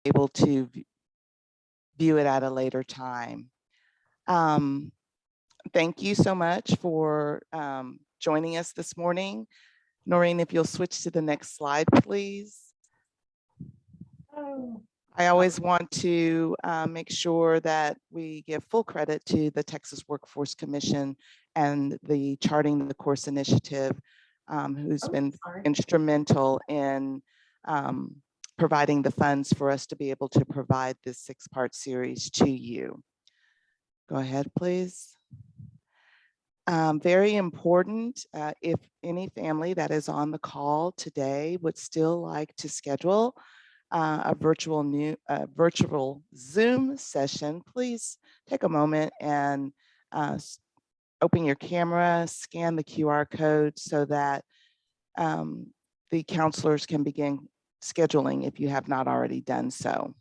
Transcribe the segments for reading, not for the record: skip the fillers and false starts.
able to view it at a later time. Thank you so much for joining us this morning. Noreen, if you'll switch to the next slide, please. I always want to make sure that we give full credit to the Texas Workforce Commission and the Charting the Course Initiative, who's been instrumental in providing the funds for us to be able to provide this 6-part series to you. Go ahead, please. Very important, if any family that is on the call today would still like to schedule a virtual Zoom session, please take a moment and open your camera, scan the QR code so that the counselors can begin scheduling if you have not already done so.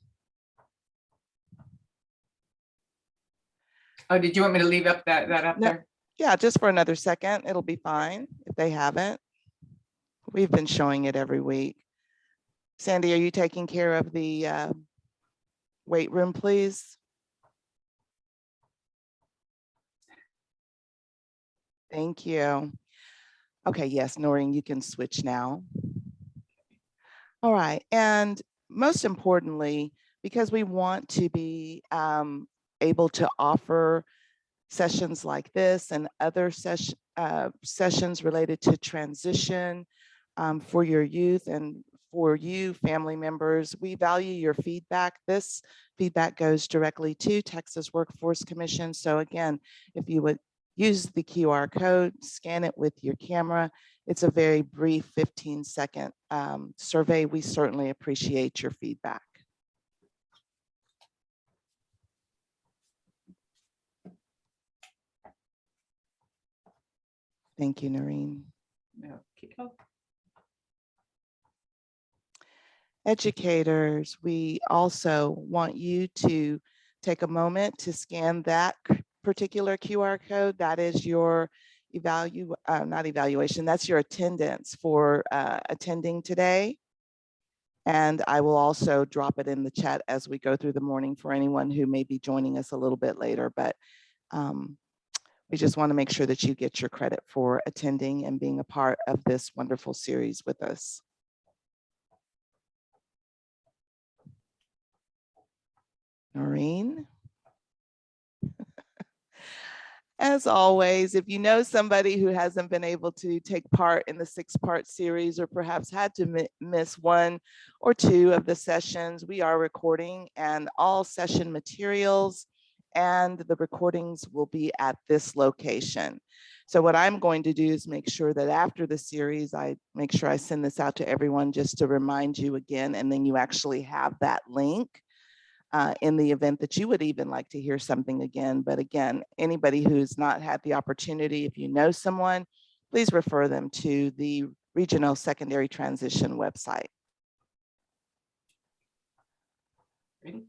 Oh, did you want me to leave up that up there? Yeah, just for another second, it'll be fine if they haven't. We've been showing it every week. Sandy, are you taking care of the weight room, please? Thank you. Okay, yes, Noreen, you can switch now. All right, and most importantly, because we want to be able to offer sessions like this and other sessions related to transition for your youth and for you family members, we value your feedback. This feedback goes directly to Texas Workforce Commission. So again, if you would use the QR code, scan it with your camera. It's a very brief 15-second survey. We certainly appreciate your feedback. Thank you, Noreen. Educators, we also want you to take a moment to scan that particular QR code. That is your not evaluation, that's your attendance for attending today. And I will also drop it in the chat as we go through the morning for anyone who may be joining us a little bit later. But we just want to make sure that you get your credit for attending and being a part of this wonderful series with us. Noreen. As always, if you know somebody who hasn't been able to take part in the 6-part series or perhaps had to miss 1 or 2 of the sessions, we are recording, and all session materials and the recordings will be at this location. So what I'm going to do is make sure that after the series, I make sure I send this out to everyone just to remind you again, and then you actually have that link in the event that you would even like to hear something again. But again, anybody who's not had the opportunity, if you know someone, please refer them to the Regional Secondary Transition website. Ready?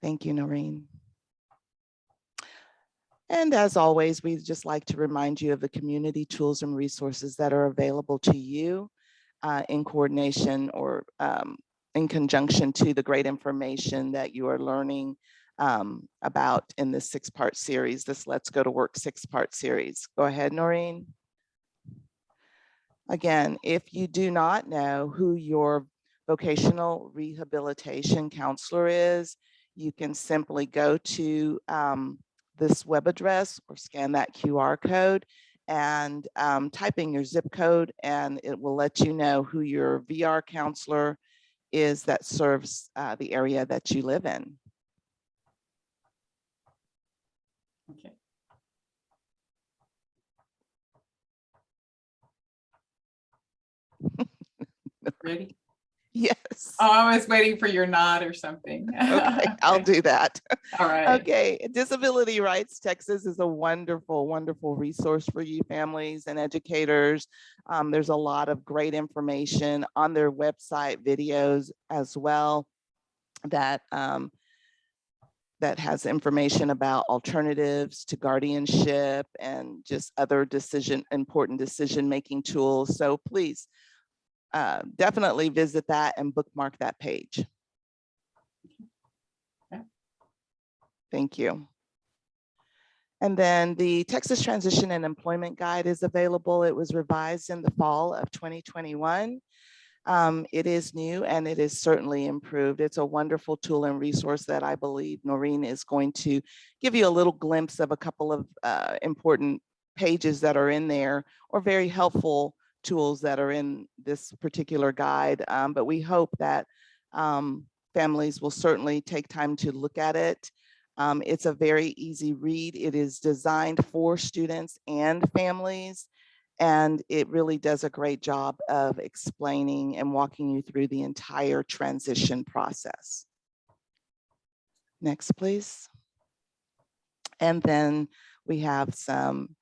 Thank you, Noreen. And as always, we'd just like to remind you of the community tools and resources that are available to you in coordination or in conjunction to the great information that you are learning about in this 6-part series, this Let's Go to Work 6-part series. Go ahead, Noreen. Again, if you do not know who your vocational rehabilitation counselor is, you can simply go to this web address or scan that QR code and type in your zip code, and it will let you know who your VR counselor is that serves the area that you live in. Okay. Ready? Yes. Oh, I was waiting for your nod or something. Okay, I'll do that. All right. Okay, Disability Rights Texas is a wonderful, wonderful resource for you families and educators. There's a lot of great information on their website, videos as well, that that has information about alternatives to guardianship and just other important decision-making tools. So please definitely visit that and bookmark that page. Yeah. Thank you. And then the Texas Transition and Employment Guide is available. It was revised in the fall of 2021. It is new and it is certainly improved. It's a wonderful tool and resource that I believe Noreen is going to give you a little glimpse of a couple of important pages that are in there, or very helpful tools that are in this particular guide. But we hope that families will certainly take time to look at it. It's a very easy read. It is designed for students and families, and it really does a great job of explaining and walking you through the entire transition process. Next, please. And then we have some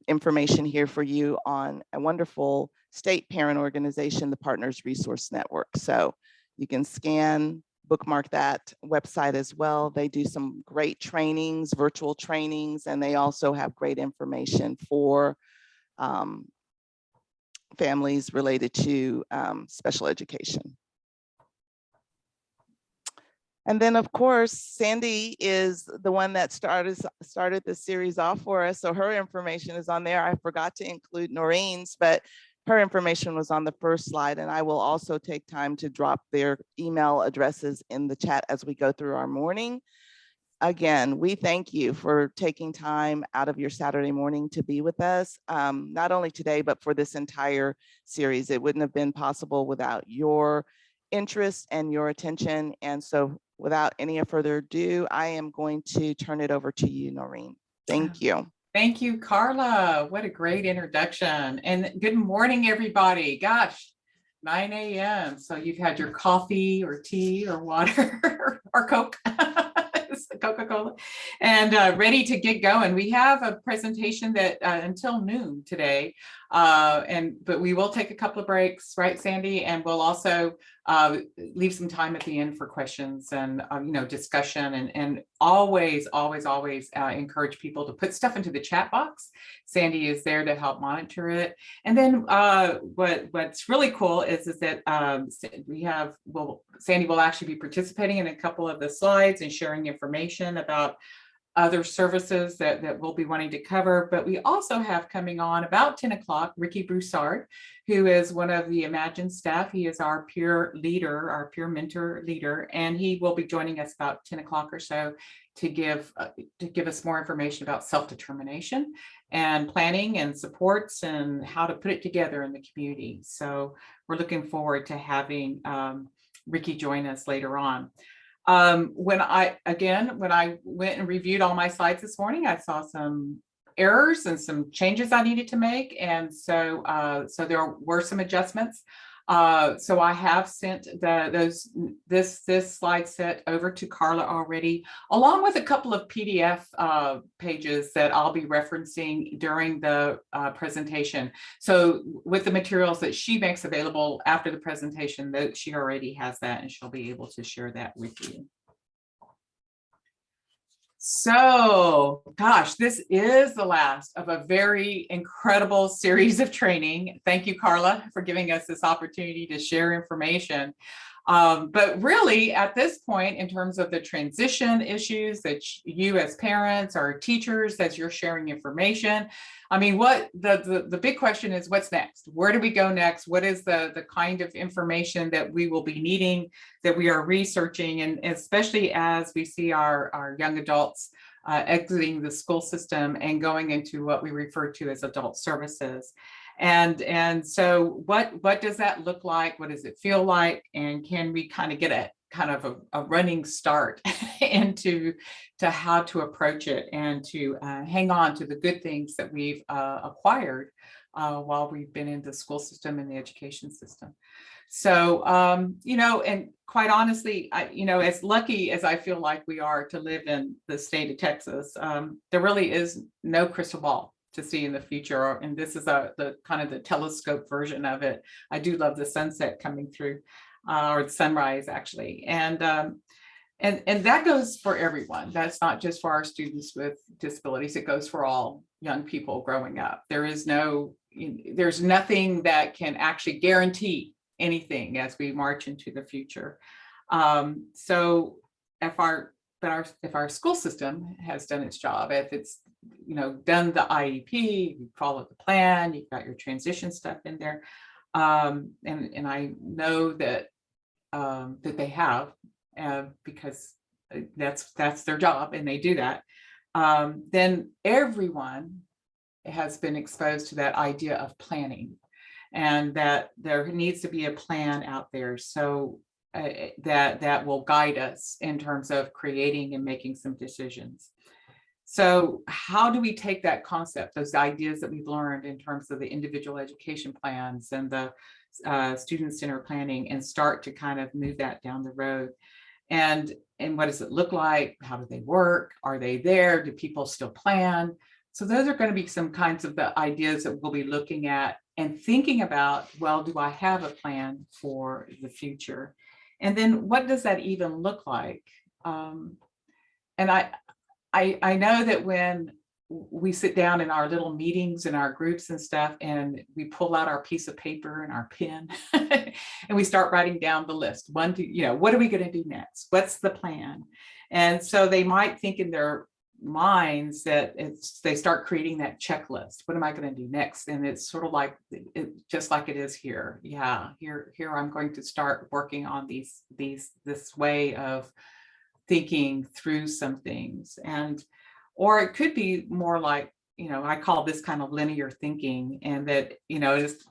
information here for you on a wonderful state parent organization, the Partners Resource Network. So you can scan, bookmark that website as well. They do some great trainings, virtual trainings, and they also have great information for families related to special education. And then of course, Sandy is the one that started the series off for us. So her information is on there. I forgot to include Noreen's, but her information was on the first slide, and I will also take time to drop their email addresses in the chat as we go through our morning. Again, we thank you for taking time out of your Saturday morning to be with us, not only today, but for this entire series. It wouldn't have been possible without your interest and your attention. And so without any further ado, I am going to turn it over to you, Noreen. Thank you. Thank you, Carla. What a great introduction. And good morning, everybody. Gosh, 9 a.m. So you've had your coffee or tea or water or Coke. Coca-Cola, and ready to get going. We have a presentation that until noon today, but we will take a couple of breaks, right, Sandy? And we'll also leave some time at the end for questions and discussion. And always encourage people to put stuff into the chat box. Sandy is there to help monitor it. And then what's really cool is that Sandy will actually be participating in a couple of the slides and sharing information about other services that we'll be wanting to cover. But we also have coming on about 10 o'clock, Ricky Broussard, who is one of the Imagine staff. He is our peer leader, our peer mentor leader, and he will be joining us about 10 o'clock or so to give us more information about self-determination and planning and supports and how to put it together in the community. So we're looking forward to having Ricky join us later on. When I went and reviewed all my slides this morning, I saw some errors and some changes I needed to make. And so there were some adjustments. So I have sent this slide set over to Carla already, along with a couple of PDF pages that I'll be referencing during the presentation. So with the materials that she makes available after the presentation, that she already has that, and she'll be able to share that with you. So, gosh, this is the last of a very incredible series of training. Thank you, Carla, for giving us this opportunity to share information. But really, at this point, in terms of the transition issues that you as parents or teachers, as you're sharing information, I mean, what the big question is, what's next? Where do we go next? What is the kind of information that we will be needing, that we are researching, and especially as we see our young adults exiting the school system and going into what we refer to as adult services. And so what does that look like? What does it feel like? And can we kind of get a running start into how to approach it and to hang on to the good things that we've acquired while we've been in the school system and the education system. So, and quite honestly, as lucky as I feel like we are to live in the state of Texas, there really is no crystal ball to see in the future. And this is the kind of the telescope version of it. I do love the sunset coming through, or the sunrise actually. And that goes for everyone. That's not just for our students with disabilities. It goes for all young people growing up. There is no there's nothing that can actually guarantee anything as we march into the future. So if our school system has done its job, if it's done the IEP, you follow the plan, you've got your transition stuff in there, and I know that that they have, because that's their job and they do that, then everyone has been exposed to that idea of planning, and that there needs to be a plan out there, so that will guide us in terms of creating and making some decisions. So how do we take that concept, those ideas that we've learned in terms of the individual education plans and the student-centered planning, and start to kind of move that down the road? And what does it look like? How do they work? Are they there? Do people still plan? So those are going to be some kinds of the ideas that we'll be looking at and thinking about. Well, do I have a plan for the future? And then what does that even look like? And I know that when we sit down in our little meetings and our groups and stuff, and we pull out our piece of paper and our pen and we start writing down the list. What are we going to do next? What's the plan? And so they might think in their minds that they start creating that checklist. What am I going to do next? And it's sort of like just like it is here. Yeah, here I'm going to start working on this way of thinking through some things. And or it could be more like, I call this kind of linear thinking, and that,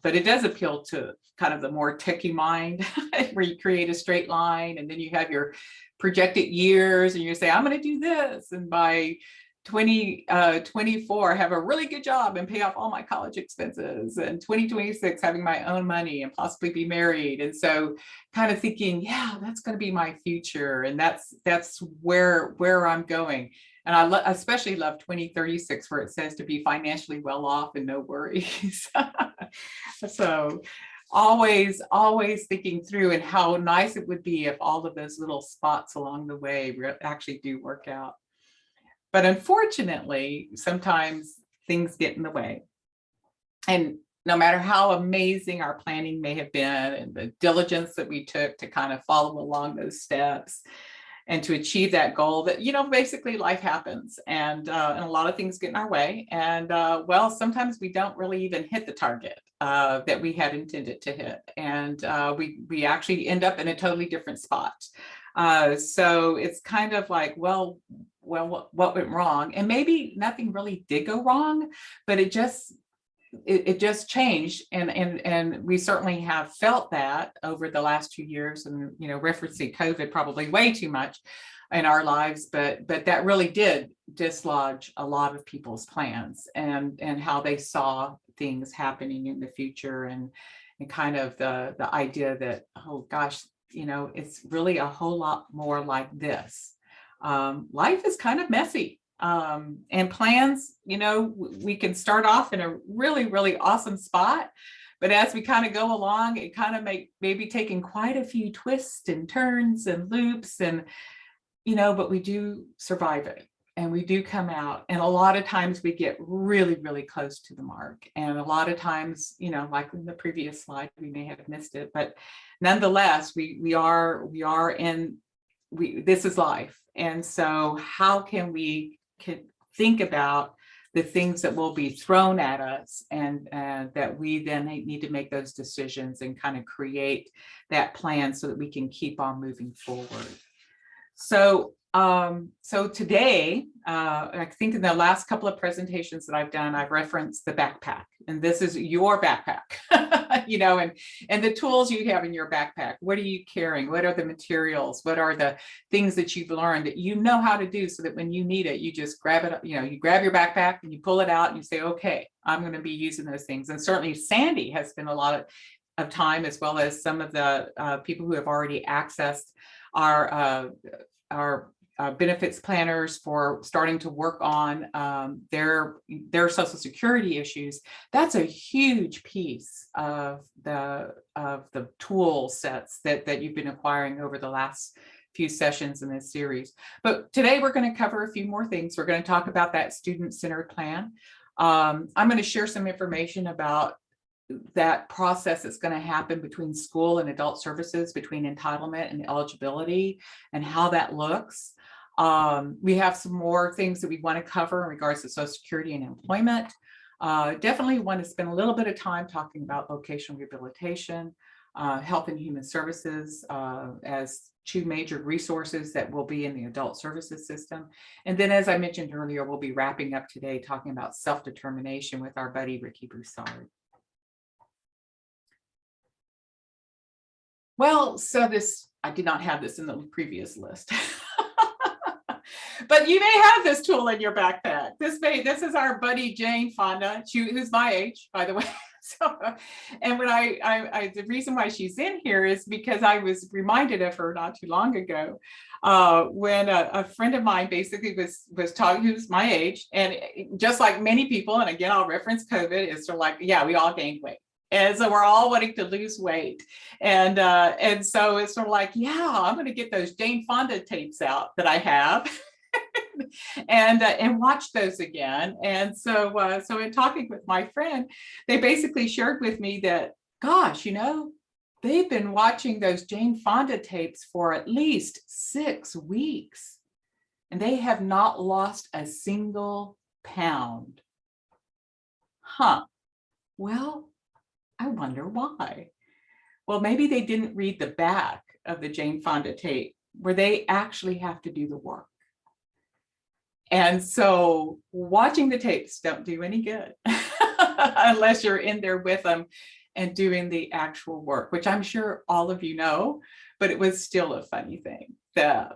but it does appeal to kind of the more techie mind where you create a straight line and then you have your projected years and you say, I'm going to do this. And by 2024, have a really good job and pay off all my college expenses, and 2026, having my own money and possibly be married. And so kind of thinking, yeah, that's going to be my future. And that's where I'm going. And I especially love 2036, where it says to be financially well off and no worries. So always thinking through, and how nice it would be if all of those little spots along the way actually do work out. But unfortunately, sometimes things get in the way. And no matter how amazing our planning may have been and the diligence that we took to kind of follow along those steps and to achieve that goal, that, basically life happens, and a lot of things get in our way. And well, sometimes we don't really even hit the target that we had intended to hit. And we actually end up in a totally different spot. So it's kind of like, well, what went wrong? And maybe nothing really did go wrong, but it just changed. And we certainly have felt that over the last 2 years, and, referencing COVID probably way too much in our lives, but that really did dislodge a lot of people's plans and how they saw things happening in the future, and kind of the idea that, oh gosh, it's really a whole lot more like this. Life is kind of messy. And plans, we can start off in a really, really awesome spot, but as we kind of go along, it kind of maybe taking quite a few twists and turns and loops, and, but we do survive it, and we do come out. And a lot of times we get really, really close to the mark. And a lot of times, like in the previous slide, we may have missed it, but nonetheless, we are this is life. And so how can we think about the things that will be thrown at us, and that we then need to make those decisions and kind of create that plan so that we can keep on moving forward. So today, I think in the last couple of presentations that I've done, I've referenced the backpack, and this is your backpack, and the tools you have in your backpack. What are you carrying? What are the materials? What are the things that you've learned that you know how to do, so that when you need it, you just grab it, you grab your backpack and you pull it out and you say, okay, I'm going to be using those things. And certainly Sandy has spent a lot of time, as well as some of the people who have already accessed our benefits planners, for starting to work on their Social Security issues. That's a huge piece of the tool sets that you've been acquiring over the last few sessions in this series. But today we're going to cover a few more things. We're going to talk about that student-centered plan. I'm going to share some information about that process that's going to happen between school and adult services, between entitlement and eligibility, and how that looks. We have some more things that we want to cover in regards to Social Security and employment. Definitely want to spend a little bit of time talking about vocational rehabilitation, health and human services as two major resources that will be in the adult services system. And then, as I mentioned earlier, we'll be wrapping up today talking about self-determination with our buddy, Ricky Broussard. Well, so I did not have this in the previous list. But you may have this tool in your backpack. This is our buddy Jane Fonda, who's my age, by the way. So, and when the reason why she's in here is because I was reminded of her not too long ago, when a friend of mine basically was talking, who's my age, and just like many people, and again I'll reference COVID, is sort of like, yeah, we all gained weight. And so we're all wanting to lose weight. And so it's sort of like, yeah, I'm going to get those Jane Fonda tapes out that I have and watch those again. And so in talking with my friend, they basically shared with me that, gosh, they've been watching those Jane Fonda tapes for at least 6 weeks, and they have not lost a single pound. Huh. Well, I wonder why. Well, maybe they didn't read the back of the Jane Fonda tape where they actually have to do the work. And so watching the tapes don't do any good unless you're in there with them and doing the actual work, which I'm sure all of you know, but it was still a funny thing. Yeah.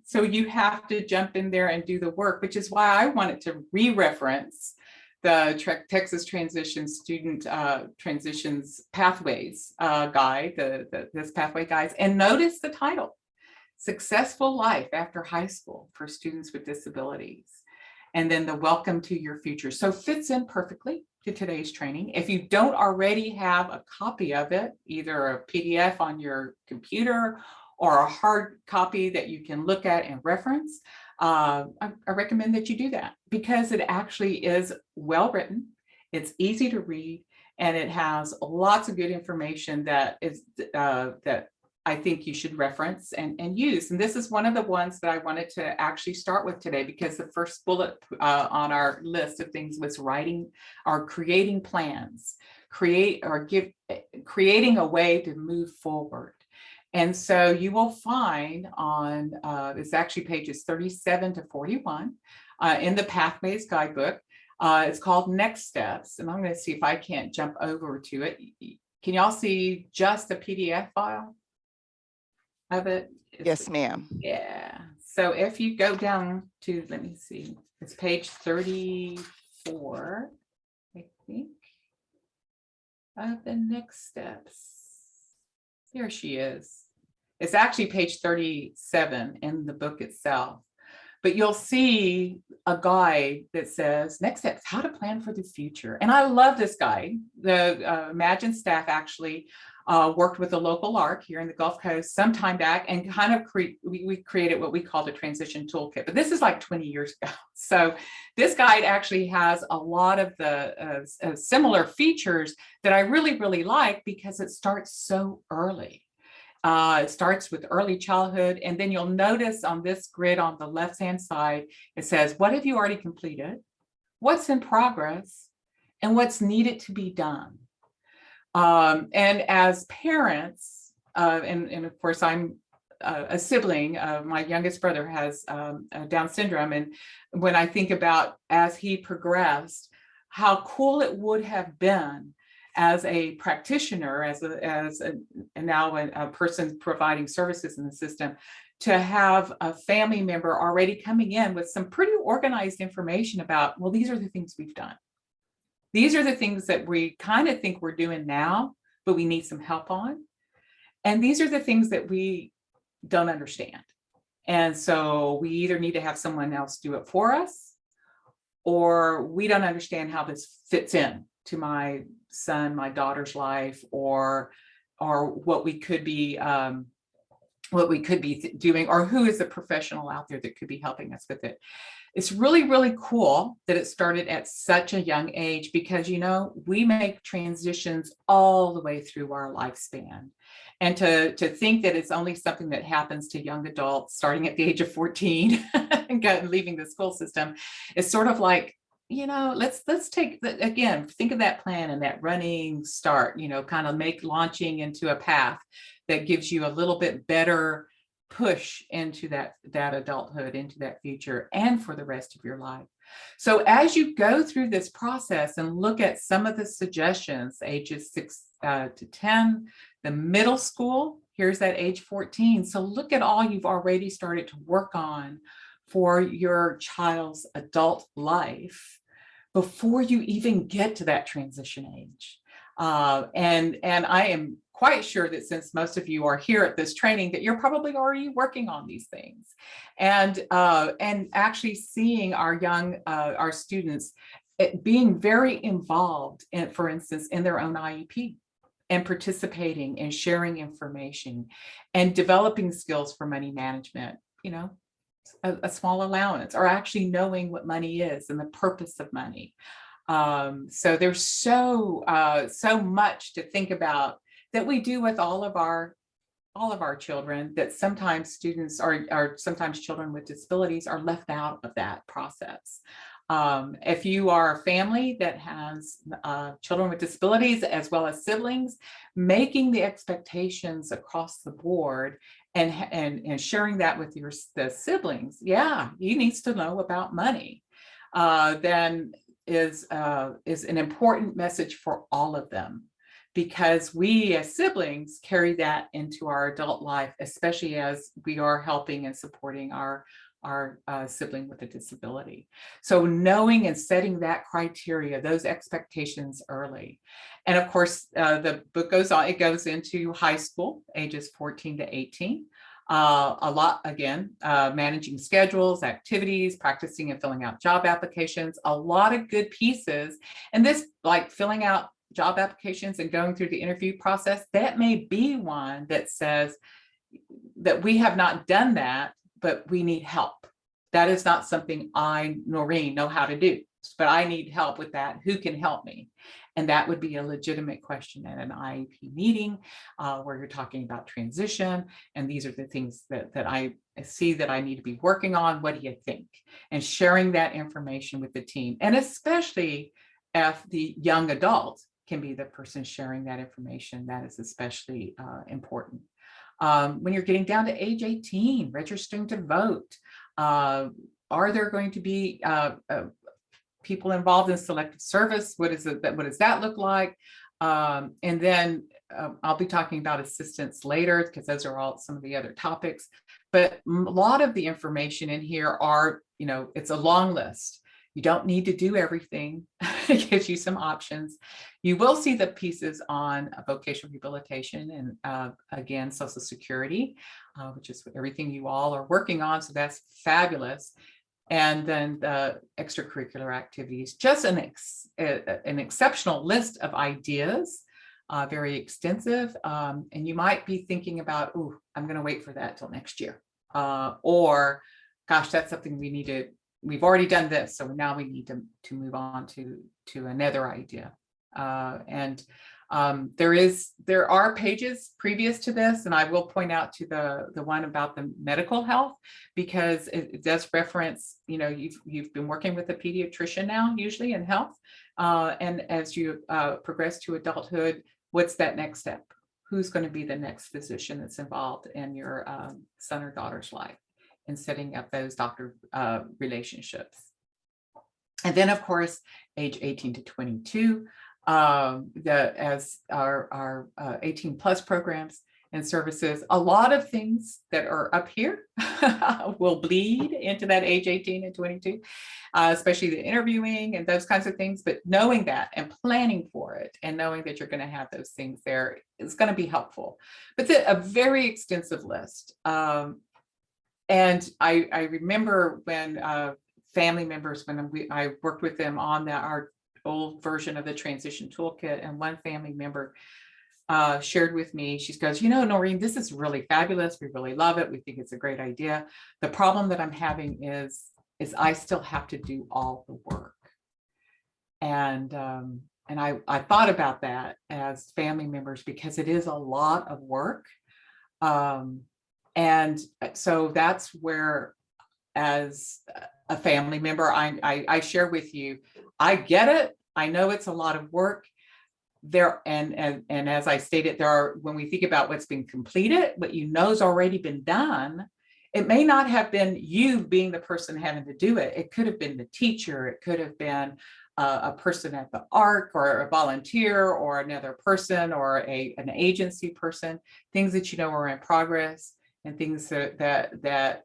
So you have to jump in there and do the work, which is why I wanted to re-reference the Texas Transition Student Transitions Pathways Guide, this pathway guides, and notice the title, Successful Life After High School for Students with Disabilities. And then the Welcome to Your Future. So fits in perfectly to today's training. If you don't already have a copy of it, either a PDF on your computer or a hard copy that you can look at and reference, I recommend that you do that, because it actually is well written, it's easy to read, and it has lots of good information that I think you should reference and use. And this is one of the ones that I wanted to actually start with today, because the first bullet on our list of things was creating plans, creating a way to move forward. And so you will find on, it's actually pages 37 to 41 in the Pathways Guidebook. It's called Next Steps. And I'm going to see if I can't jump over to it. Can y'all see just the PDF file of it? Yes, ma'am. Yeah. So if you go down to, let me see, it's page 34, I think, of the Next Steps. There she is. It's actually page 37 in the book itself, but you'll see a guide that says Next Steps, How to Plan for the Future. And I love this guide. The Imagine staff actually worked with a local ARC here in the Gulf Coast some time back, and kind of we created what we call the transition toolkit, but this is like 20 years ago. So this guide actually has a lot of the similar features that I really, really like, because it starts so early. It starts with early childhood, and then you'll notice on this grid on the left-hand side, it says, what have you already completed? What's in progress? And what's needed to be done? And as parents, and of course I'm a sibling, my youngest brother has Down syndrome. And when I think about, as he progressed, how cool it would have been as a practitioner, and now a person providing services in the system, to have a family member already coming in with some pretty organized information about, well, these are the things we've done. These are the things that we kind of think we're doing now, but we need some help on. And these are the things that we don't understand. And so we either need to have someone else do it for us, or we don't understand how this fits in to my son, my daughter's life, or what we could be what we could be doing, or who is the professional out there that could be helping us with it. It's really, really cool that it started at such a young age, because, you know, we make transitions all the way through our lifespan. And to think that it's only something that happens to young adults starting at the age of 14 and leaving the school system is sort of like, you know, let's take again, think of that plan and that running start, you know, kind of launching into a path that gives you a little bit better push into that adulthood, into that future, and for the rest of your life. So as you go through this process and look at some of the suggestions, ages 6 to 10, the middle school, here's that age 14. So look at all you've already started to work on for your child's adult life before you even get to that transition age. And I am quite sure that since most of you are here at this training, that you're probably already working on these things, and actually seeing our students being very involved in, for instance, in their own IEP, and participating and sharing information and developing skills for money management, you know, a small allowance, or actually knowing what money is and the purpose of money. So there's so much to think about that we do with all of our children, that sometimes students are sometimes children with disabilities are left out of that process. If you are a family that has children with disabilities as well as siblings, making the expectations across the board and sharing that with the siblings, yeah, you needs to know about money, then is an important message for all of them, because we as siblings carry that into our adult life, especially as we are helping and supporting our sibling with a disability. So knowing and setting that criteria, those expectations early. And of course, the book goes on, it goes into high school, ages 14 to 18. A lot, again, managing schedules, activities, practicing and filling out job applications, a lot of good pieces. And this, like filling out job applications and going through the interview process, that may be one that says that we have not done that, but we need help. That is not something I, Noreen, know how to do, but I need help with that. Who can help me? And that would be a legitimate question at an IEP meeting, where you're talking about transition. And these are the things that I see that I need to be working on. What do you think? And sharing that information with the team. And especially if the young adult can be the person sharing that information, that is especially important. When you're getting down to age 18, registering to vote, are there going to be people involved in selective service? What does that look like? And then I'll be talking about assistance later, because those are all some of the other topics. But a lot of the information in here are, you know, it's a long list. You don't need to do everything. It gives you some options. You will see the pieces on vocational rehabilitation and again, Social Security, which is everything you all are working on. So that's fabulous. And then the extracurricular activities, just an exceptional list of ideas, very extensive. And you might be thinking about, oh, I'm going to wait for that till next year. Or, gosh, that's something we've already done this, so now we need to move on to another idea. There are pages previous to this, and I will point out to the one about the medical health, because it does reference, you know, you've been working with a pediatrician now, usually in health, and as you progress to adulthood, what's that next step? Who's going to be the next physician that's involved in your son or daughter's life, and setting up those doctor relationships. And then, of course, age 18 to 22, as our 18 plus programs and services, a lot of things that are up here will bleed into that age 18 and 22, especially the interviewing and those kinds of things. But knowing that and planning for it, and knowing that you're going to have those things there, is going to be helpful. But a very extensive list. And I remember when family members, when I worked with them on our old version of the transition toolkit, and one family member shared with me, she goes, you know, Noreen, this is really fabulous. We really love it. We think it's a great idea. The problem that I'm having is I still have to do all the work. And I thought about that as family members, because it is a lot of work. And so that's where, as a family member, I share with you, I get it. I know it's a lot of work there. And as I stated, there are, when we think about what's been completed, what you know has already been done, it may not have been you being the person having to do it. It could have been the teacher. It could have been a person at the ARC, or a volunteer, or another person, or an agency person, things that you know are in progress, and things that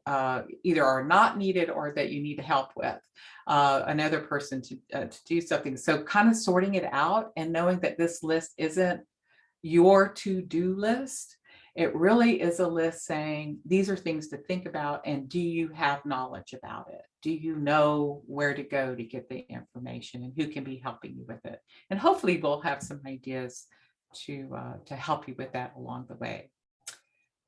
either are not needed or that you need help with another person to do something. So kind of sorting it out and knowing that this list isn't your to-do list. It really is a list saying, these are things to think about, and do you have knowledge about it? Do you know where to go to get the information, and who can be helping you with it? And hopefully we'll have some ideas to help you with that along the way.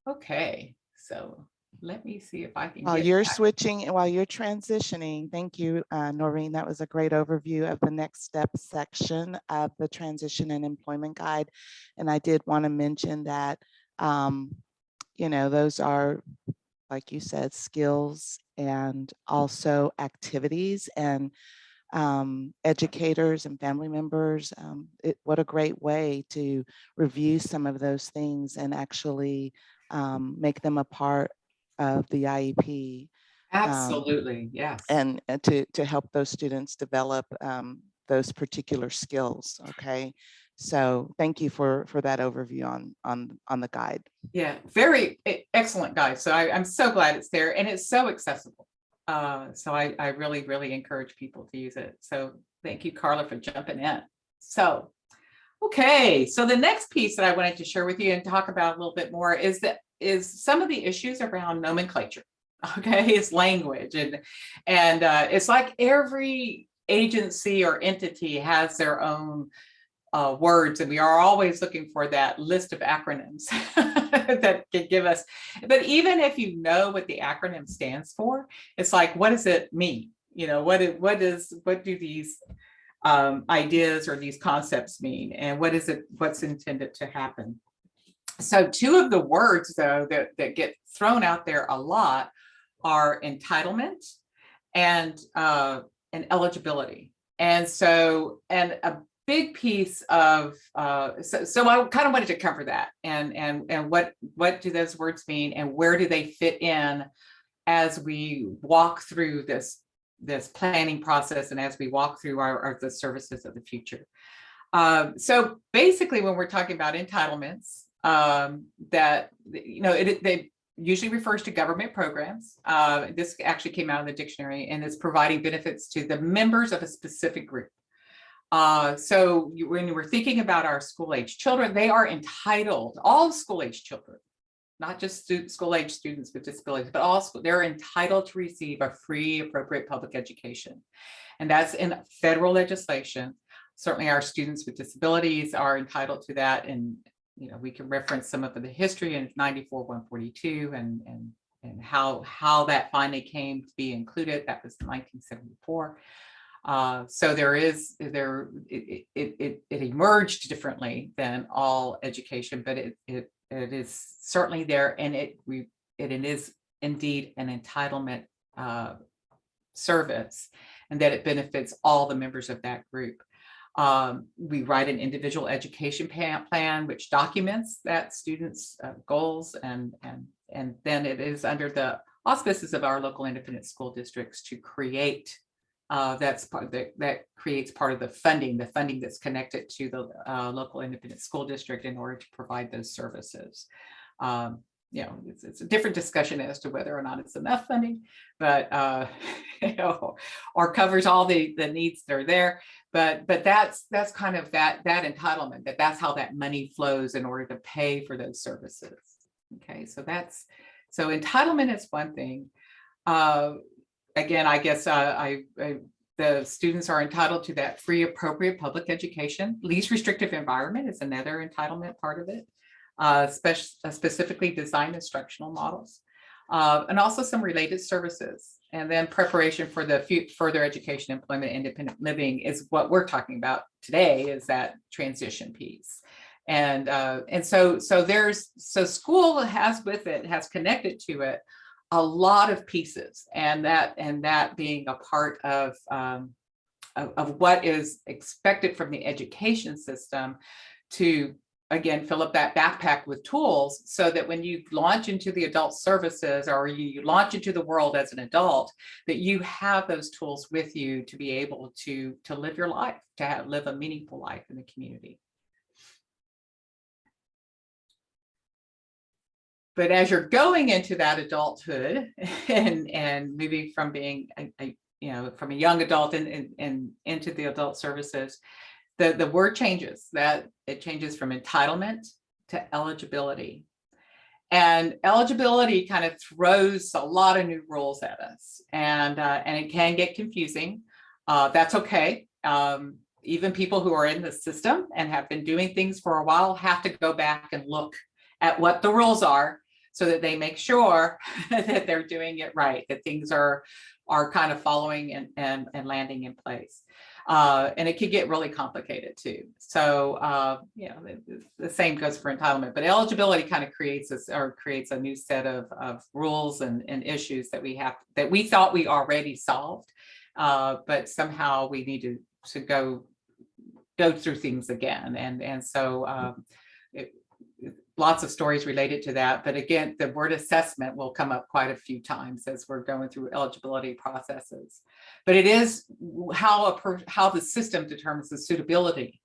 Okay, so let me see if I can While get you're back. switching, while you're transitioning, thank you, Noreen. That was a great overview of the next step section of the transition and employment guide. And I did want to mention that, you know, those are, like you said, skills and also activities, and educators and family members. What a great way to review some of those things and actually make them a part of the IEP, Absolutely, yes. and to help those students develop those particular skills. Okay, so thank you for that overview on the guide. Yeah, very excellent, guys. So I'm so glad it's there, and it's so accessible. So I really encourage people to use it. So thank you, Carla, for jumping in. So, okay, so the next piece that I wanted to share with you and talk about a little bit more is some of the issues around nomenclature. Okay, it's language, and it's like every agency or entity has their own words, and we are always looking for that list of acronyms that can give us. But even if you know what the acronym stands for, it's like, what does it mean? You know, what do these ideas or these concepts mean, and what's intended to happen? So two of the words, though, that get thrown out there a lot are entitlement and eligibility. And so, and a big piece of so I kind of wanted to cover that, and what do those words mean, and where do they fit in as we walk through this planning process, and as we walk through the services of the future. So basically, when we're talking about entitlements, that, you know, they usually refers to government programs. This actually came out of the dictionary, and is providing benefits to the members of a specific group. So when we're thinking about our school-age children, they are entitled, all school-age children, not just school-age students with disabilities, but all they're entitled to receive a free, appropriate public education. And that's in federal legislation. Certainly our students with disabilities are entitled to that. And, you know, we can reference some of the history in 94-142 and how that finally came to be included. That was 1974. So it emerged differently than all education, but it is certainly there, and it is indeed an entitlement service, and that it benefits all the members of that group. We write an individual education plan which documents that student's goals, and then it is under the auspices of our local independent school districts to create that creates part of the funding that's connected to the local independent school district in order to provide those services. You know, it's a different discussion as to whether or not it's enough funding, but you know, or covers all the needs that are there. But that's kind of that entitlement, that's how that money flows in order to pay for those services. Okay, so entitlement is one thing. Again, I guess I the students are entitled to that free, appropriate public education. Least restrictive environment is another entitlement part of it, specifically designed instructional models, and also some related services. And then preparation for the further education, employment, independent living is what we're talking about today, is that transition piece. And so school has connected to it a lot of pieces, and that being a part of what is expected from the education system to, again, fill up that backpack with tools so that when you launch into the adult services, or you launch into the world as an adult, that you have those tools with you to be able to live your life, to live a meaningful life in the community. But as you're going into that adulthood and moving from being from a young adult and into the adult services, the word changes. That it changes from entitlement to eligibility. And eligibility kind of throws a lot of new rules at us, and it can get confusing. That's okay. Even people who are in the system and have been doing things for a while have to go back and look at what the rules are, so that they make sure that they're doing it right, that things are kind of following and landing in place. And it could get really complicated too. So, the same goes for entitlement, but eligibility kind of creates a new set of rules and issues that we thought we already solved, but somehow we need to go through things again. And so lots of stories related to that. But again, the word assessment will come up quite a few times as we're going through eligibility processes. But it is how the system determines the suitability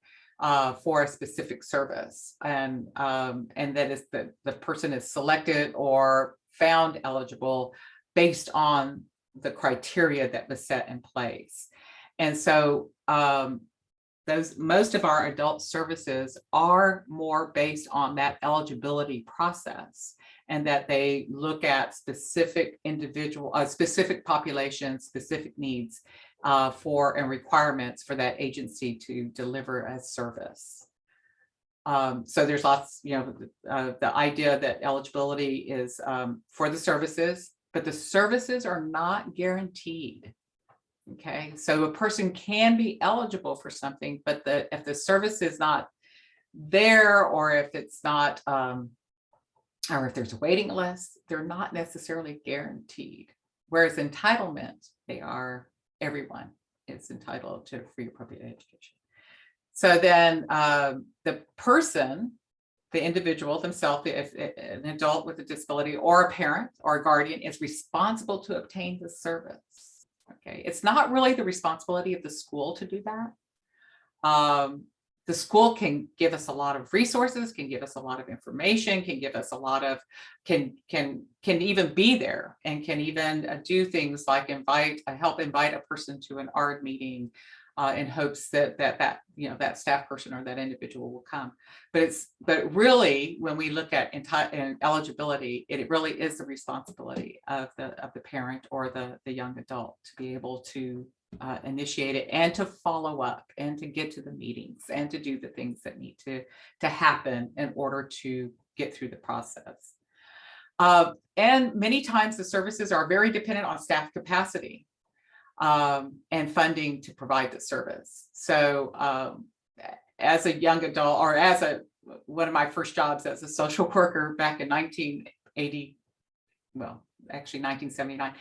for a specific service, and that is the person is selected or found eligible based on the criteria that was set in place. And so most of our adult services are more based on that eligibility process, and that they look at specific specific populations, specific needs and requirements for that agency to deliver a service. So there's lots, the idea that eligibility is for the services, but the services are not guaranteed. Okay, so a person can be eligible for something, but if the service is not there, or if it's not, or if there's a waiting list, they're not necessarily guaranteed. Whereas entitlement, everyone is entitled to free appropriate education. So then the person, the individual themselves, if an adult with a disability or a parent or a guardian, is responsible to obtain the service. Okay, it's not really the responsibility of the school to do that. The school can give us a lot of resources, can give us a lot of information, can give us a lot of, can even be there, and can even do things like help invite a person to an ARD meeting in hopes that that staff person or that individual will come. But really, when we look at eligibility, it really is the responsibility of the parent or the young adult to be able to initiate it, and to follow up, and to get to the meetings, and to do the things that need to happen in order to get through the process. And many times the services are very dependent on staff capacity and funding to provide the service. So as a young adult, or one of my first jobs as a social worker back in 1980, well, actually 1979,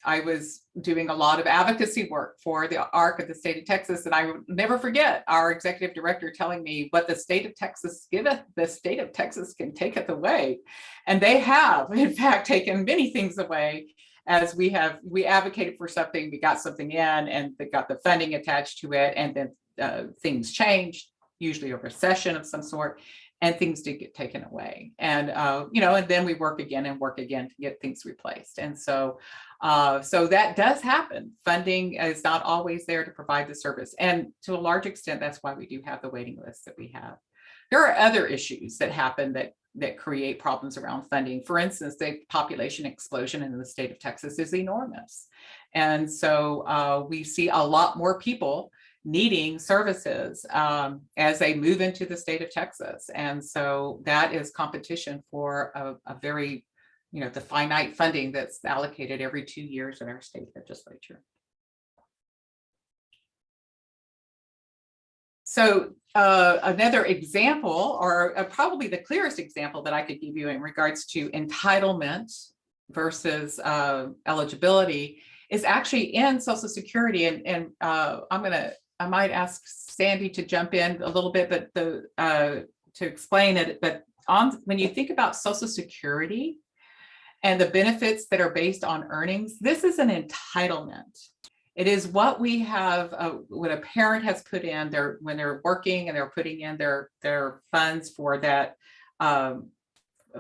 I was doing a lot of advocacy work for the ARC of the state of Texas, and I will never forget our executive director telling me, what the state of Texas giveth, the state of Texas can taketh away. And they have, in fact, taken many things away, as we advocated for something, we got something in, and they got the funding attached to it, and then things changed, usually a recession of some sort, and things did get taken away. And and then we work again to get things replaced. And so that does happen. Funding is not always there to provide the service, and to a large extent, that's why we do have the waiting lists that we have. There are other issues that happen that create problems around funding. For instance, the population explosion in the state of Texas is enormous. And so we see a lot more people needing services as they move into the state of Texas. And so that is competition for a very, the finite funding that's allocated every 2 years in our state legislature. So another example, or probably the clearest example that I could give you in regards to entitlement versus eligibility, is actually in Social Security. And I might ask Sandy to jump in a little bit, but to explain it. But when you think about Social Security and the benefits that are based on earnings, this is an entitlement. It is what we have, what a parent has put in when they're working and they're putting in their funds for that,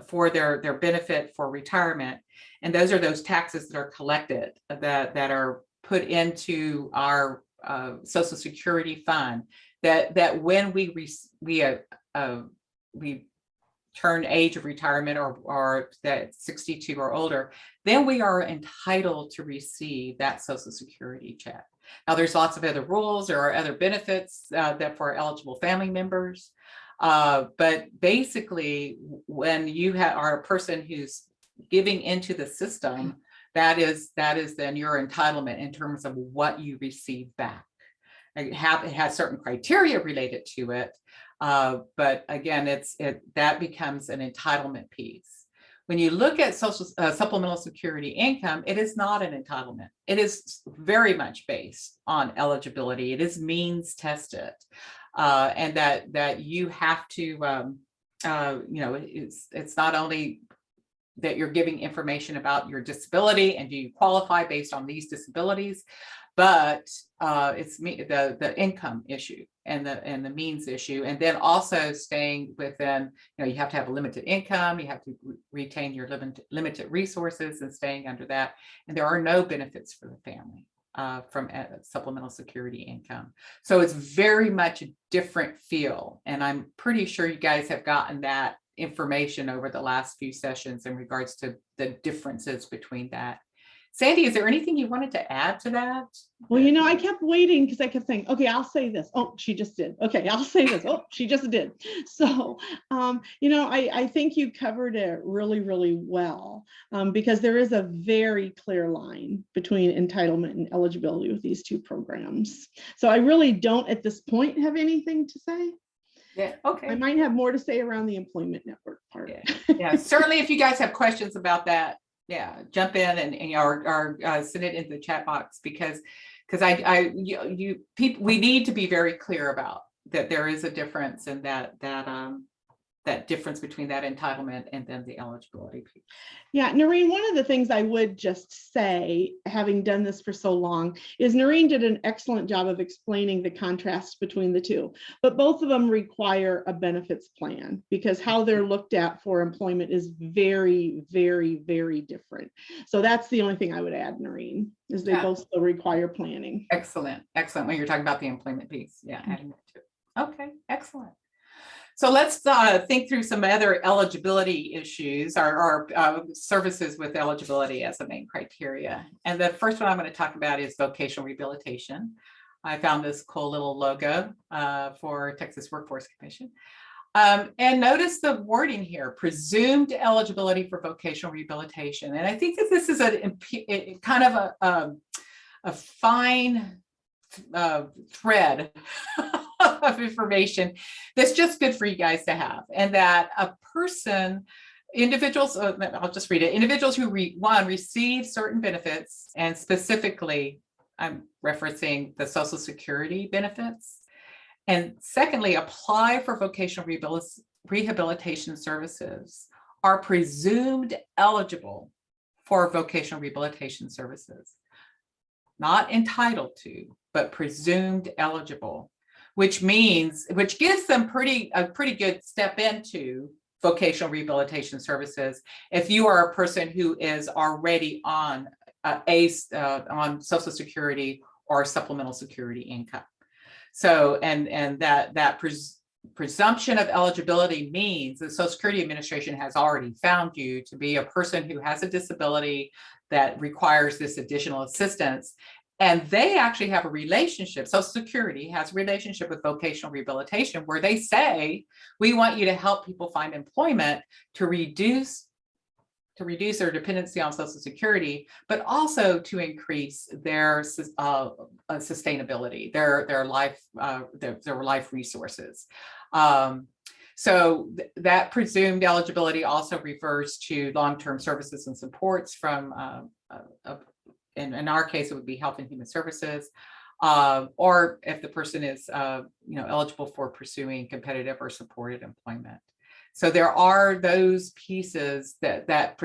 for their benefit for retirement. And those are those taxes that are collected that are put into our Social Security fund, that when we turn age of retirement or that 62 or older, then we are entitled to receive that Social Security check. Now, there's lots of other rules. There are other benefits that for eligible family members. But basically, when you are a person who's giving into the system, that is then your entitlement in terms of what you receive back. It has certain criteria related to it. But again, that becomes an entitlement piece. When you look at supplemental security income, it is not an entitlement. It is very much based on eligibility. It is means tested, and that you have to, it's not only that you're giving information about your disability and do you qualify based on these disabilities, but it's the income issue and the means issue, and then also staying within, you have to have a limited income, you have to retain your limited resources and staying under that, and there are no benefits for the family from supplemental security income. So it's very much a different feel, and I'm pretty sure you guys have gotten that information over the last few sessions in regards to the differences between that. Sandy, is there anything you wanted to add to that? Well, I kept waiting because I kept saying, okay, I'll say this. Oh, she just did. Okay, I'll say this. Oh, she just did. So, I think you covered it really, really well, because there is a very clear line between entitlement and eligibility with these two programs. So I really don't at this point have anything to say. Yeah, okay. I might have more to say around the employment network part. Yeah, certainly if you guys have questions about that, jump in or send it into the chat box, because we need to be very clear about that there is a difference in that difference between that entitlement and then the eligibility piece. Yeah, Noreen, one of the things I would just say, having done this for so long, is Noreen did an excellent job of explaining the contrast between the two, but both of them require a benefits plan because how they're looked at for employment is very, very, very different. So that's the only thing I would add, Noreen, is they both still require planning. Excellent, excellent. When you're talking about the employment piece, adding that to it. Okay, excellent. So let's think through some other eligibility issues or services with eligibility as a main criteria. And the first one I'm going to talk about is vocational rehabilitation. I found this cool little logo for Texas Workforce Commission. And notice the wording here, presumed eligibility for vocational rehabilitation. And I think that this is a kind of a fine thread of information that's just good for you guys to have, and that individuals, I'll just read it, individuals who receive certain benefits, and specifically I'm referencing the Social Security benefits, and secondly, apply for vocational rehabilitation services, are presumed eligible for vocational rehabilitation services. Not entitled to, but presumed eligible, which gives them a pretty good step into vocational rehabilitation services if you are a person who is already on on Social Security or supplemental security income. So and that presumption of eligibility means the Social Security Administration has already found you to be a person who has a disability that requires this additional assistance. And they actually have a relationship. Social Security has a relationship with vocational rehabilitation where they say, we want you to help people find employment to reduce their dependency on Social Security, but also to increase their sustainability, their life resources. So that presumed eligibility also refers to long-term services and supports from, in our case, it would be Health and Human Services, or if the person is eligible for pursuing competitive or supported employment. So there are those pieces that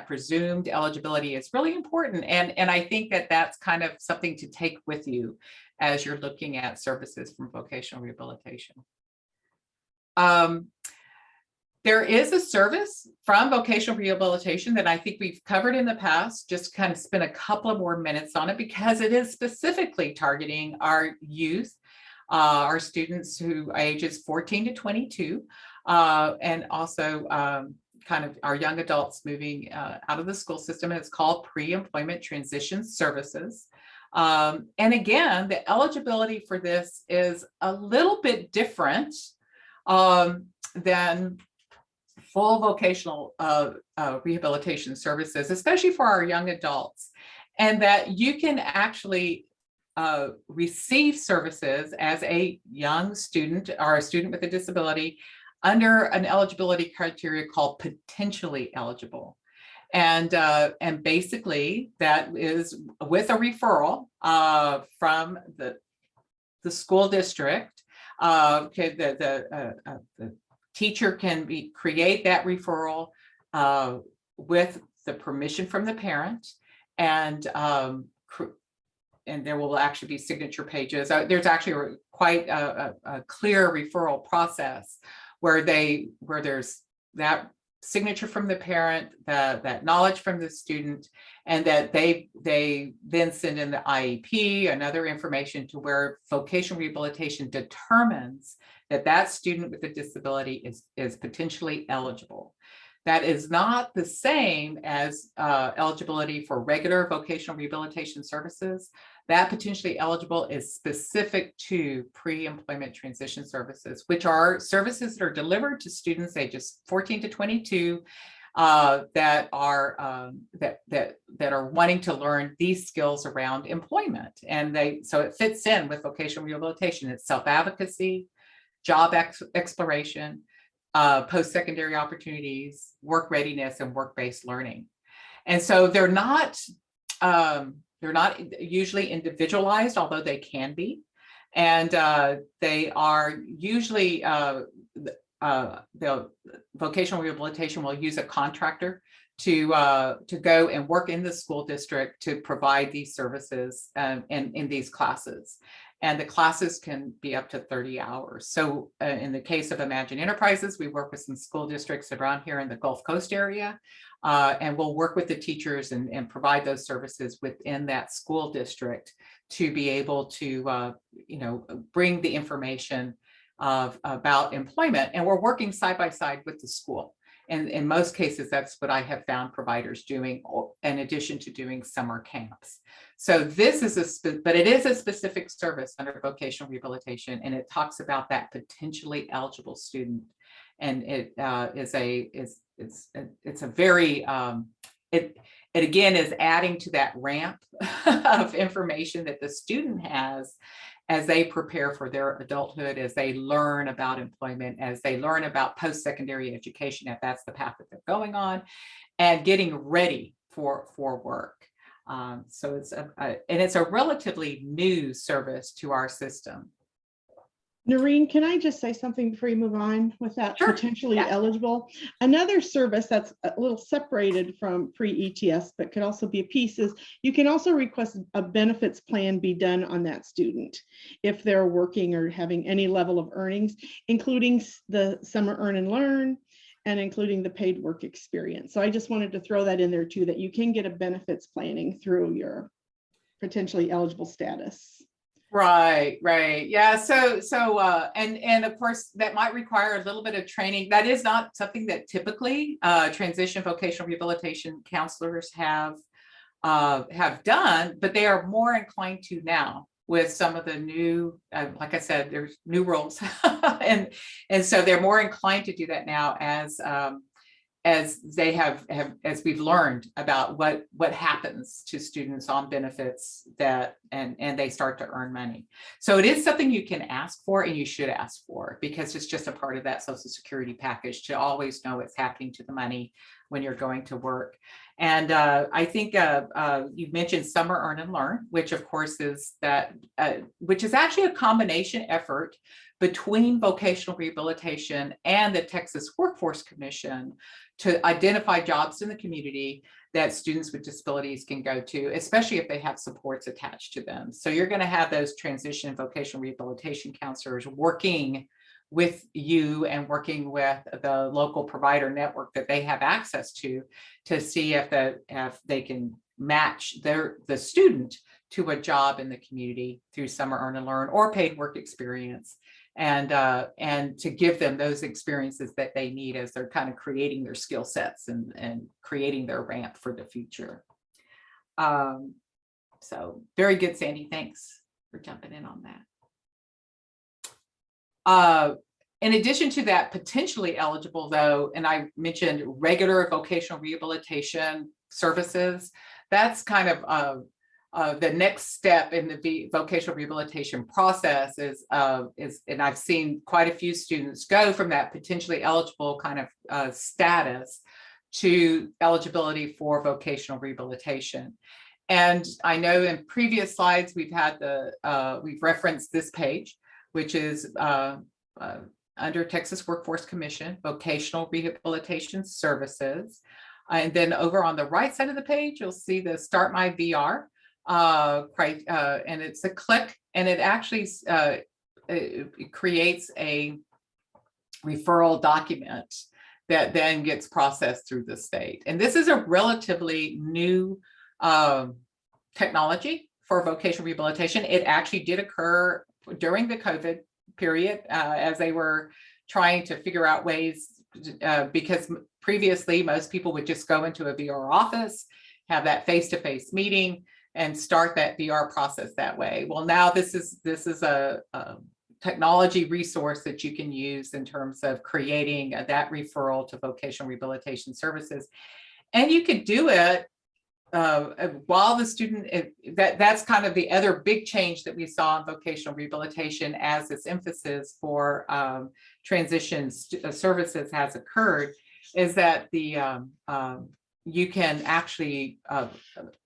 presumed eligibility is really important. And I think that that's kind of something to take with you as you're looking at services from vocational rehabilitation. There is a service from vocational rehabilitation that I think we've covered in the past, just kind of spend a couple of more minutes on it because it is specifically targeting our youth, our students who ages 14 to 22. And also kind of our young adults moving out of the school system. And it's called Pre-Employment Transition Services. And again, the eligibility for this is a little bit different than full vocational rehabilitation services, especially for our young adults, and that you can actually receive services as a young student or a student with a disability under an eligibility criteria called potentially eligible. And basically that is with a referral from the school district. The teacher can create that referral with the permission from the parent, and there will actually be signature pages. There's actually quite a clear referral process where there's that signature from the parent, that knowledge from the student, and that they then send in the IEP and other information to where vocational rehabilitation determines that student with a disability is potentially eligible. That is not the same as eligibility for regular vocational rehabilitation services. That potentially eligible is specific to pre-employment transition services, which are services that are delivered to students ages 14 to 22 that are wanting to learn these skills around employment. And so it fits in with vocational rehabilitation. It's self-advocacy, job exploration, post-secondary opportunities, work readiness, and work-based learning. And so they're not usually individualized, although they can be. And they are usually, the vocational rehabilitation will use a contractor to go and work in the school district to provide these services in these classes. And the classes can be up to 30 hours. So in the case of Imagine Enterprises, we work with some school districts around here in the Gulf Coast area, and we'll work with the teachers and provide those services within that school district to be able to, bring the information about employment. And we're working side by side with the school. And in most cases, that's what I have found providers doing, in addition to doing summer camps. So this is but it is a specific service under vocational rehabilitation, and it talks about that potentially eligible student. And it it's a very it again is adding to that ramp of information that the student has as they prepare for their adulthood, as they learn about employment, as they learn about post-secondary education, if that's the path that they're going on, and getting ready for work. So it's a relatively new service to our system. Noreen, can I just say something before you move on with that? Sure. Potentially eligible? Another service that's a little separated from pre-ETS, but could also be a piece, is you can also request a benefits plan be done on that student if they're working or having any level of earnings, including the summer earn and learn, and including the paid work experience. So I just wanted to throw that in there too, that you can get a benefits planning through your potentially eligible status. Right, right. Yeah. And of course, that might require a little bit of training. That is not something that typically transition vocational rehabilitation counselors have done, but they are more inclined to now with some of the new, like I said, there's new rules, and so they're more inclined to do that now as they have as we've learned about what happens to students on benefits that and they start to earn money. So it is something you can ask for, and you should ask for, because it's just a part of that Social Security package to always know what's happening to the money when you're going to work. And I think you mentioned summer earn and learn, which of course is that which is actually a combination effort between vocational rehabilitation and the Texas Workforce Commission to identify jobs in the community that students with disabilities can go to, especially if they have supports attached to them. So you're going to have those transition and vocational rehabilitation counselors working with you and working with the local provider network that they have access to see if they can match the student to a job in the community through summer earn and learn or paid work experience, and to give them those experiences that they need as they're kind of creating their skill sets and creating their ramp for the future. So very good, Sandy. Thanks for jumping in on that. In addition to that, potentially eligible though, and I mentioned regular vocational rehabilitation services, that's kind of the next step in the vocational rehabilitation process is, and I've seen quite a few students go from that potentially eligible kind of status to eligibility for vocational rehabilitation. And I know in previous slides, we've referenced this page, which is under Texas Workforce Commission, Vocational Rehabilitation Services. And then over on the right side of the page, you'll see the Start My VR. And it's a click, and it actually it creates a referral document that then gets processed through the state. And this is a relatively new technology for vocational rehabilitation. It actually did occur during the COVID period as they were trying to figure out ways, because previously most people would just go into a VR office, have that face-to-face meeting, and start that VR process that way. Well, now this is a technology resource that you can use in terms of creating that referral to vocational rehabilitation services. And you could do it while the student, that's kind of the other big change that we saw in vocational rehabilitation as this emphasis for transition services has occurred, is that you can actually,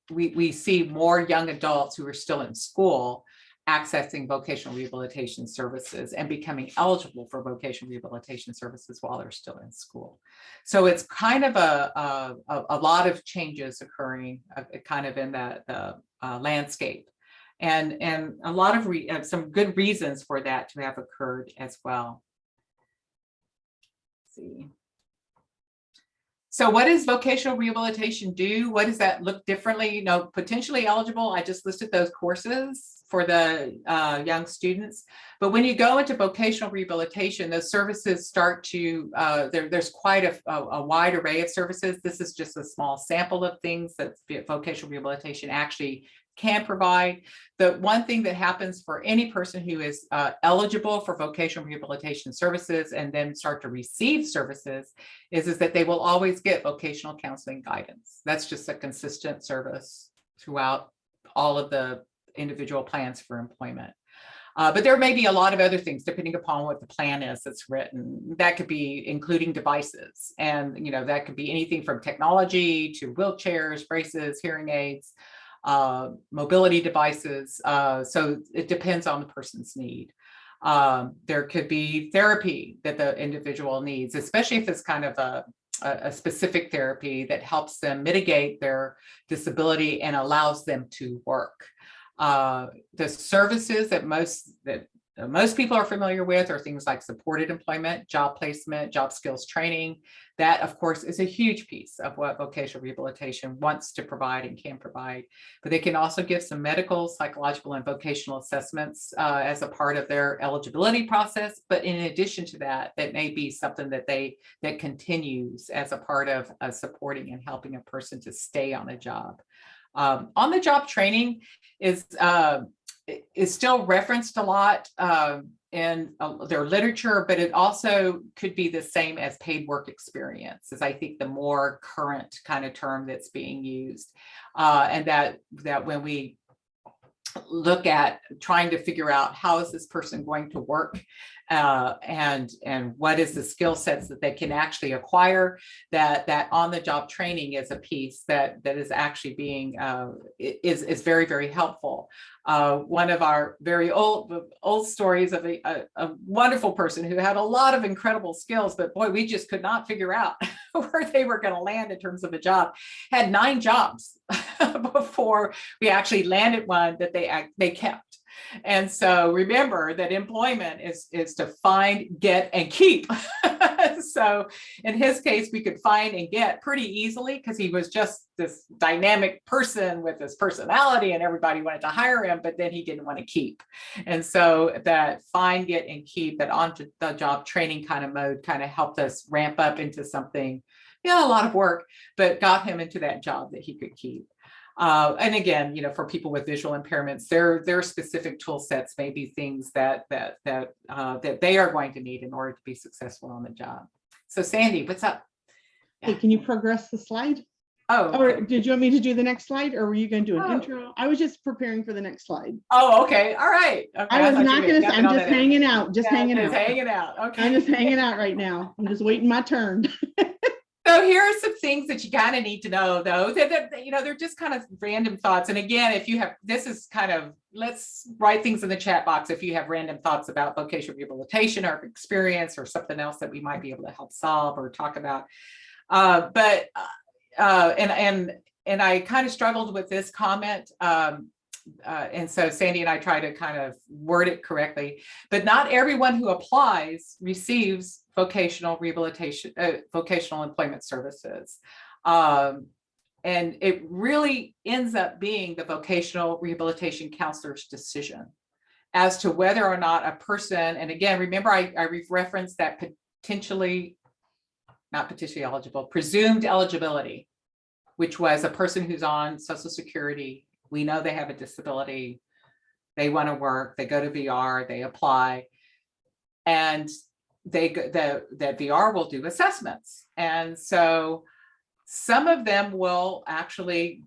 we see more young adults who are still in school accessing vocational rehabilitation services and becoming eligible for vocational rehabilitation services while they're still in school. So it's kind of a lot of changes occurring kind of in the landscape, and a lot of some good reasons for that to have occurred as well. Let's see. So what does vocational rehabilitation do? What does that look differently? You know, potentially eligible, I just listed those courses for the young students. But when you go into vocational rehabilitation, those services start to, there's quite a wide array of services. This is just a small sample of things that vocational rehabilitation actually can provide. The one thing that happens for any person who is eligible for vocational rehabilitation services and then start to receive services is that they will always get vocational counseling guidance. That's just a consistent service throughout all of the individual plans for employment. But there may be a lot of other things depending upon what the plan is that's written. That could be including devices, and you know, that could be anything from technology to wheelchairs, braces, hearing aids, mobility devices. So it depends on the person's need. There could be therapy that the individual needs, especially if it's kind of a specific therapy that helps them mitigate their disability and allows them to work. The services that most people are familiar with are things like supported employment, job placement, job skills training. That, of course, is a huge piece of what vocational rehabilitation wants to provide and can provide. But they can also give some medical, psychological, and vocational assessments as a part of their eligibility process. But in addition to that, that may be something that continues as a part of supporting and helping a person to stay on a job. On the job training is still referenced a lot in their literature, but it also could be the same as paid work experience, is I think the more current kind of term that's being used. And that when we look at trying to figure out how is this person going to work and what is the skill sets that they can actually acquire, that on the job training is a piece that is actually being is very, very helpful. One of our very old stories of a wonderful person who had a lot of incredible skills, but boy, we just could not figure out where they were going to land in terms of a job. Had 9 jobs before we actually landed one that they kept. And so remember that employment is to find, get, and keep. So in his case, we could find and get pretty easily because he was just this dynamic person with this personality and everybody wanted to hire him, but then he didn't want to keep. And so that find, get, and keep, that on the job training kind of mode kind of helped us ramp up into something, a lot of work, but got him into that job that he could keep. And again, for people with visual impairments, their specific tool sets may be things that they are going to need in order to be successful on the job. So Sandy, what's up? Hey, can you progress the slide? Oh, Or okay. did you want me to do the next slide, or were you going to do an Oh. intro? I was just preparing for the next slide. Oh, okay. All right. Okay. I was thought not you going were to, I'm jumping on just that. hanging out, just Yeah, hanging just out. hanging out. Okay. I'm just hanging out right now. I'm just waiting my turn. So here are some things that you kind of need to know, though, that they're just kind of random thoughts. And again, if you have, this is kind of, let's write things in the chat box if you have random thoughts about vocational rehabilitation or experience or something else that we might be able to help solve or talk about. And I kind of struggled with this comment. And so Sandy and I try to kind of word it correctly, but not everyone who applies receives vocational rehabilitation, vocational employment services. And it really ends up being the vocational rehabilitation counselor's decision as to whether or not a person, and again, remember I referenced that not potentially eligible, presumed eligibility, which was a person who's on Social Security. We know they have a disability, they want to work, they go to VR, they apply, and that VR will do assessments. And so some of them will actually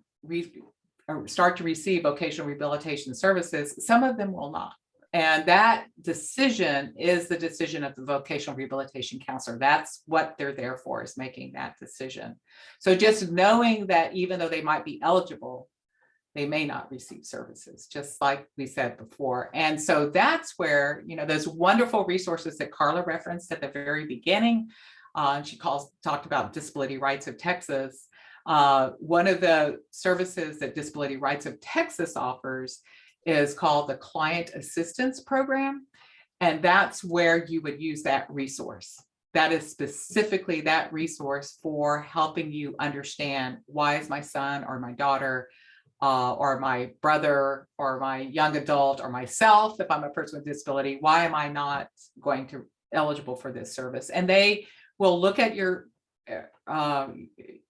start to receive vocational rehabilitation services, some of them will not. And that decision is the decision of the vocational rehabilitation counselor. That's what they're there for, is making that decision. So just knowing that even though they might be eligible, they may not receive services, just like we said before. And so that's where, those wonderful resources that Carla referenced at the very beginning, she talked about Disability Rights of Texas. One of the services that Disability Rights of Texas offers is called the Client Assistance Program. And that's where you would use that resource. That is specifically that resource for helping you understand, why is my son or my daughter or my brother or my young adult or myself, if I'm a person with disability, why am I not going to eligible for this service? And they will look at your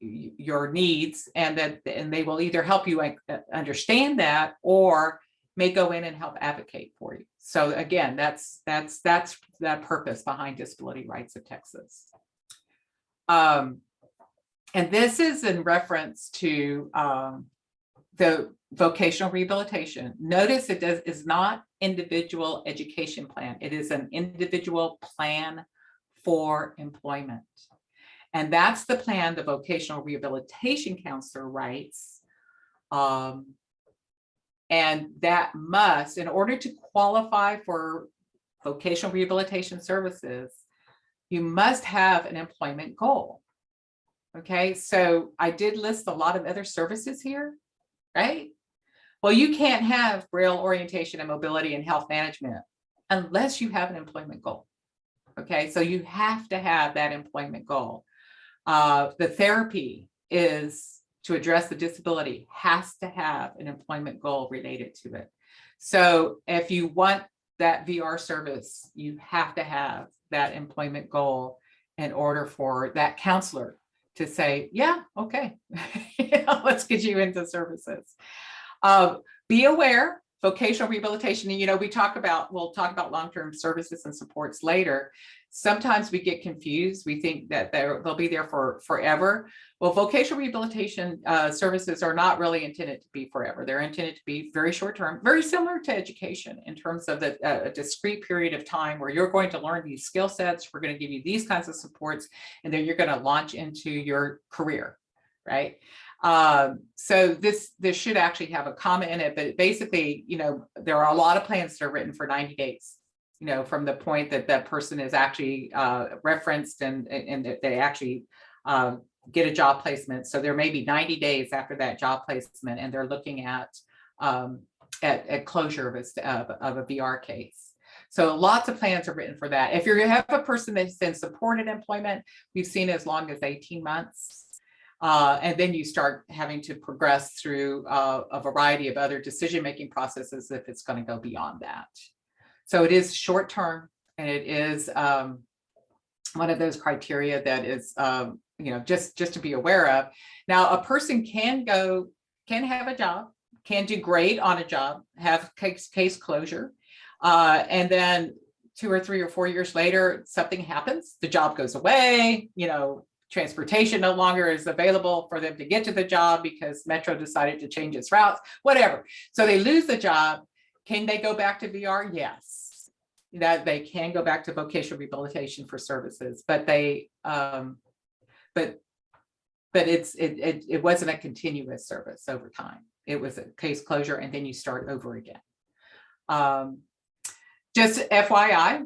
needs, and they will either help you understand that, or may go in and help advocate for you. So again, that's that purpose behind Disability Rights of Texas. And this is in reference to the vocational rehabilitation. Notice it is not individual education plan. It is an individual plan for employment. And that's the plan the vocational rehabilitation counselor writes. And that must, in order to qualify for vocational rehabilitation services, you must have an employment goal. Okay, so I did list a lot of other services here, right? Well, you can't have Braille orientation and mobility and health management unless you have an employment goal. Okay, so you have to have that employment goal. The therapy is to address the disability has to have an employment goal related to it. So if you want that VR service, you have to have that employment goal in order for that counselor to say, yeah, okay, let's get you into services. Be aware, vocational rehabilitation, and we'll talk about long-term services and supports later. Sometimes we get confused. We think that they'll be there for forever. Well, vocational rehabilitation services are not really intended to be forever. They're intended to be very short-term, very similar to education in terms of a discrete period of time where you're going to learn these skill sets. We're going to give you these kinds of supports, and then you're going to launch into your career, right? So this should actually have a comma in it, but basically, there are a lot of plans that are written for 90 days, from the point that that person is actually referenced and that they actually get a job placement. So there may be 90 days after that job placement, and they're looking at closure of a VR case. So lots of plans are written for that. If you have a person that's in supported employment, we've seen as long as 18 months. And then you start having to progress through a variety of other decision-making processes if it's going to go beyond that. So it is short-term, and it is one of those criteria that is, just to be aware of. Now, a person can have a job, can do great on a job, have case closure, and then 2 or 3 or 4 years later, something happens, the job goes away, transportation no longer is available for them to get to the job because Metro decided to change its routes, whatever. So they lose the job. Can they go back to VR? Yes, that they can go back to vocational rehabilitation for services, but it wasn't a continuous service over time. It was a case closure, and then you start over again. Just FYI,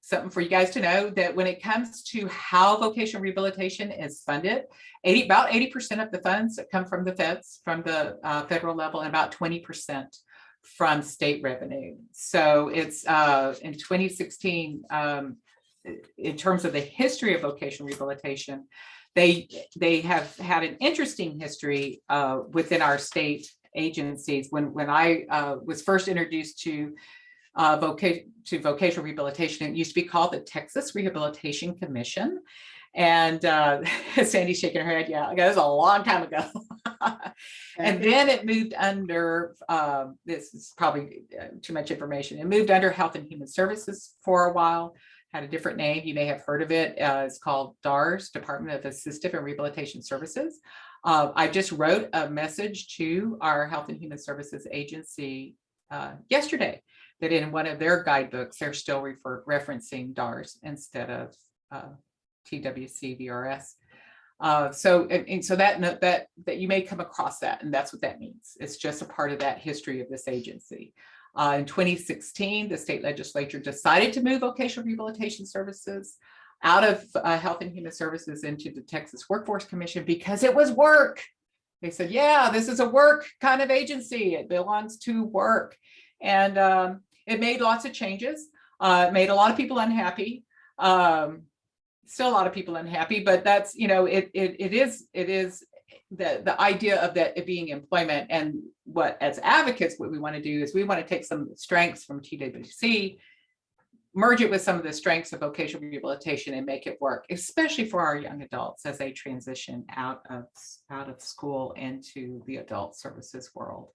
something for you guys to know, that when it comes to how vocational rehabilitation is funded, about 80% of the funds that come from the feds, from the federal level, and about 20% from state revenue. So it's in 2016, in terms of the history of vocational rehabilitation, they have had an interesting history within our state agencies. When I was first introduced to vocational rehabilitation, it used to be called the Texas Rehabilitation Commission. And Sandy's shaking her head. Yeah, that was a long time ago. And then it moved under, this is probably too much information. It moved under Health and Human Services for a while, had a different name. You may have heard of it. It's called DARS, Department of Assistive and Rehabilitation Services. I just wrote a message to our Health and Human Services agency yesterday, that in one of their guidebooks, they're still referencing DARS instead of TWC VRS. So that you may come across that, and that's what that means. It's just a part of that history of this agency. In 2016, the state legislature decided to move vocational rehabilitation services out of Health and Human Services into the Texas Workforce Commission because it was work. They said, yeah, this is a work kind of agency. It belongs to work. And it made lots of changes. It made a lot of people unhappy. Still a lot of people unhappy, but that's, it is the idea of that it being employment. And what, as advocates, what we want to do is we want to take some strengths from TWC, merge it with some of the strengths of vocational rehabilitation, and make it work, especially for our young adults as they transition out of school into the adult services world.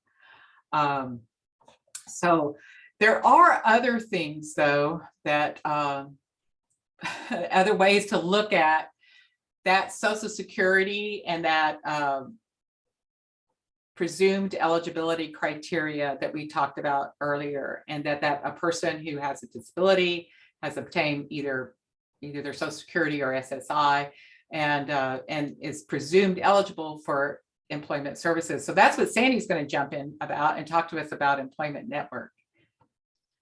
So there are other things, though, that other ways to look at that Social Security and that presumed eligibility criteria that we talked about earlier, and that a person who has a disability has obtained either their Social Security or SSI and is presumed eligible for employment services. So that's what Sandy's going to jump in about and talk to us about Employment Network.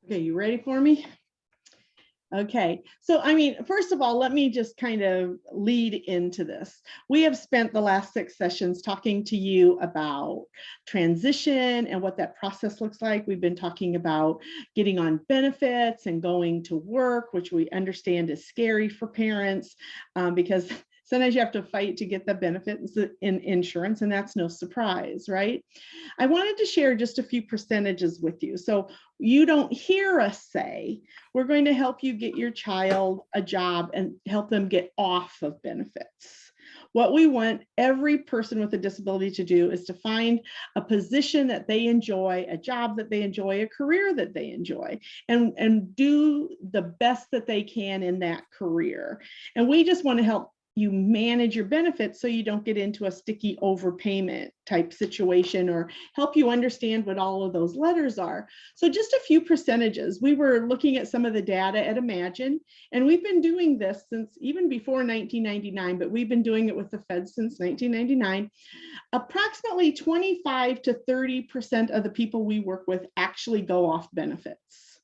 Okay, you ready for me? Okay, so I mean, first of all, let me just kind of lead into this. We have spent the last 6 sessions talking to you about transition and what that process looks like. We've been talking about getting on benefits and going to work, which we understand is scary for parents because sometimes you have to fight to get the benefits in insurance, and that's no surprise, right? I wanted to share just a few percentages with you. So you don't hear us say, we're going to help you get your child a job and help them get off of benefits. What we want every person with a disability to do is to find a position that they enjoy, a job that they enjoy, a career that they enjoy, and do the best that they can in that career. And we just want to help you manage your benefits so you don't get into a sticky overpayment type situation, or help you understand what all of those letters are. So just a few percentages. We were looking at some of the data at Imagine, and we've been doing this since even before 1999, but we've been doing it with the Fed since 1999. Approximately 25 to 30% of the people we work with actually go off benefits.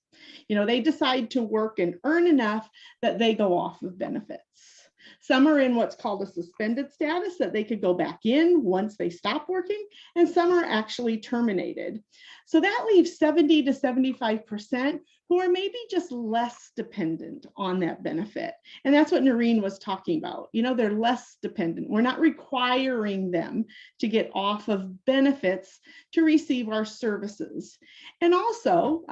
You know, they decide to work and earn enough that they go off of benefits. Some are in what's called a suspended status, that they could go back in once they stop working, and some are actually terminated. So that leaves 70 to 75% who are maybe just less dependent on that benefit. And that's what Noreen was talking about. You know, they're less dependent. We're not requiring them to get off of benefits to receive our services. And also,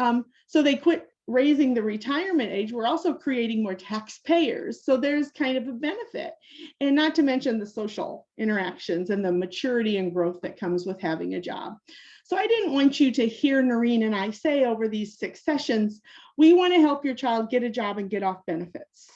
so they quit raising the retirement age, we're also creating more taxpayers. So there's kind of a benefit, and not to mention the social interactions and the maturity and growth that comes with having a job. So I didn't want you to hear Noreen and I say over these 6 sessions, we want to help your child get a job and get off benefits,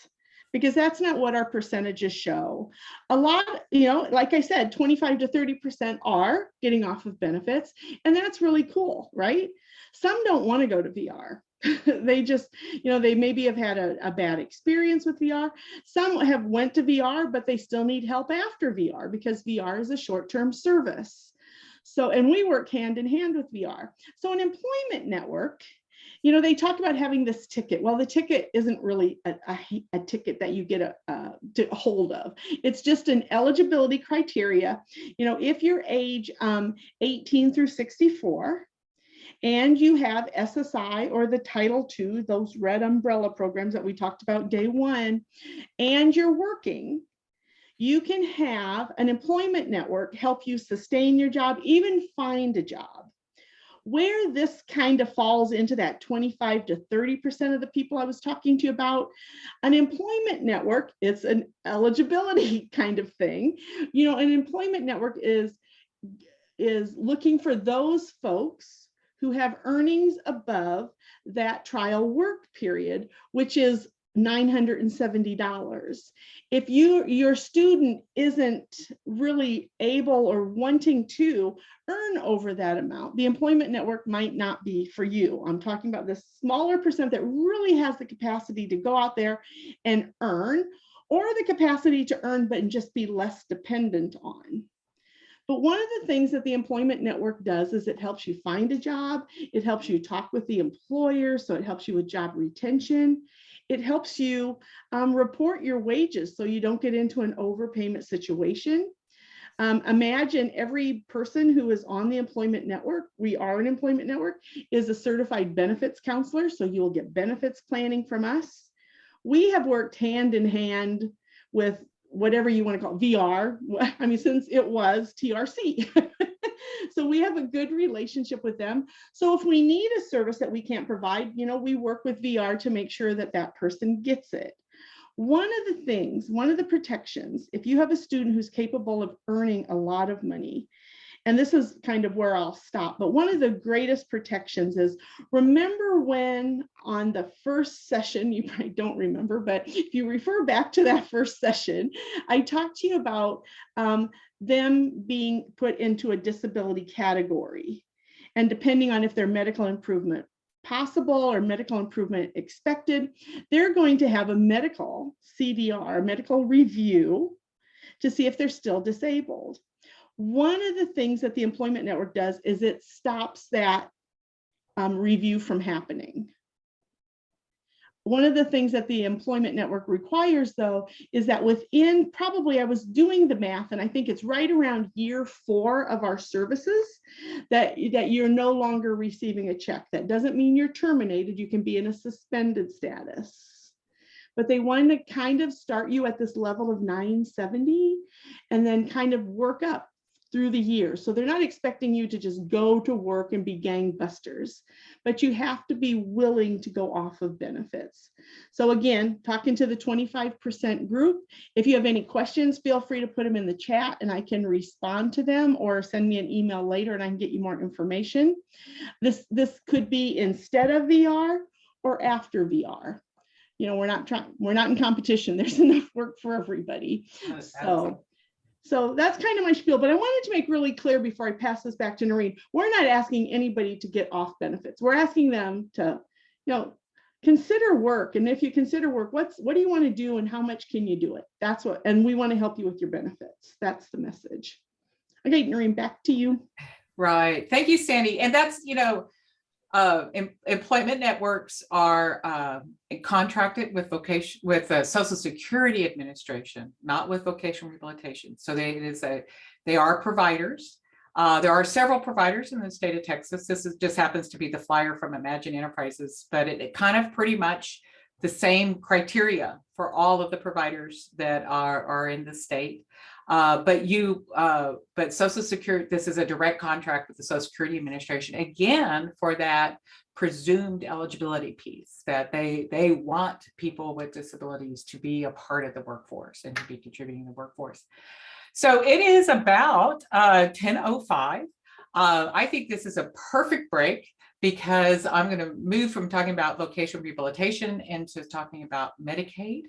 because that's not what our percentages show. A lot, you know, like I said, 25 to 30% are getting off of benefits, and that's really cool, right? Some don't want to go to VR. They just, you know, they maybe have had a bad experience with VR. Some have went to VR, but they still need help after VR because VR is a short-term service. So, and we work hand in hand with VR. So an employment network, you know, they talk about having this ticket. Well, the ticket isn't really a ticket that you get a hold of. It's just an eligibility criteria. You know, if you're age 18 through 64, and you have SSI or the Title II, those red umbrella programs that we talked about day 1, and you're working, you can have an employment network help you sustain your job, even find a job. Where this kind of falls into that 25 to 30% of the people I was talking to you about, an employment network, it's an eligibility kind of thing. You know, an employment network is looking for those folks who have earnings above that trial work period, which is $970. If your student isn't really able or wanting to earn over that amount, the employment network might not be for you. I'm talking about the smaller percent that really has the capacity to go out there and earn, or the capacity to earn but just be less dependent on. But one of the things that the employment network does is it helps you find a job. It helps you talk with the employer, so it helps you with job retention. It helps you report your wages so you don't get into an overpayment situation. Imagine every person who is on the employment network, we are an employment network, is a certified benefits counselor, so you'll get benefits planning from us. We have worked hand in hand with whatever you want to call it, VR, I mean, since it was TRC. So we have a good relationship with them. So if we need a service that we can't provide, you know, we work with VR to make sure that that person gets it. One of the things, one of the protections, if you have a student who's capable of earning a lot of money, and this is kind of where I'll stop, but one of the greatest protections is, remember when on the first session, you probably don't remember, but if you refer back to that first session, I talked to you about them being put into a disability category. And depending on if they're medical improvement possible or medical improvement expected, they're going to have a medical CDR, medical review, to see if they're still disabled. One of the things that the employment network does is it stops that review from happening. one of the things that the employment network requires, though, is that within probably, I was doing the math, and I think it's right around year 4 of our services that you're no longer receiving a check. That doesn't mean you're terminated. You can be in a suspended status. But they want to kind of start you at this level of 970 and then kind of work up through the year. So they're not expecting you to just go to work and be gangbusters, but you have to be willing to go off of benefits. So again, talking to the 25% group, if you have any questions, feel free to put them in the chat and I can respond to them, or send me an email later and I can get you more information. This could be instead of VR or after VR. You know, we're not in competition. There's enough work for everybody. So that's kind of my spiel, but I wanted to make really clear before I pass this back to Noreen, we're not asking anybody to get off benefits. We're asking them to, consider work. And if you consider work, what do you want to do and how much can you do it? That's what, and we want to help you with your benefits. That's the message. Okay, Noreen, back to you. Right. Thank you, Sandy. And that's, employment networks are contracted with Social Security Administration, not with vocational rehabilitation. So they are providers. There are several providers in the state of Texas. This just happens to be the flyer from Imagine Enterprises, but it kind of pretty much the same criteria for all of the providers that are in the state. But Social Security, this is a direct contract with the Social Security Administration, again, for that presumed eligibility piece, that they want people with disabilities to be a part of the workforce and to be contributing to the workforce. So it is about 10:05. I think this is a perfect break, because I'm going to move from talking about vocational rehabilitation into talking about Medicaid.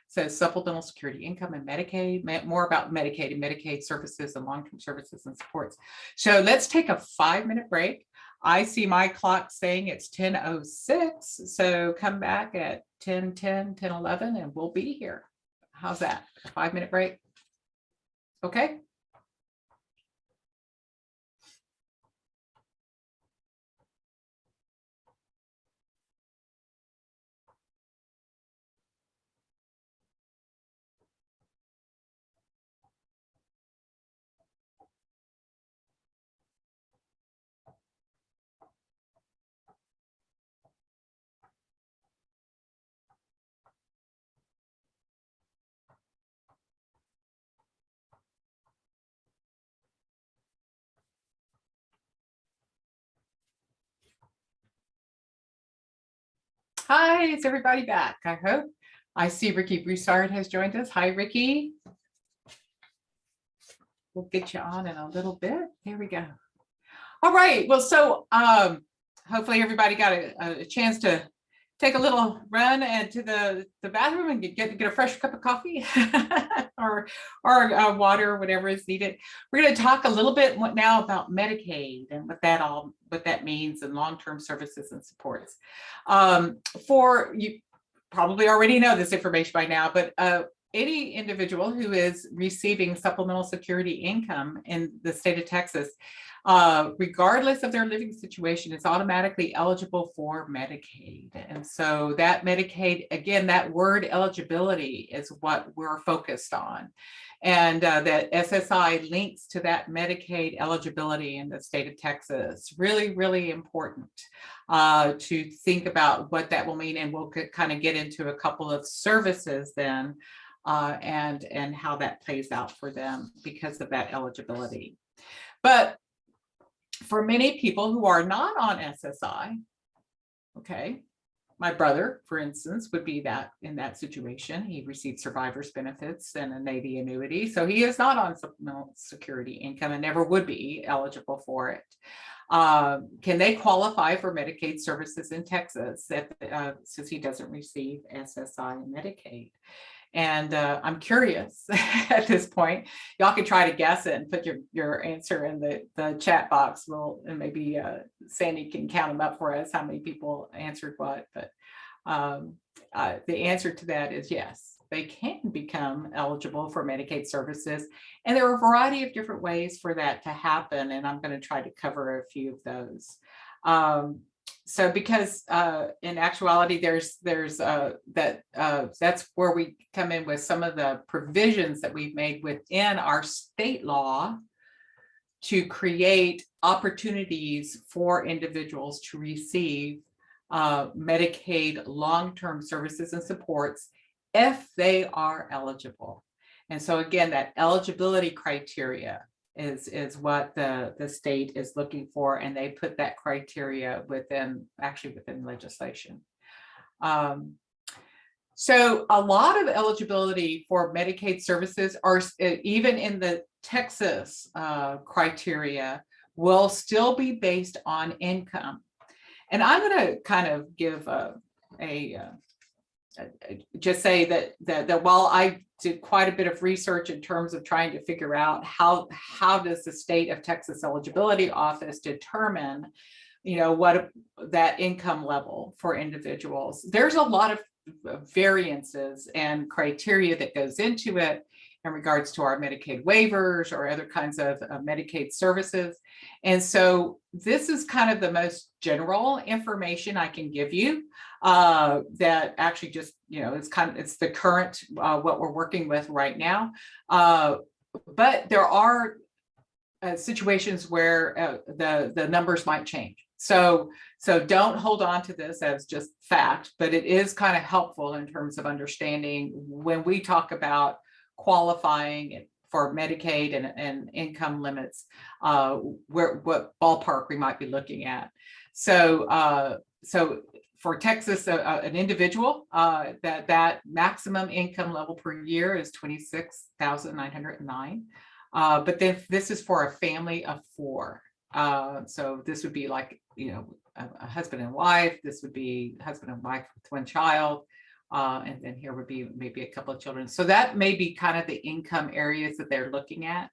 So supplemental security income and Medicaid, more about Medicaid and Medicaid services and long-term services and supports. So let's take a 5-minute break. I see my clock saying it's 10:06. So come back at 10:10, 10:11, and we'll be here. How's that? A 5-minute break? Okay. Hi, is everybody back? I hope. I see Ricky Broussard has joined us. Hi, Ricky. We'll get you on in a little bit. There we go. All right. Well, so hopefully everybody got a chance to take a little run to the bathroom and get a fresh cup of coffee or water or whatever is needed. We're going to talk a little bit now about Medicaid and what that means and long-term services and supports. For you probably already know this information by now, but any individual who is receiving supplemental security income in the state of Texas, regardless of their living situation, is automatically eligible for Medicaid. And so that Medicaid, again, that word eligibility is what we're focused on. And that SSI links to that Medicaid eligibility in the state of Texas. Really, really important to think about what that will mean. And we'll kind of get into a couple of services then and how that plays out for them because of that eligibility. But for many people who are not on SSI, okay, my brother, for instance, would be in that situation. He received survivor's benefits and a Navy annuity. So he is not on supplemental security income and never would be eligible for it. Can they qualify for Medicaid services in Texas since he doesn't receive SSI and Medicaid? And I'm curious at this point. Y'all can try to guess it and put your answer in the chat box. And maybe Sandy can count them up for us, how many people answered what. But the answer to that is yes, they can become eligible for Medicaid services. And there are a variety of different ways for that to happen. And I'm going to try to cover a few of those. so because in actuality, that's where we come in with some of the provisions that we've made within our state law to create opportunities for individuals to receive Medicaid long-term services and supports if they are eligible. And so again, that eligibility criteria is what the state is looking for, and they put that criteria within legislation. So a lot of eligibility for Medicaid services are even in the Texas criteria will still be based on income. And I'm going to kind of give just say that while I did quite a bit of research in terms of trying to figure out how does the state of Texas eligibility office determine, what that income level for individuals, there's a lot of variances and criteria that goes into it in regards to our Medicaid waivers or other kinds of Medicaid services. And so this is kind of the most general information I can give you that actually just, it's the current, what we're working with right now. But there are situations where the numbers might change. So don't hold on to this as just fact, but it is kind of helpful in terms of understanding when we talk about qualifying for Medicaid and income limits, what ballpark we might be looking at. So for Texas, an individual, that maximum income level per year is $26,909. But then this is for a family of 4. So this would be like, a husband and wife. This would be husband and wife with 1 child. And then here would be maybe a couple of children. So that may be kind of the income areas that they're looking at.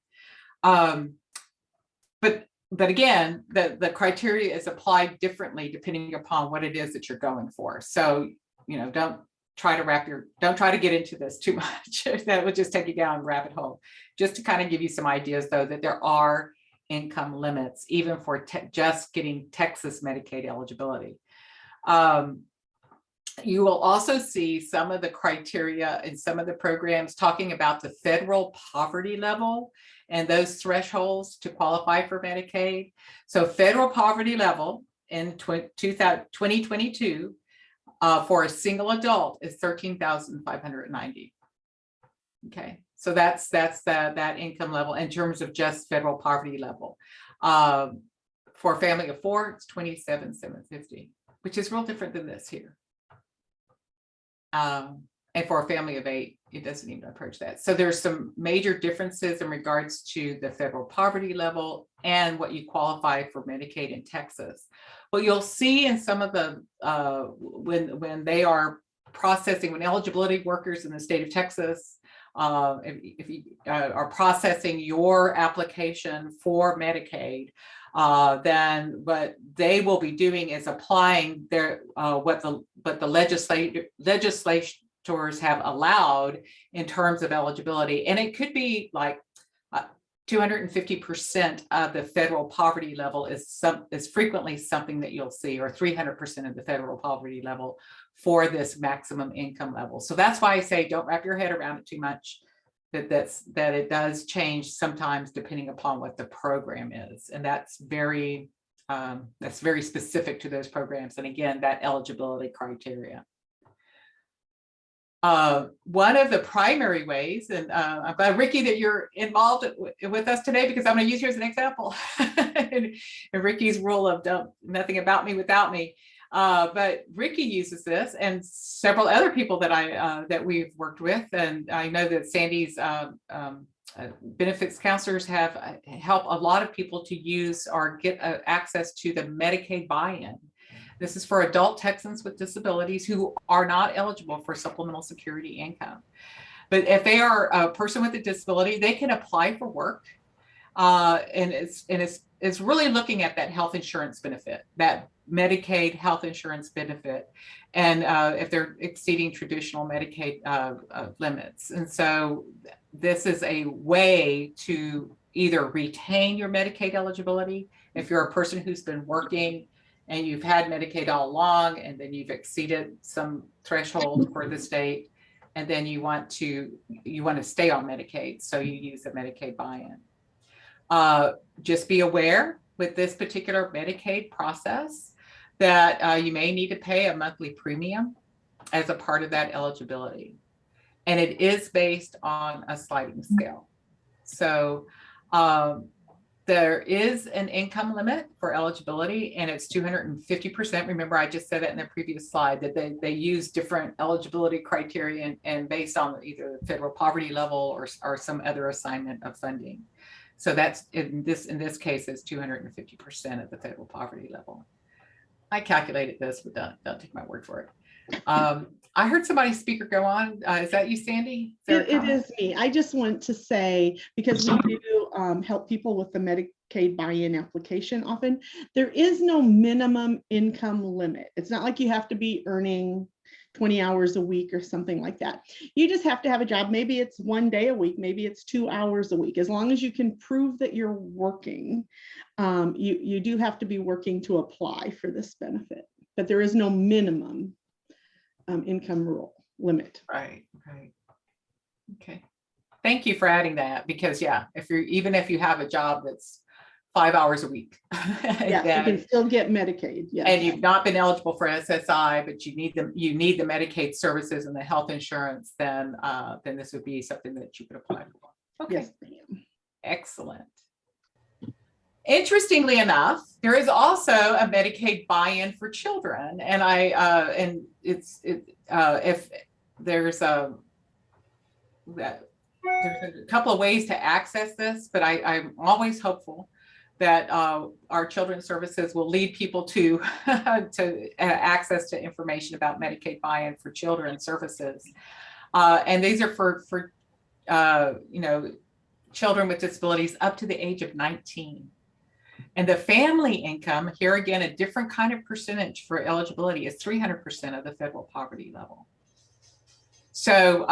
But again, the criteria is applied differently depending upon what it is that you're going for. So, don't try to get into this too much. That would just take you down a rabbit hole. Just to kind of give you some ideas, though, that there are income limits, even for just getting Texas Medicaid eligibility. You will also see some of the criteria in some of the programs talking about the federal poverty level and those thresholds to qualify for Medicaid. So federal poverty level in 2022 for a single adult is $13,590. Okay, so that's that income level in terms of just federal poverty level. For a family of 4, it's $27,750, which is real different than this here. And for a family of 8, it doesn't even approach that. So there's some major differences in regards to the federal poverty level and what you qualify for Medicaid in Texas. What you'll see in some of the, when they are processing, when eligibility workers in the state of Texas, if you are processing your application for Medicaid, then what they will be doing is applying their what the legislators have allowed in terms of eligibility, and it could be like 250% of the federal poverty level is frequently something that you'll see, or 300% of the federal poverty level for this maximum income level. So that's why I say don't wrap your head around it too much. That it does change sometimes depending upon what the program is, and that's very specific to those programs. And again, that eligibility criteria. One of the primary ways, and I'm glad, Ricky, that you're involved with us today, because I'm going to use you as an example. and Ricky's rule of nothing about me without me. But Ricky uses this, and several other people that we've worked with, and I know that Sandy's benefits counselors have helped a lot of people to use or get access to the Medicaid buy-in. This is for adult Texans with disabilities who are not eligible for supplemental security income. But if they are a person with a disability, they can apply for work, and it's really looking at that health insurance benefit, that Medicaid health insurance benefit, and if they're exceeding traditional Medicaid limits. And so this is a way to either retain your Medicaid eligibility if you're a person who's been working and you've had Medicaid all along, and then you've exceeded some threshold for the state, and then you want to stay on Medicaid, so you use the Medicaid buy-in. Just be aware with this particular Medicaid process that you may need to pay a monthly premium as a part of that eligibility. And it is based on a sliding scale. So there is an income limit for eligibility, and it's 250%. Remember, I just said that in the previous slide, that they use different eligibility criteria and based on either the federal poverty level or some other assignment of funding. So that's in this case is 250% of the federal poverty level. I calculated this, but don't take my word for it. I heard somebody's speaker go on. Is that you, Sandy? It is me. I just want to say, because we do help people with the Medicaid buy-in application often, there is no minimum income limit. It's not like you have to be earning 20 hours a week or something like that. You just have to have a job. Maybe it's 1 day a week, maybe it's 2 hours a week. As long as you can prove that you're working, you do have to be working to apply for this benefit, but there is no minimum income rule limit. Right. Okay. Thank you for adding that, because yeah, even if you have a job that's 5 hours a week, yeah, you can still get Medicaid. Yes. And you've not been eligible for SSI, but you need the Medicaid services and the health insurance, then this would be something that you could apply for. Okay. Yes, ma'am. Excellent. Interestingly enough, there is also a Medicaid buy-in for children, and if there's a couple of ways to access this, but I'm always hopeful that our children's services will lead people to access to information about Medicaid buy-in for children services, and these are for children with disabilities up to the age of 19. And the family income, here again, a different kind of percentage for eligibility, is 300% of the federal poverty level. So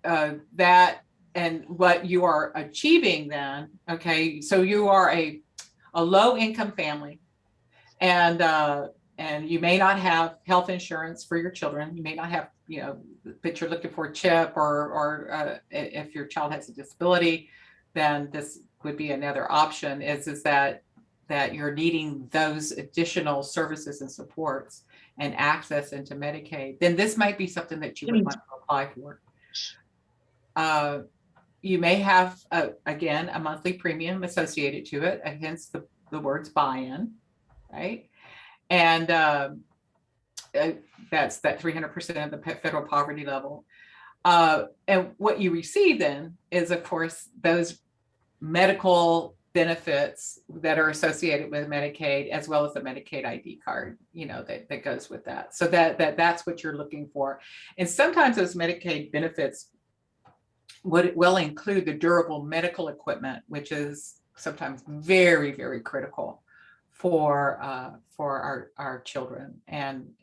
that, and what you are achieving then, okay, so you are a low income family, and you may not have health insurance for your children. You may not have, but you're looking for a CHIP, or if your child has a disability, then this would be another option, is that you're needing those additional services and supports and access into Medicaid, then this might be something that you would want to apply for. You may have, again, a monthly premium associated to it, and hence the words buy-in, right? And that's that 300% of the federal poverty level. And what you receive then is, of course, those medical benefits that are associated with Medicaid, as well as the Medicaid ID card, that goes with that. So that's what you're looking for. And sometimes those Medicaid benefits will include the durable medical equipment, which is sometimes very, very critical for our children. And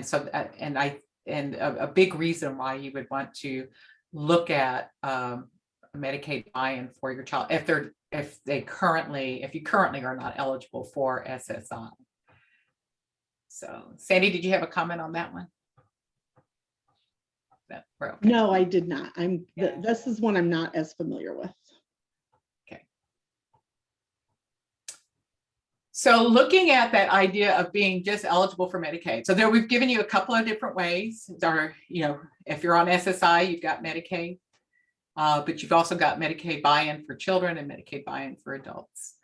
a big reason why you would want to look at Medicaid buy-in for your child if you currently are not eligible for SSI. So, Sandy, did you have a comment on that one? Okay. No, I did not. This is one I'm not as familiar with. Okay. So looking at that idea of being just eligible for Medicaid. So there we've given you a couple of different ways. If you're on SSI, you've got Medicaid. But you've also got Medicaid buy-in for children and Medicaid buy-in for adults.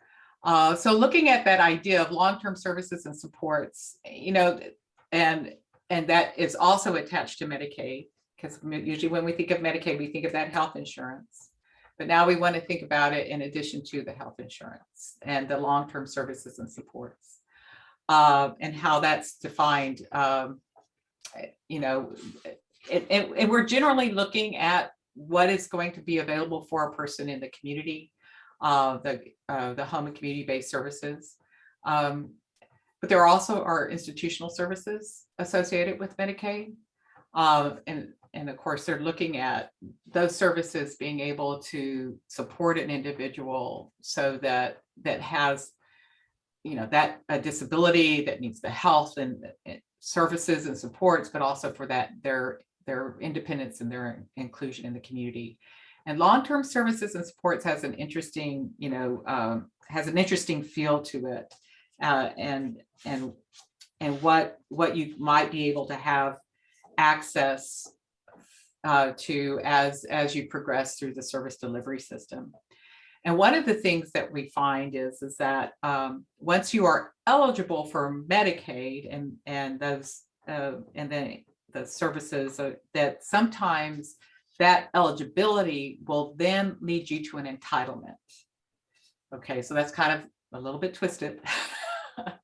So looking at that idea of long-term services and supports, and that is also attached to Medicaid, because usually when we think of Medicaid, we think of that health insurance. But now we want to think about it in addition to the health insurance and the long-term services and supports, and how that's defined. And we're generally looking at what is going to be available for a person in the community, the home and community-based services. But there also are institutional services associated with Medicaid. And of course, they're looking at those services being able to support an individual so that has that a disability that needs the health and services and supports, but also for that their independence and their inclusion in the community. And long-term services and supports has an interesting, feel to it, and what you might be able to have access to as you progress through the service delivery system. And one of the things that we find is that once you are eligible for Medicaid and those and then the services, that sometimes that eligibility will then lead you to an entitlement. Okay, so that's kind of a little bit twisted, I'll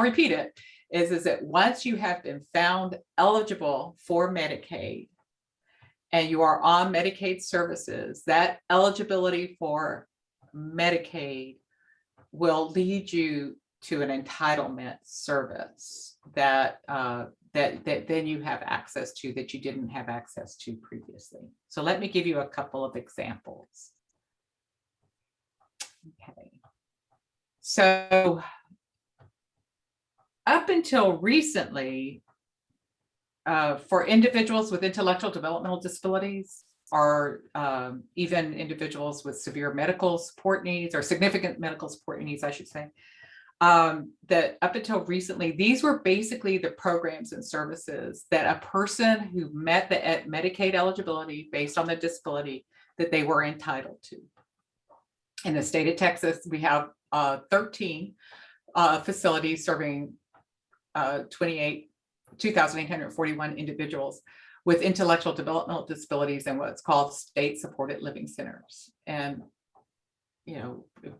repeat it, is that once you have been found eligible for Medicaid and you are on Medicaid services, that eligibility for Medicaid will lead you to an entitlement service that then you have access to that you didn't have access to previously. So let me give you a couple of examples. Okay. So up until recently, for individuals with intellectual developmental disabilities, or even individuals with severe medical support needs or significant medical support needs, I should say, that up until recently, these were basically the programs and services that a person who met the Medicaid eligibility based on the disability that they were entitled to. In the state of Texas, we have 13 facilities serving 2,841 individuals with intellectual developmental disabilities and what's called state supported living centers. And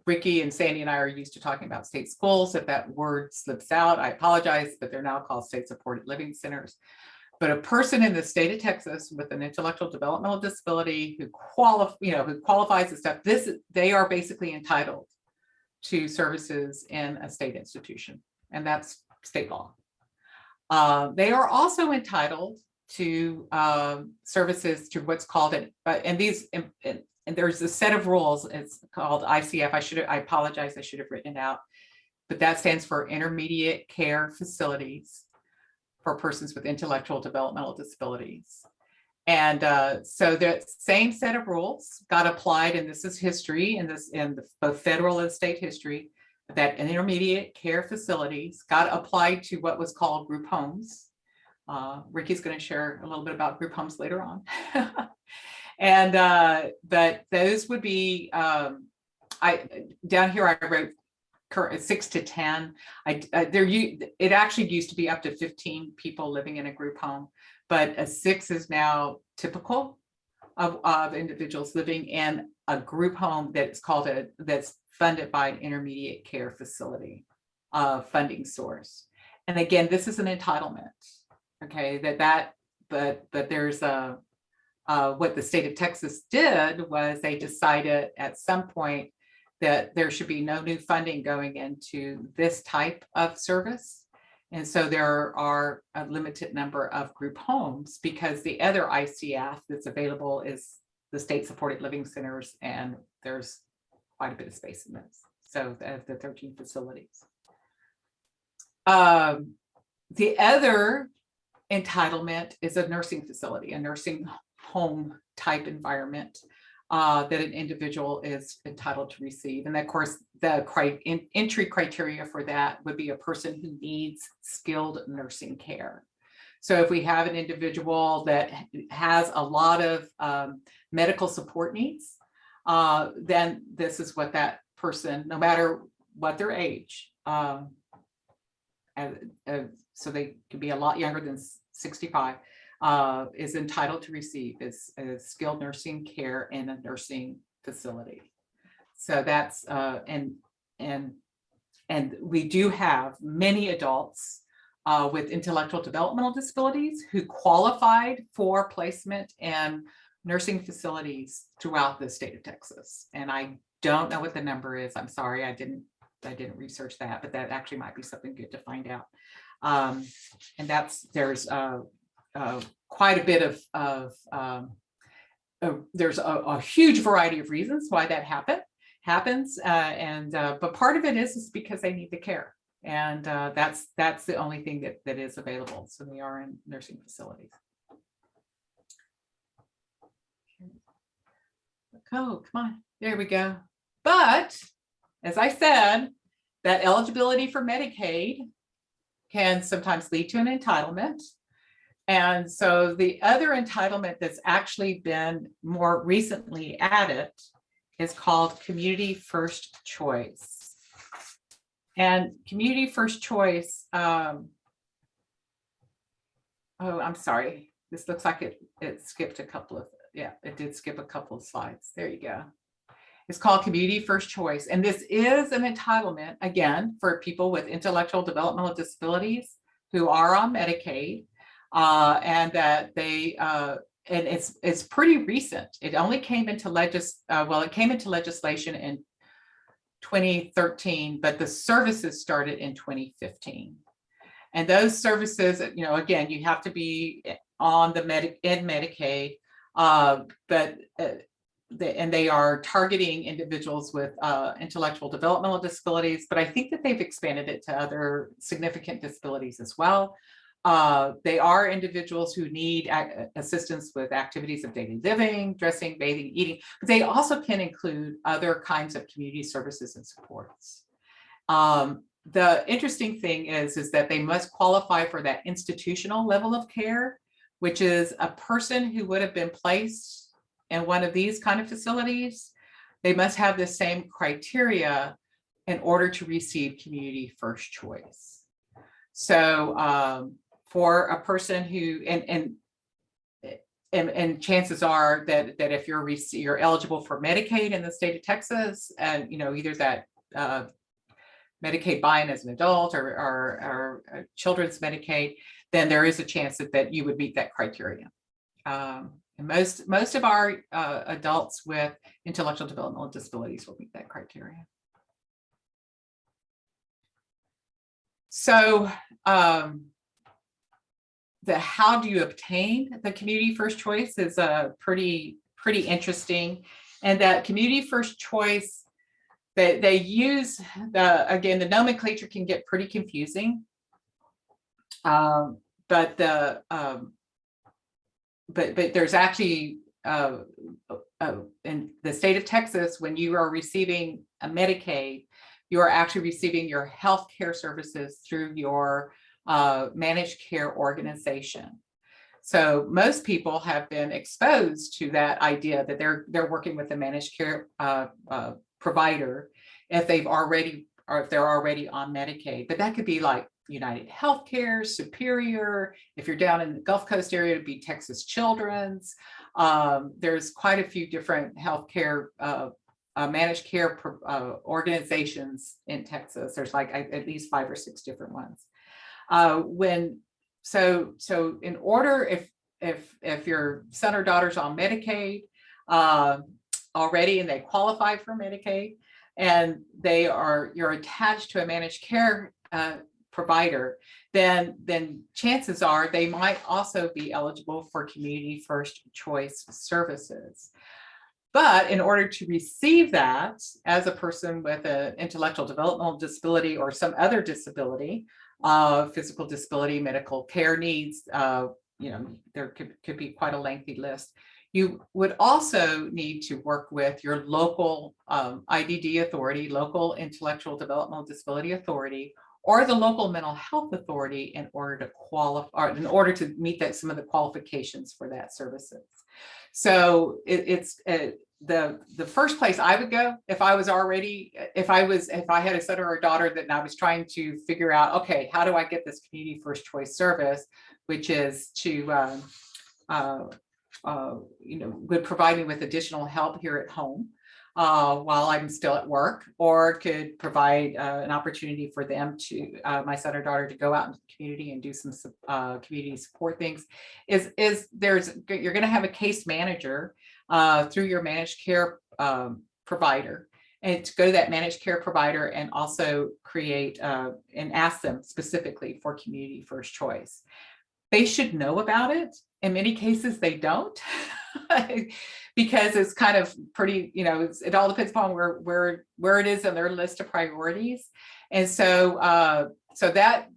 Ricky and Sandy and I are used to talking about state schools. If that word slips out, I apologize, but they're now called state supported living centers. But a person in the state of Texas with an intellectual developmental disability who qualifies and stuff, they are basically entitled to services in a state institution, and that's state law. They are also entitled to services through what's called and there's a set of rules. It's called ICF. I apologize, I should have written it out, but that stands for Intermediate Care Facilities for persons with intellectual developmental disabilities. And so the same set of rules got applied, and this is history, and both federal and state history, that intermediate care facilities got applied to what was called group homes. Ricky's going to share a little bit about group homes later on. And but those would be, down here I wrote 6 to 10. It actually used to be up to 15 people living in a group home, but a 6 is now typical of individuals living in a group home that's funded by an intermediate care facility funding source. And again, this is an entitlement. Okay, but there's what the state of Texas did was they decided at some point that there should be no new funding going into this type of service. And so there are a limited number of group homes, because the other ICF that's available is the state supported living centers, and there's quite a bit of space in this. So the 13 facilities. The other entitlement is a nursing facility, a nursing home type environment that an individual is entitled to receive. And of course, the entry criteria for that would be a person who needs skilled nursing care. So if we have an individual that has a lot of medical support needs, then this is what that person, no matter what their age, so they could be a lot younger than 65, is entitled to receive is skilled nursing care in a nursing facility. So that's and we do have many adults with intellectual developmental disabilities who qualified for placement in nursing facilities throughout the state of Texas. And I don't know what the number is. I'm sorry, I didn't research that, but that actually might be something good to find out. And there's quite a bit of there's a huge variety of reasons why that happened. happens, but part of it is because they need the care, and that's the only thing that is available. So we are in nursing facilities. Oh, come on, there we go. But as I said, that eligibility for Medicaid can sometimes lead to an entitlement. And so the other entitlement that's actually been more recently added is called community first choice. And community first choice, oh, I'm sorry. This looks like it skipped a couple of, yeah, it did skip a couple of slides. There you go. It's called community first choice. And this is an entitlement, again, for people with intellectual developmental disabilities who are on Medicaid, and that they, and it's pretty recent. It only came into it came into legislation in 2013, but the services started in 2015. And those services, again, you have to be on the Medicaid, and they are targeting individuals with intellectual developmental disabilities, but I think that they've expanded it to other significant disabilities as well. They are individuals who need assistance with activities of daily living, dressing, bathing, eating, but they also can include other kinds of community services and supports. The interesting thing is that they must qualify for that institutional level of care, which is a person who would have been placed in one of these kind of facilities. They must have the same criteria in order to receive community first choice. So for a person who, and chances are that if you're eligible for Medicaid in the state of Texas, and either that Medicaid buy-in as an adult or children's Medicaid, then there is a chance that you would meet that criteria. And most of our adults with intellectual developmental disabilities will meet that criteria. So how do you obtain the community first choice is pretty interesting, and that community first choice, they use the nomenclature can get pretty confusing, but there's actually in the state of Texas, when you are receiving a Medicaid, you are actually receiving your health care services through your managed care organization. So most people have been exposed to that idea that they're working with a managed care provider if they're already on Medicaid. But that could be like United Healthcare, Superior. If you're down in the Gulf Coast area, it'd be Texas Children's. There's quite a few different healthcare managed care organizations in Texas. There's like at least 5 or 6 different ones. So in order, if your son or daughter's on Medicaid already and they qualify for Medicaid, and you're attached to a managed care provider, then chances are they might also be eligible for community first choice services. But in order to receive that as a person with an intellectual developmental disability or some other disability, physical disability, medical care needs, there could be quite a lengthy list. You would also need to work with your local IDD authority, local intellectual developmental disability authority, or the local mental health authority in order to qualify, or in order to meet some of the qualifications for that services. So it's the first place I would go if I had a son or a daughter that I was trying to figure out, okay, how do I get this community first choice service, which is to would provide me with additional help here at home while I'm still at work, or could provide an opportunity for them to, my son or daughter, to go out into the community and do some community support things, you're going to have a case manager through your managed care provider, and to go to that managed care provider and also create and ask them specifically for community first choice. They should know about it, in many cases, they don't. Because it's kind of pretty, it all depends upon where it is on their list of priorities. And so so that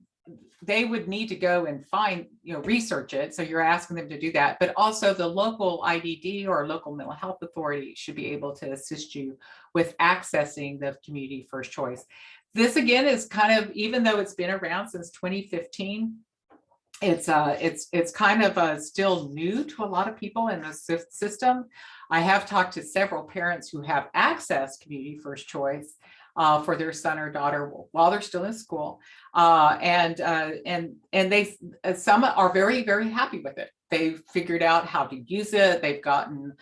they would need to go and find, research it. So you're asking them to do that, but also the local IDD or local mental health authority should be able to assist you with accessing the community first choice. This again is kind of, even though it's been around since 2015, it's kind of still new to a lot of people in the system. I have talked to several parents who have accessed community first choice for their son or daughter while they're still in school, and they some are very, very happy with it. They've figured out how to use it. They've gotten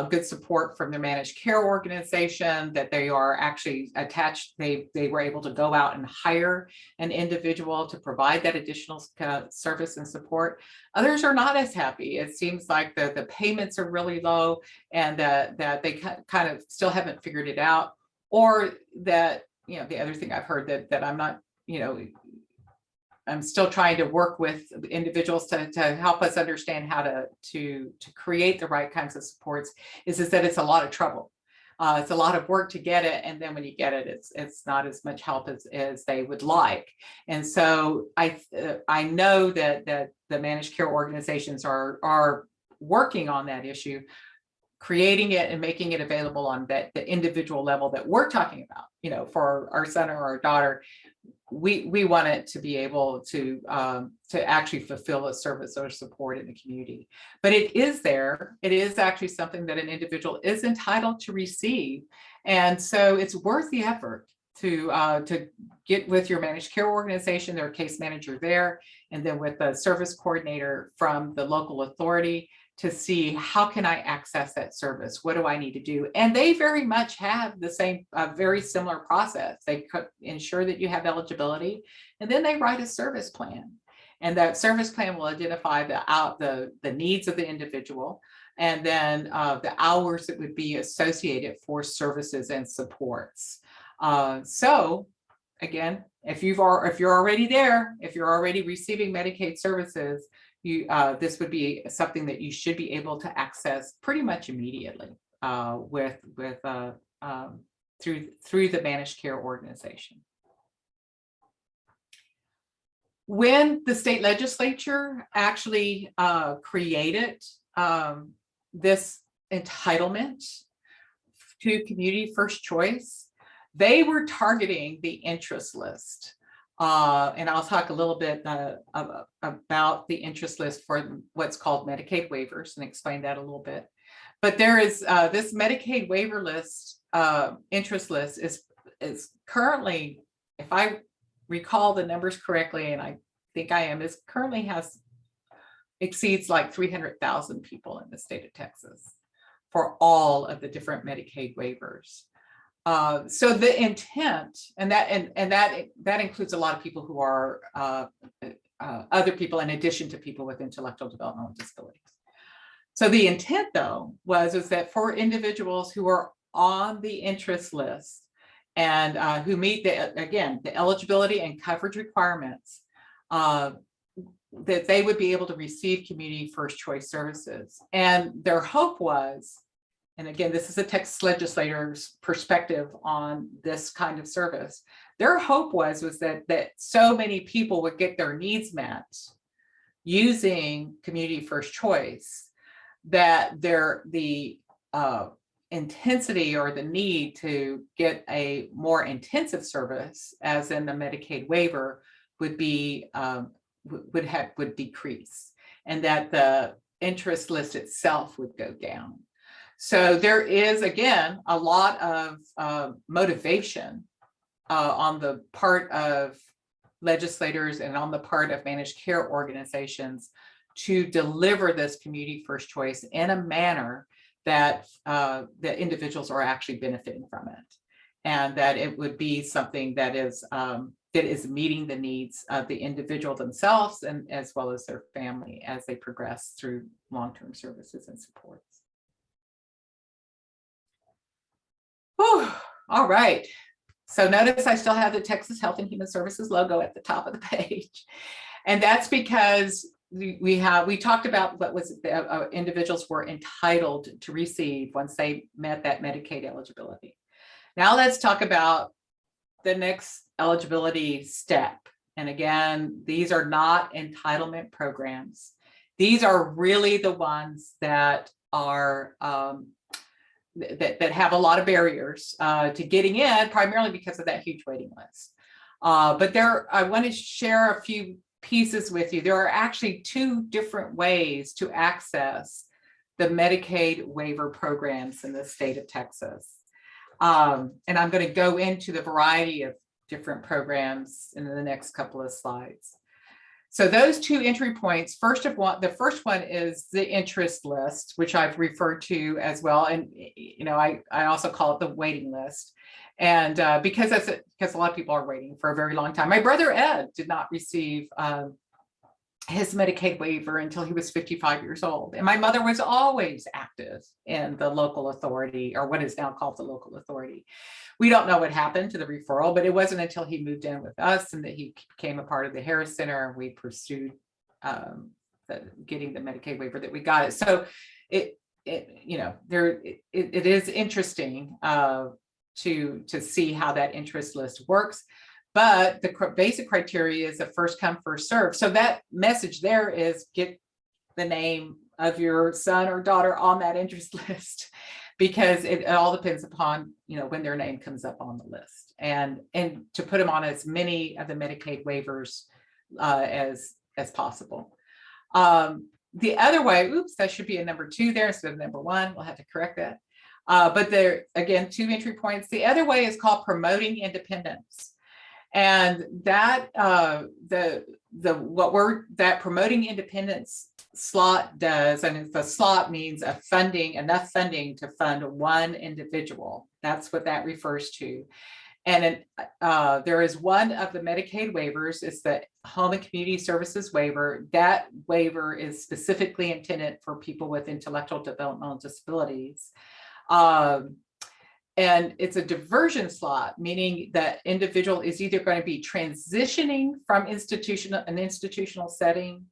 good support from their managed care organization that they are actually attached. They were able to go out and hire an individual to provide that additional service and support. Others are not as happy. It seems like the payments are really low, and that they kind of still haven't figured it out, or that, the other thing I've heard that I'm not, I'm still trying to work with individuals to help us understand how to create the right kinds of supports, is that it's a lot of trouble. It's a lot of work to get it, and then when you get it, it's not as much help as they would like. And so I know that the managed care organizations are working on that issue, creating it and making it available on the individual level that we're talking about. For our son or our daughter, we want it to be able to actually fulfill a service or support in the community. But it is there. It is actually something that an individual is entitled to receive, and so it's worth the effort to get with your managed care organization, their case manager there, and then with the service coordinator from the local authority, to see how can I access that service? What do I need to do? And they very much have the same, very similar process. They ensure that you have eligibility, and then they write a service plan. And that service plan will identify the needs of the individual, and then the hours that would be associated for services and supports. So again, if you're already there, if you're already receiving Medicaid services, this would be something that you should be able to access pretty much immediately through the managed care organization. When the state legislature actually created this entitlement to community first choice, they were targeting the interest list. And I'll talk a little bit about the interest list for what's called Medicaid waivers and explain that a little bit. But there is this Medicaid waiver list, interest list is currently, if I recall the numbers correctly, and I think I am, currently exceeds like 300,000 people in the state of Texas for all of the different Medicaid waivers. So the intent, and that includes a lot of people who are other people in addition to people with intellectual developmental disabilities. So the intent, though, was that for individuals who are on the interest list and who meet the eligibility and coverage requirements, that they would be able to receive community first choice services. And their hope was, and again, this is a Texas legislator's perspective on this kind of service. Their hope was that so many people would get their needs met using community first choice, that the intensity or the need to get a more intensive service, as in the Medicaid waiver, would decrease, and that the interest list itself would go down. So there is, again, a lot of motivation on the part of legislators and on the part of managed care organizations to deliver this community first choice in a manner that the individuals are actually benefiting from it, and that it would be something that is meeting the needs of the individual themselves, and as well as their family as they progress through long-term services and supports. Whew. All right. So notice I still have the Texas Health and Human Services logo at the top of the page. And that's because we talked about what was individuals were entitled to receive once they met that Medicaid eligibility. Now let's talk about the next eligibility step. And again, these are not entitlement programs. These are really the ones that are that have a lot of barriers to getting in, primarily because of that huge waiting list. But I want to share a few pieces with you. There are actually two different ways to access the Medicaid waiver programs in the state of Texas. And I'm going to go into the variety of different programs in the next couple of slides. So those two entry points, the first one is the interest list, which I've referred to as well. And, you know, I also call it the waiting list. And because a lot of people are waiting for a very long time. My brother Ed did not receive his Medicaid waiver until he was 55 years old. And my mother was always active in the local authority, or what is now called the local authority. We don't know what happened to the referral, but it wasn't until he moved in with us and that he became a part of the Harris Center and we pursued getting the Medicaid waiver that we got it. So it is interesting to see how that interest list works. But the basic criteria is a first come, first serve. So that message there is get the name of your son or daughter on that interest list, because it all depends upon, you know, when their name comes up on the list, and to put them on as many of the Medicaid waivers as possible. The other way, oops, that should be a number 2 there instead of number 1. We'll have to correct that. But there, again, 2 entry points. The other way is called promoting independence. And that that promoting independence slot does, and if the slot means enough funding to fund one individual, that's what that refers to. And there is one of the Medicaid waivers, it's the Home and Community Services waiver. That waiver is specifically intended for people with intellectual developmental disabilities. And it's a diversion slot, meaning that individual is either going to be transitioning from an institutional setting,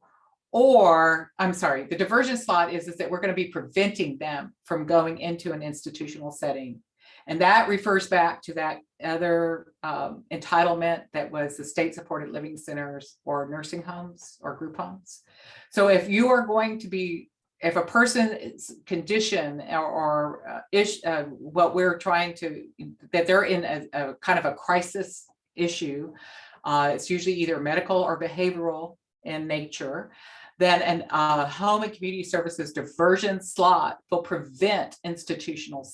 or the diversion slot is that we're going to be preventing them from going into an institutional setting. And that refers back to that other entitlement that was the state supported living centers or nursing homes or group homes. So if you are going to be, if a person's condition or what we're trying to, that they're in a kind of a crisis issue, it's usually either medical or behavioral in nature, then a home and community services diversion slot will prevent institutional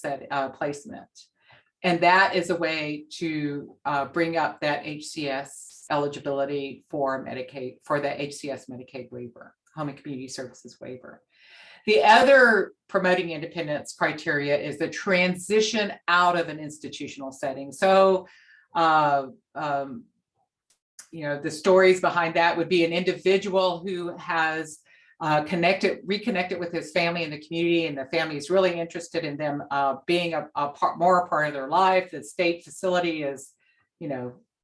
placement. And that is a way to bring up that HCS eligibility for Medicaid, for the HCS Medicaid waiver, home and community services waiver. The other promoting independence criteria is the transition out of an institutional setting. So, the stories behind that would be an individual who has reconnected with his family in the community, and the family is really interested in them being more a part of their life. The state facility is,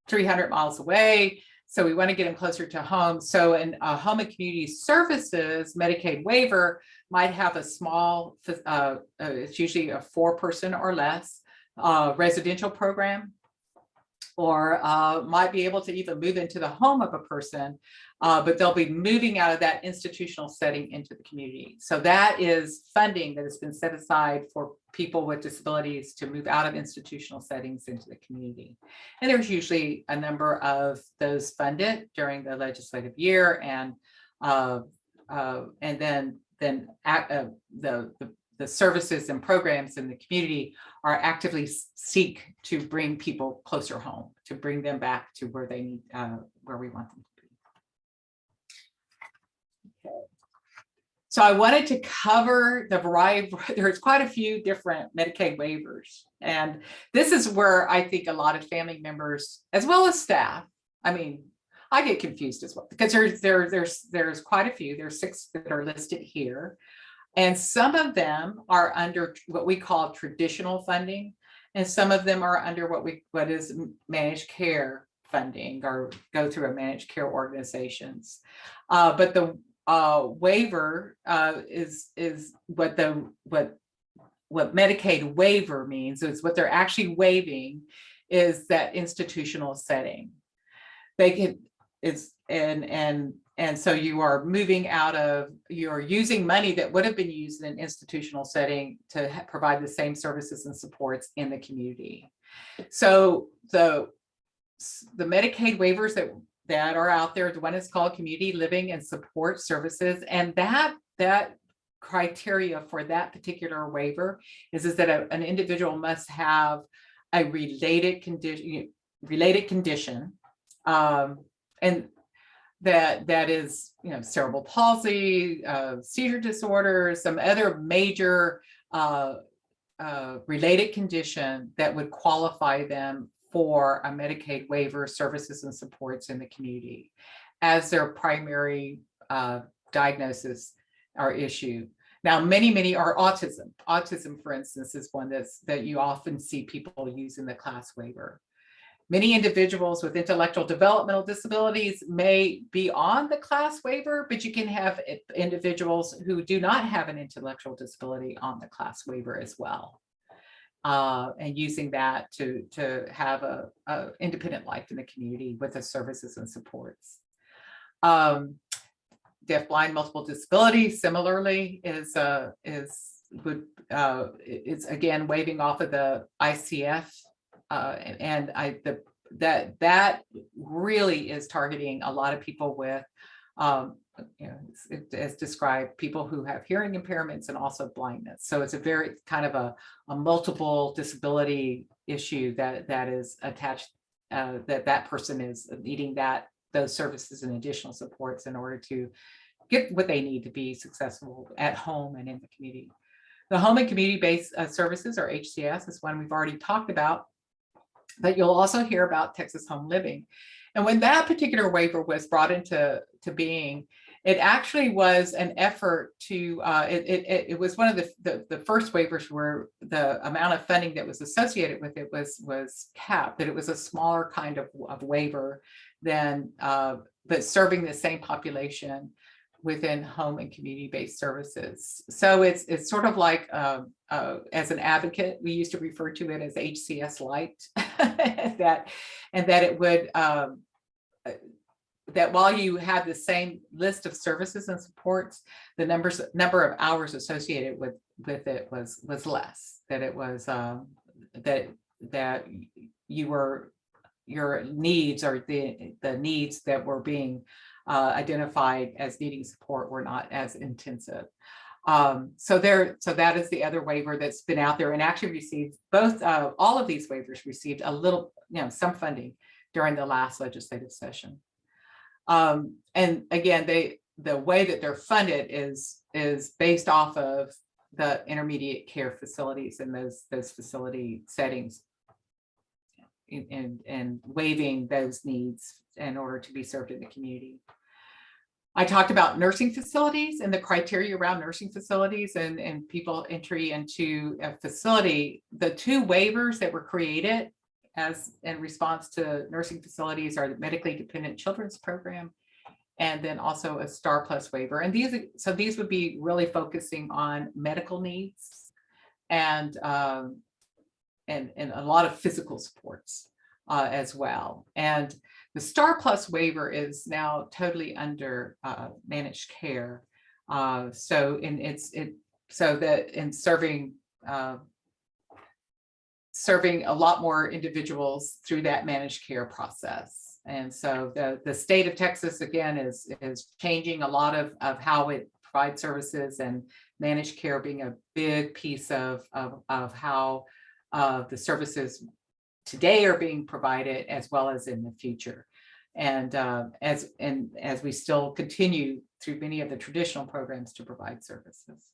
300 miles away. So we want to get them closer to home. So in home and community services, Medicaid waiver might have a small, it's usually a 4-person or less residential program, or might be able to even move into the home of a person, but they'll be moving out of that institutional setting into the community. So that is funding that has been set aside for people with disabilities to move out of institutional settings into the community. And there's usually a number of those funded during the legislative year, and then the services and programs in the community are actively seek to bring people closer home, to bring them back to where they need, where we want them to be. Okay. So I wanted to cover the variety. There's quite a few different Medicaid waivers, and this is where I think a lot of family members, as well as staff, I mean, I get confused as well, because there's quite a few. There's 6 that are listed here. And some of them are under what we call traditional funding, and some of them are under what is managed care funding, or go through a managed care organizations. But waiver is what Medicaid waiver means. Is what they're actually waiving is that institutional setting. They can, and so you are moving out of, you're using money that would have been used in an institutional setting to provide the same services and supports in the community. So the Medicaid waivers that are out there, the one is called community living and support services, and that criteria for that particular waiver is that an individual must have a related condition, and that is, cerebral palsy, seizure disorders, some other major related condition that would qualify them for a Medicaid waiver, services and supports in the community as their primary diagnosis or issue. Now, many are autism. Autism, for instance, is one that you often see people use in the class waiver. Many individuals with intellectual developmental disabilities may be on the class waiver, but you can have individuals who do not have an intellectual disability on the class waiver as well. And using that to have a independent life in the community with the services and supports. Deaf, blind, multiple disability similarly is again waiving off of the ICF, that really is targeting a lot of people with as described, people who have hearing impairments and also blindness. So it's a very kind of a multiple disability issue that is attached, that person is needing those services and additional supports in order to get what they need to be successful at home and in the community. The home and community-based services, or HCS, is one we've already talked about, but you'll also hear about Texas Home Living. And when that particular waiver was brought into being, it actually was an effort to, it was one of the first waivers where the amount of funding that was associated with it was capped, that it was a smaller kind of waiver than, but serving the same population within home and community-based services. So it's sort of like, as an advocate, we used to refer to it as HCS Light, that it would, that while you had the same list of services and supports, the number of hours associated with it was less. That it was that your needs, or the needs that were being identified as needing support were not as intensive. So that is the other waiver that's been out there and actually received both. All of these waivers received a little, some funding during the last legislative session. And again, the way that they're funded is based off of the intermediate care facilities and those facility settings, and waiving those needs in order to be served in the community. I talked about nursing facilities and the criteria around nursing facilities and people entry into a facility. The two waivers that were created as in response to nursing facilities are the Medically Dependent Children's Program, and then also a STAR Plus waiver. And these would be really focusing on medical needs and a lot of physical supports as well. And the STAR Plus waiver is now totally under managed care. So in serving a lot more individuals through that managed care process. And so the state of Texas, again, is changing a lot of how it provides services, and managed care being a big piece of how the services today are being provided, as well as in the future. And as we still continue through many of the traditional programs to provide services.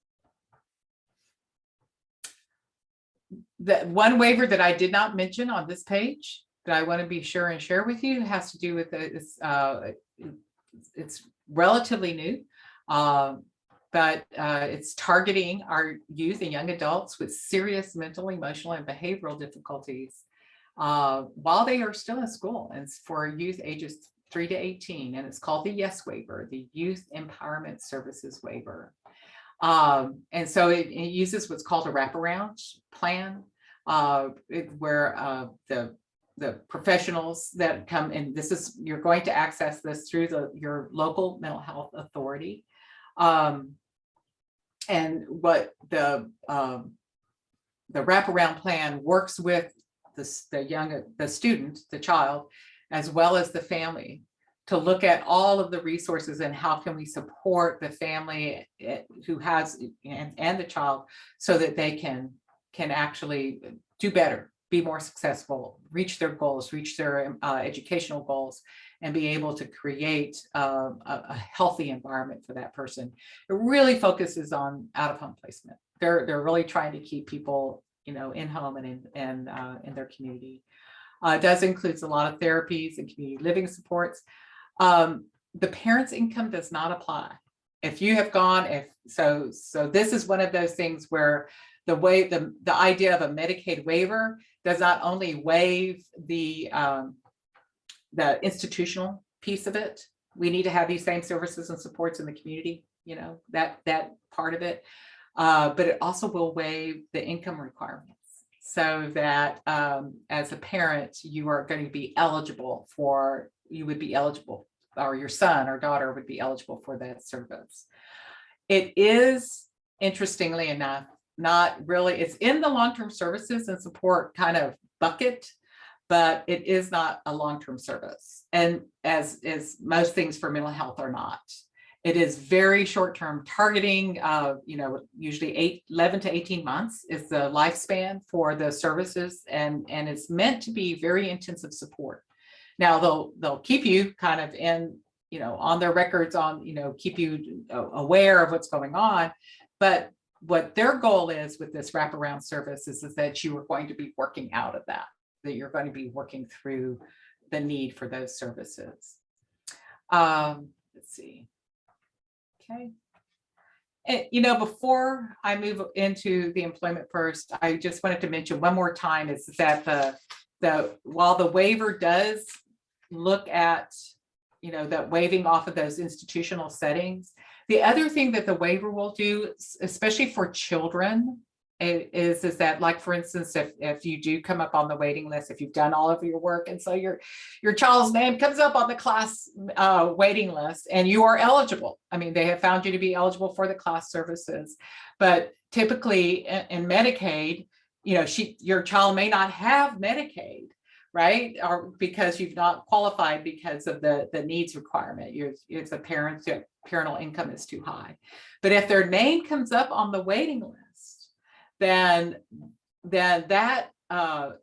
The one waiver that I did not mention on this page that I want to be sure and share with you has to do with this. It's relatively new, but it's targeting our youth and young adults with serious mental, emotional, and behavioral difficulties while they are still in school, and it's for youth ages 3 to 18, and it's called the YES waiver, the Youth Empowerment Services Waiver. And so it uses what's called a wraparound plan, where the professionals that come in, you're going to access this through your local mental health authority. And what the wraparound plan works with the student, the child, as well as the family, to look at all of the resources and how can we support the family who has and the child, so that they can actually do better, be more successful, reach their goals, reach their educational goals, and be able to create a healthy environment for that person. It really focuses on out-of-home placement. They're really trying to keep people, in home and in their community. It does includes a lot of therapies and community living supports. The parent's income does not apply. If you have gone, so this is one of those things where the idea of a Medicaid waiver does not only waive the institutional piece of it. We need to have these same services and supports in the community, that part of it. But it also will waive the income requirements, so that as a parent, you are going to be eligible for, or your son or daughter would be eligible for that service. It is, interestingly enough, not really, it's in the long-term services and support kind of bucket, but it is not a long-term service. And as most things for mental health are not. It is very short-term targeting, usually 11 to 18 months is the lifespan for the services, and it's meant to be very intensive support. Now they'll keep you kind of in, on their records, keep you aware of what's going on. But what their goal is with this wraparound service is that you are going to be working out of that you're going to be working through the need for those services. Let's see. Okay. And, before I move into the employment first, I just wanted to mention one more time is that while the waiver does look at, that waiving off of those institutional settings, the other thing that the waiver will do, especially for children, is that, like, for instance, if you do come up on the waiting list, if you've done all of your work, and so your child's name comes up on the class waiting list, and you are eligible. I mean, they have found you to be eligible for the class services, but typically in Medicaid, your child may not have Medicaid, right? Or because you've not qualified because of the needs requirement. It's a parental income is too high. But if their name comes up on the waiting list, then that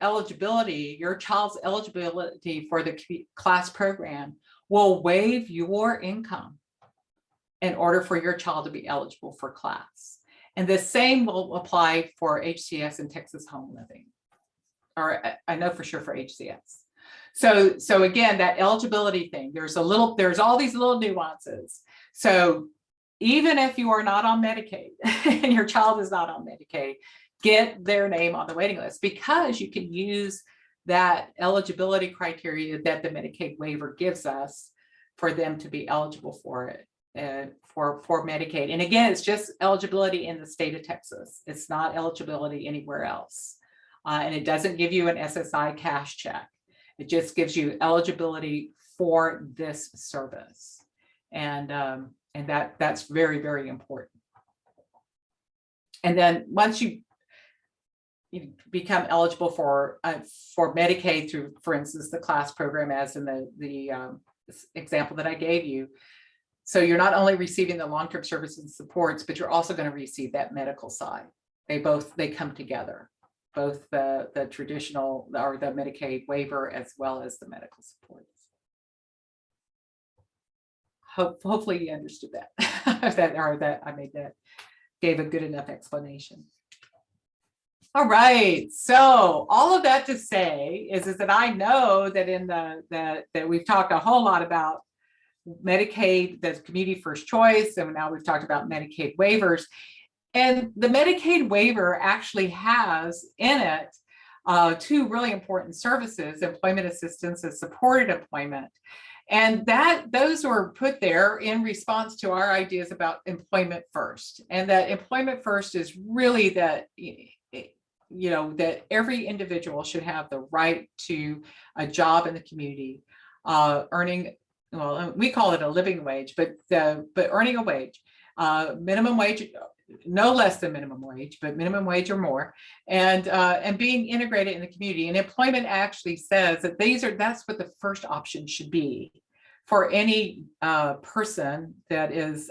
eligibility, your child's eligibility for the class program, will waive your income in order for your child to be eligible for class. And the same will apply for HCS and Texas Home Living, or I know for sure for HCS. So again, that eligibility thing, there's all these little nuances. So even if you are not on Medicaid and your child is not on Medicaid, get their name on the waiting list, because you can use that eligibility criteria that the Medicaid waiver gives us for them to be eligible for it, for Medicaid. And again, it's just eligibility in the state of Texas. It's not eligibility anywhere else. And it doesn't give you an SSI cash check. It just gives you eligibility for this service. And that's very, very important. And then once you become eligible for Medicaid through, for instance, the class program, as in the example that I gave you, so you're not only receiving the long-term services and supports, but you're also going to receive that medical side. They come together, both the traditional or the Medicaid waiver as well as the medical supports. Hopefully you understood that, that I gave a good enough explanation. All right, so all of that to say is that I know that that we've talked a whole lot about Medicaid, the community first choice, and now we've talked about Medicaid waivers. And the Medicaid waiver actually has in it two really important services, employment assistance and supported employment. And those were put there in response to our ideas about employment first. And that employment first is really that, that every individual should have the right to a job in the community, earning, well, we call it a living wage, but earning a wage, minimum wage, no less than minimum wage, but minimum wage or more, and being integrated in the community. And employment actually says that that's what the first option should be for any person that is,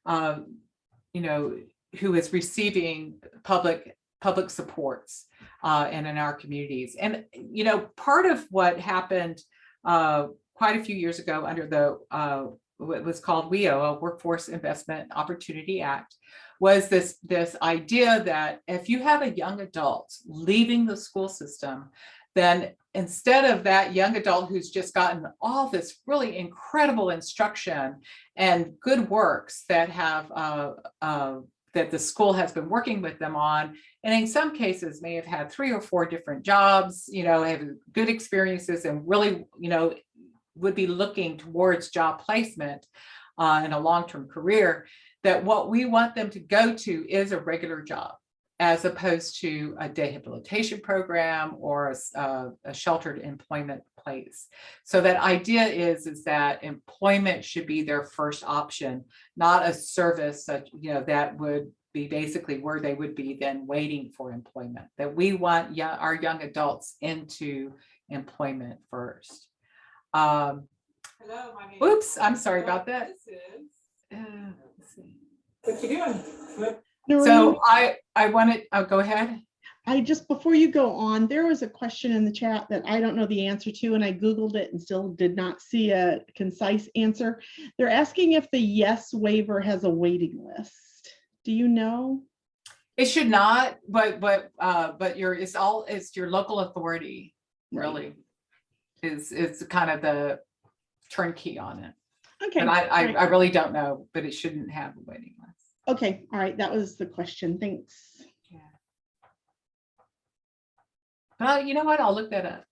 who is receiving public supports and in our communities. And part of what happened quite a few years ago under the what was called WIO, a Workforce Investment Opportunity Act, was this idea that if you have a young adult leaving the school system, then instead of that young adult who's just gotten all this really incredible instruction and good works that have that the school has been working with them on, and in some cases may have had 3 or 4 different jobs, have good experiences and really, would be looking towards job placement in a long-term career, that what we want them to go to is a regular job, as opposed to a rehabilitation program or a sheltered employment place. So that idea is that employment should be their first option, not a service that, that would be basically where they would be then waiting for employment. That we want our young adults into employment first. Hello, my name Oops, I'm sorry about that. This is, Let's see. what you doing? Noreen, So I wanted, go ahead. before you go on, there was a question in the chat that I don't know the answer to, and I Googled it and still did not see a concise answer. They're asking if the yes waiver has a waiting list. Do you know? It should not, but it's your local authority, really, is kind of the turnkey on it. Okay. But I really don't know, but it shouldn't have a waiting list. Okay. All right. That was the question. Thanks. Yeah. Well, you know what? I'll look that up.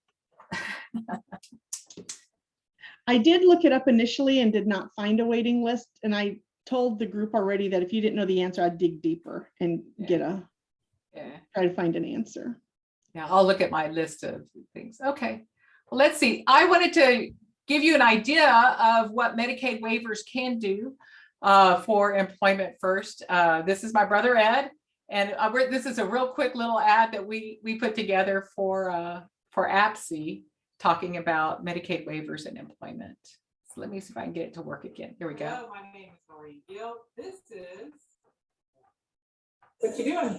I did look it up initially and did not find a waiting list. And I told the group already that if you didn't know the answer, I'd dig deeper and try to find an answer. Yeah, I'll look at my list of things. Okay. Well, let's see. I wanted to give you an idea of what Medicaid waivers can do for employment first. This is my brother Ed, and this is a real quick little ad that we put together for APSI, talking about Medicaid waivers and employment. So let me see if I can get it to work again. Here we go. Hello, my name is Noreen Gill. This is, what you doing?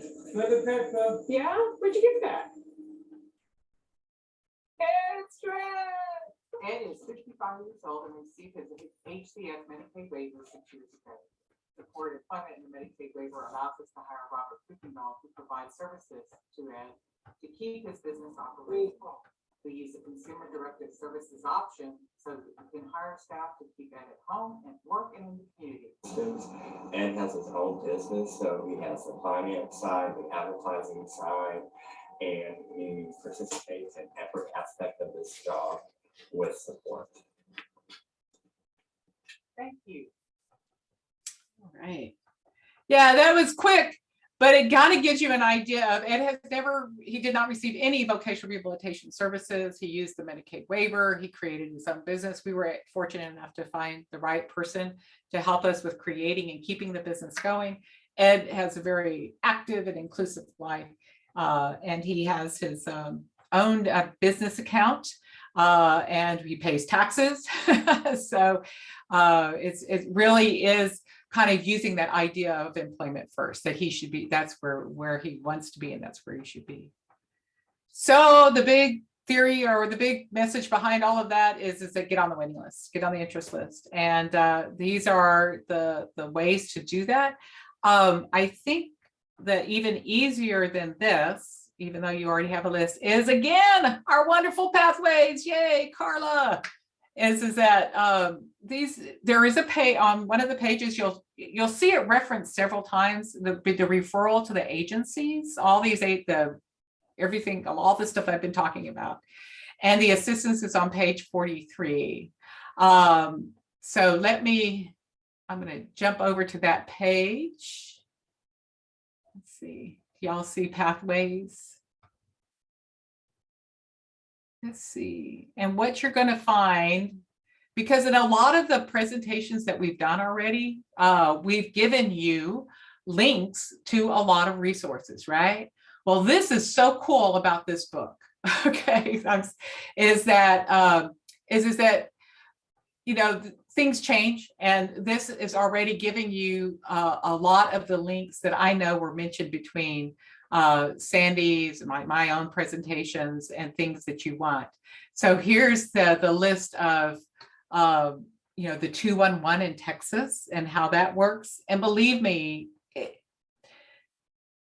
Yeah, where'd you get that? Extra! Ed is 65 years old and received his HCS Medicaid waiver 6 years ago. Supported employment in the Medicaid waiver allows us to hire Robert Kuchendahl to provide services to Ed to keep his business operational. We use the consumer directed services option so that we can hire staff to keep Ed at home and work in the community. Ed has his own business, so he has the finance side, the advertising side, and he participates in every aspect of this job with support. Thank you. All right. Yeah, that was quick, but it kind of gives you an idea of Ed he did not receive any vocational rehabilitation services. He used the Medicaid waiver. He created his own business. We were fortunate enough to find the right person to help us with creating and keeping the business going. Ed has a very active and inclusive life. And he has his own business account and he pays taxes. So it really is kind of using that idea of employment first, that he should be, that's where he wants to be and that's where he should be. So the big theory or the big message behind all of that is that get on the waiting list, get on the interest list. And these are the ways to do that. I think that even easier than this, even though you already have a list, is again our wonderful pathways. Yay, Carla! Is that there is a page on one of the pages, you'll see it referenced several times, the referral to the agencies, all these the everything, all the stuff I've been talking about. And the assistance is on page 43. So I'm going to jump over to that page. Let's see, y'all see pathways? Let's see, and what you're going to find, because in a lot of the presentations that we've done already, we've given you links to a lot of resources, right? Well, this is so cool about this book, okay, is that, you know, things change, and this is already giving you a lot of the links that I know were mentioned between Sandy's, my own presentations, and things that you want. So here's the list of you know, the 211 in Texas and how that works. And believe me,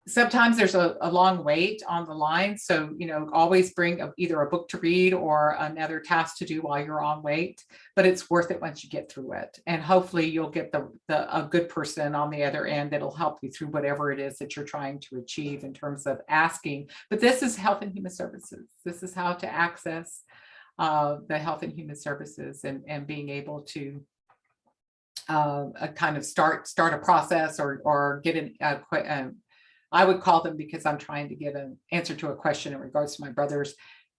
sometimes there's a long wait on the line. So, you know, always bring either a book to read or another task to do while you're on wait, but it's worth it once you get through it. And hopefully you'll get a good person on the other end that'll help you through whatever it is that you're trying to achieve in terms of asking. But this is Health and Human Services. This is how to access the Health and Human Services, and being able to kind of start a process or get I would call them, because I'm trying to get an answer to a question in regards to my brother's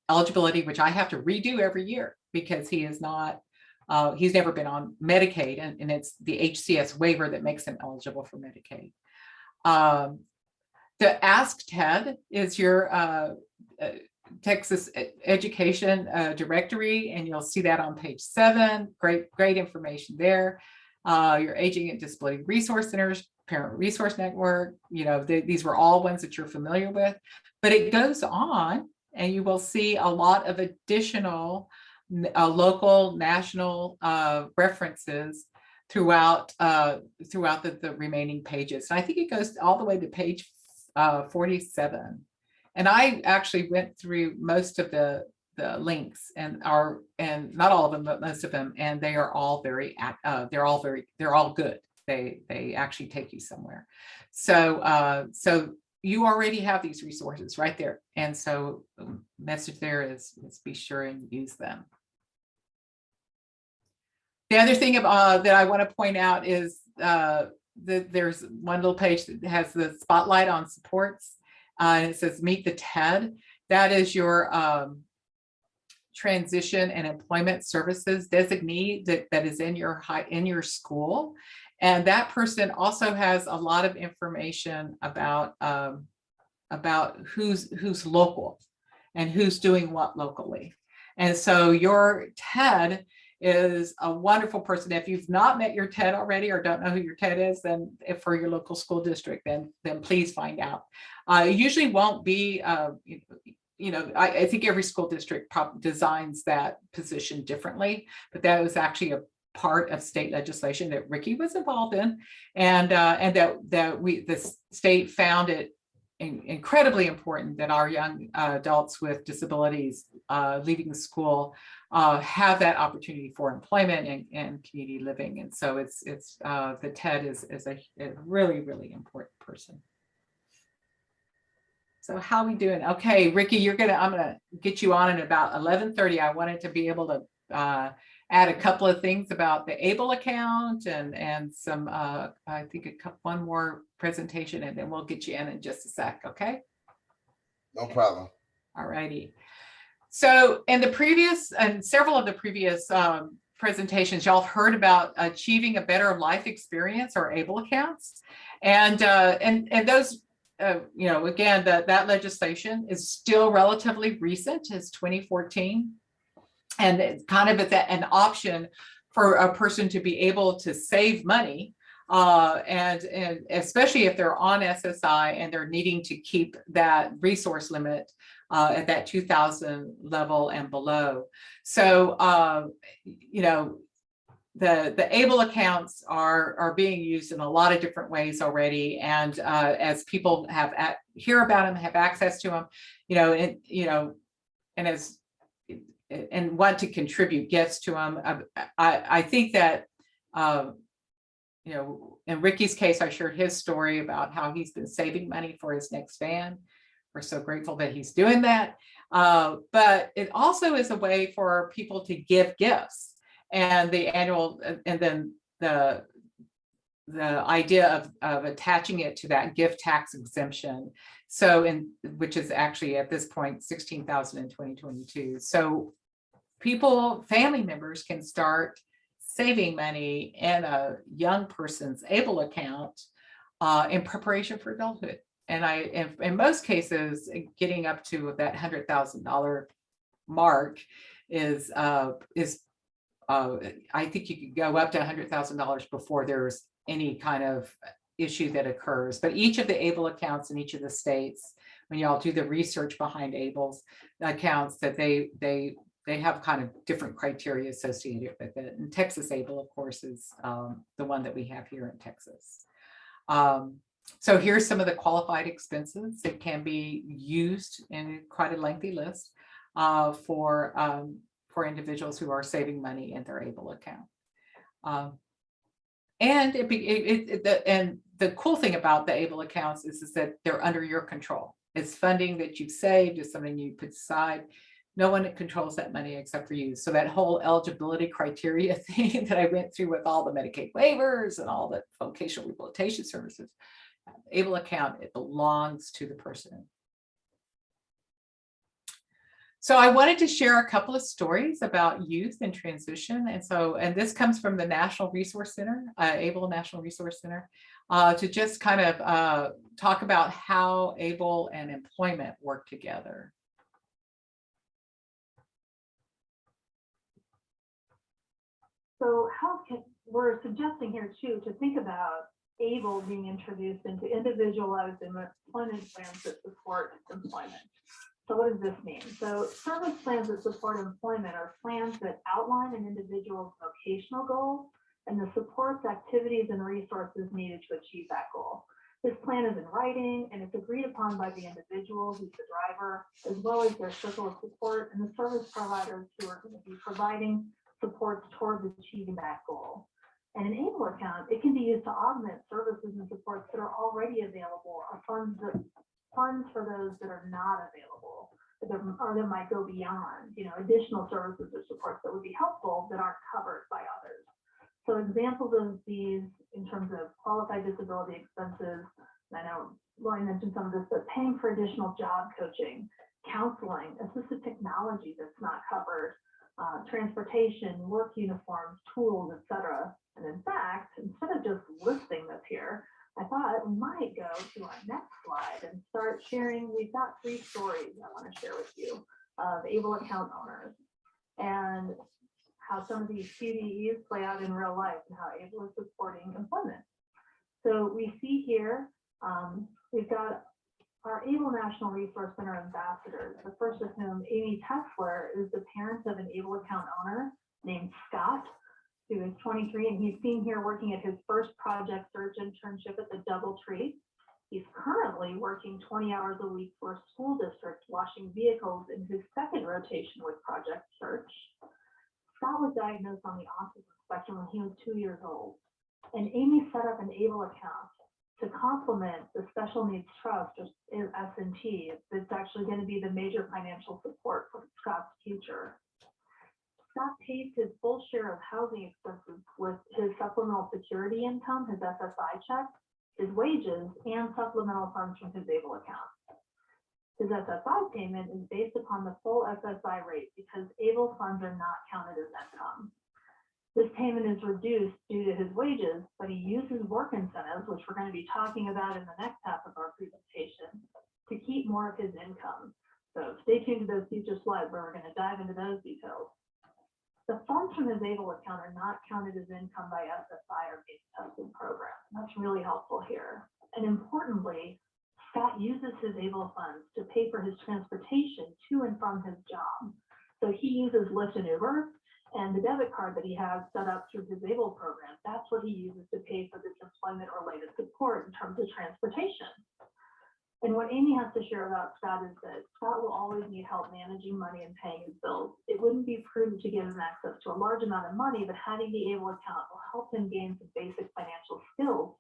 eligibility, which I have to redo every year because he is not, he's never been on Medicaid, and it's the HCS waiver that makes him eligible for Medicaid. The Ask TED is your Texas Education Directory, and you'll see that on page 7. Great information there. Your Aging and Disability Resource Centers, Parent Resource Network, you know, these were all ones that you're familiar with, but it goes on, and you will see a lot of additional local, national references throughout the remaining pages. And I think it goes all the way to page 47. And I actually went through most of the links, and not all of them, but most of them, and they are all they're all good. They actually take you somewhere. So so you already have these resources right there. And so the message there is be sure and use them. The other thing that I want to point out is that there's one little page that has the spotlight on supports, and it says Meet the TED. That is your transition and employment services designee that is in your school. And that person also has a lot of information about who's local and who's doing what locally. And so your TED is a wonderful person. If you've not met your TED already or don't know who your TED is, then if for your local school district, then please find out. It usually won't be, you know, I think every school district designs that position differently, but that was actually a part of state legislation that Ricky was involved in, and that the state found it incredibly important that our young adults with disabilities leaving the school have that opportunity for employment and community living. And so it's the TED is a really, really important person. So how are we doing? Okay, Ricky, I'm gonna get you on in about 11:30. I wanted to be able to add a couple of things about the ABLE account and some, I think one more presentation, and then we'll get you in just a sec, okay? No problem. All righty. So in the previous, and several of the previous presentations, y'all have heard about achieving a better life experience, or ABLE accounts. And those, you know, again, that legislation is still relatively recent. It's 2014. And it's kind of an option for a person to be able to save money, and especially if they're on SSI and they're needing to keep that resource limit at that 2,000 level and below. So, you know, the ABLE accounts are being used in a lot of different ways already, and as people hear about them, have access to them, you know, and want to contribute gifts to them. I think that, you know, in Ricky's case, I shared his story about how he's been saving money for his next van. we're so grateful that he's doing that. But it also is a way for people to give gifts, and the annual, and then the idea of attaching it to that gift tax exemption. So which is actually at this point 16,000 in 2022. So people, family members can start saving money in a young person's ABLE account in preparation for adulthood. And in most cases, getting up to that $100,000 mark is I think you could go up to $100,000 before there's any kind of issue that occurs. But each of the ABLE accounts in each of the states, when y'all do the research behind ABLE's accounts, that they have kind of different criteria associated with it. And Texas ABLE, of course, is the one that we have here in Texas. So here's some of the qualified expenses that can be used in quite a lengthy list for individuals who are saving money in their ABLE account. And the cool thing about the ABLE accounts is that they're under your control. It's funding that you've saved, it's something you put aside. No one controls that money except for you. So that whole eligibility criteria thing that I went through with all the Medicaid waivers and all the vocational rehabilitation services, ABLE account, it belongs to the person. So I wanted to share a couple of stories about youth and transition. And this comes from the National Resource Center, ABLE National Resource Center, to just kind of talk about how ABLE and employment work together. So we're suggesting here too, to think about ABLE being introduced into individualized employment plans that support employment. So what does this mean? So service plans that support employment are plans that outline an individual's vocational goal and the supports, activities, and resources needed to achieve that goal. This plan is in writing and it's agreed upon by the individual who's the driver, as well as their circle of support and the service providers who are going to be providing supports towards achieving that goal. And an ABLE account, it can be used to augment services and supports that are already available, or funds for those that are not available, or that might go beyond, additional services or supports that would be helpful that aren't covered by others. So examples of these in terms of qualified disability expenses, and I know Lori mentioned some of this, but paying for additional job coaching, counseling, assistive technology that's not covered, transportation, work uniforms, tools, etc. And in fact, instead of just listing this here, I thought we might go to our next slide and start sharing. We've got 3 stories I want to share with you of ABLE account owners and how some of these CDEs play out in real life and how ABLE is supporting employment. So we see here, we've got our ABLE National Resource Center ambassadors, the first of whom, Amy Tesler, is the parent of an ABLE account owner named Scott, who is 23, and he's seen here working at his first project search internship at the DoubleTree. He's currently working 20 hours a week for a school district, washing vehicles in his second rotation with Project Search. Scott was diagnosed on the autism spectrum when he was 2 years old, and Amy set up an ABLE account to complement the Special Needs Trust, or S&T. It's actually going to be the major financial support for Scott's future. Scott pays his full share of housing expenses with his supplemental security income, his SSI check, his wages, and supplemental funds from his ABLE account. His SSI payment is based upon the full SSI rate because ABLE funds are not counted as income. This payment is reduced due to his wages, but he uses work incentives, which we're going to be talking about in the next half of our presentation, to keep more of his income. So stay tuned to those future slides where we're going to dive into those details. The funds from his ABLE account are not counted as income by SSI or base testing program. That's really helpful here. And importantly, Scott uses his ABLE funds to pay for his transportation to and from his job. So he uses Lyft and Uber, and the debit card that he has set up through his ABLE program, that's what he uses to pay for this employment-related support in terms of transportation. And what Amy has to share about Scott is that Scott will always need help managing money and paying his bills. It wouldn't be prudent to give him access to a large amount of money, but having the ABLE account will help him gain some basic financial skills.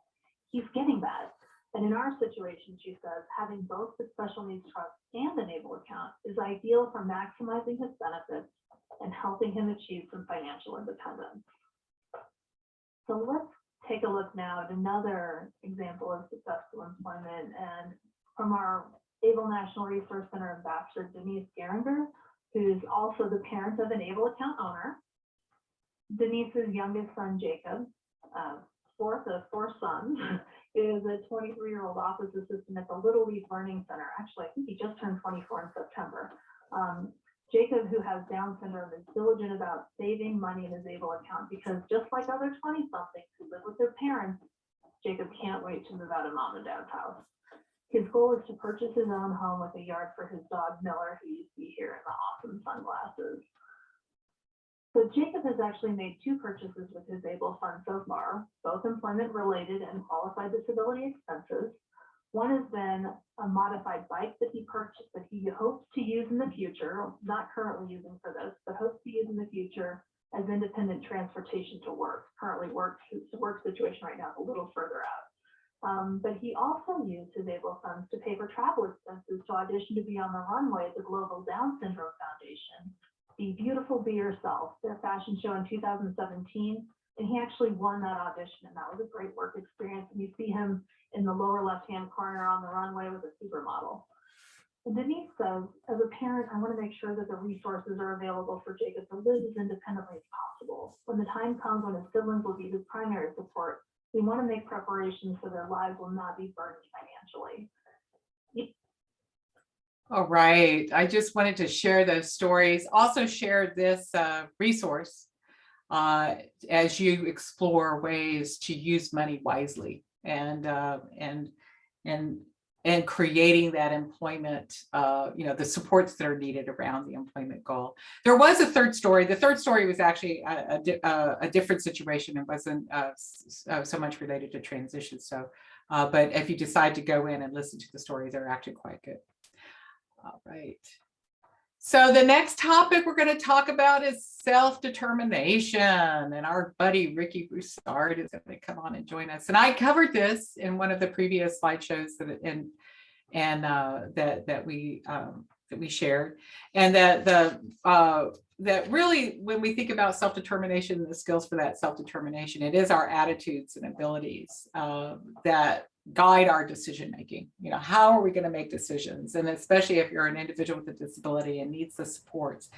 He's getting that. And in our situation, she says, having both the special needs trust and an ABLE account is ideal for maximizing his benefits and helping him achieve some financial independence. So let's take a look now at another example of successful employment, and from our ABLE National Resource Center Ambassador, Denise Geringer, who's also the parent of an ABLE account owner. Denise's youngest son, Jacob, fourth of four sons, is a 23-year-old office assistant at the Little Leaf Learning Center. Actually, I think he just turned 24 in September. Jacob, who has Down syndrome, is diligent about saving money in his ABLE account because just like other 20-somethings who live with their parents, Jacob can't wait to move out of mom and dad's house. His goal is to purchase his own home with a yard for his dog, Miller, who you see here in the awesome sunglasses. So Jacob has actually made 2 purchases with his ABLE fund so far, both employment-related and qualified disability expenses. One has been a modified bike that he purchased that he hopes to use in the future, not currently using for this, but hopes to use in the future as independent transportation to work. Currently his work situation right now is a little further out. But he also used his ABLE funds to pay for travel expenses to audition to be on the runway at the Global Down Syndrome Foundation, Be Beautiful, Be Yourself, their fashion show in 2017. And he actually won that audition, and that was a great work experience. And you see him in the lower left-hand corner on the runway with a supermodel. And Denise says, as a parent, I want to make sure that the resources are available for Jacob to live as independently as possible. When the time comes when his siblings will be his primary support, we want to make preparations so their lives will not be burdened financially. All right. I just wanted to share those stories. Also share this resource as you explore ways to use money wisely and creating that employment, the supports that are needed around the employment goal. There was a third story. The third story was actually a different situation. It wasn't so much related to transition. So, but if you decide to go in and listen to the stories, they're actually quite good. All right. So the next topic we're going to talk about is self-determination, and our buddy Ricky Broussard is going to come on and join us. And I covered this in one of the previous slideshows that we shared, and that really, when we think about self-determination and the skills for that self-determination, it is our attitudes and abilities that guide our decision making. How are we going to make decisions? And especially if you're an individual with a disability and needs the supports,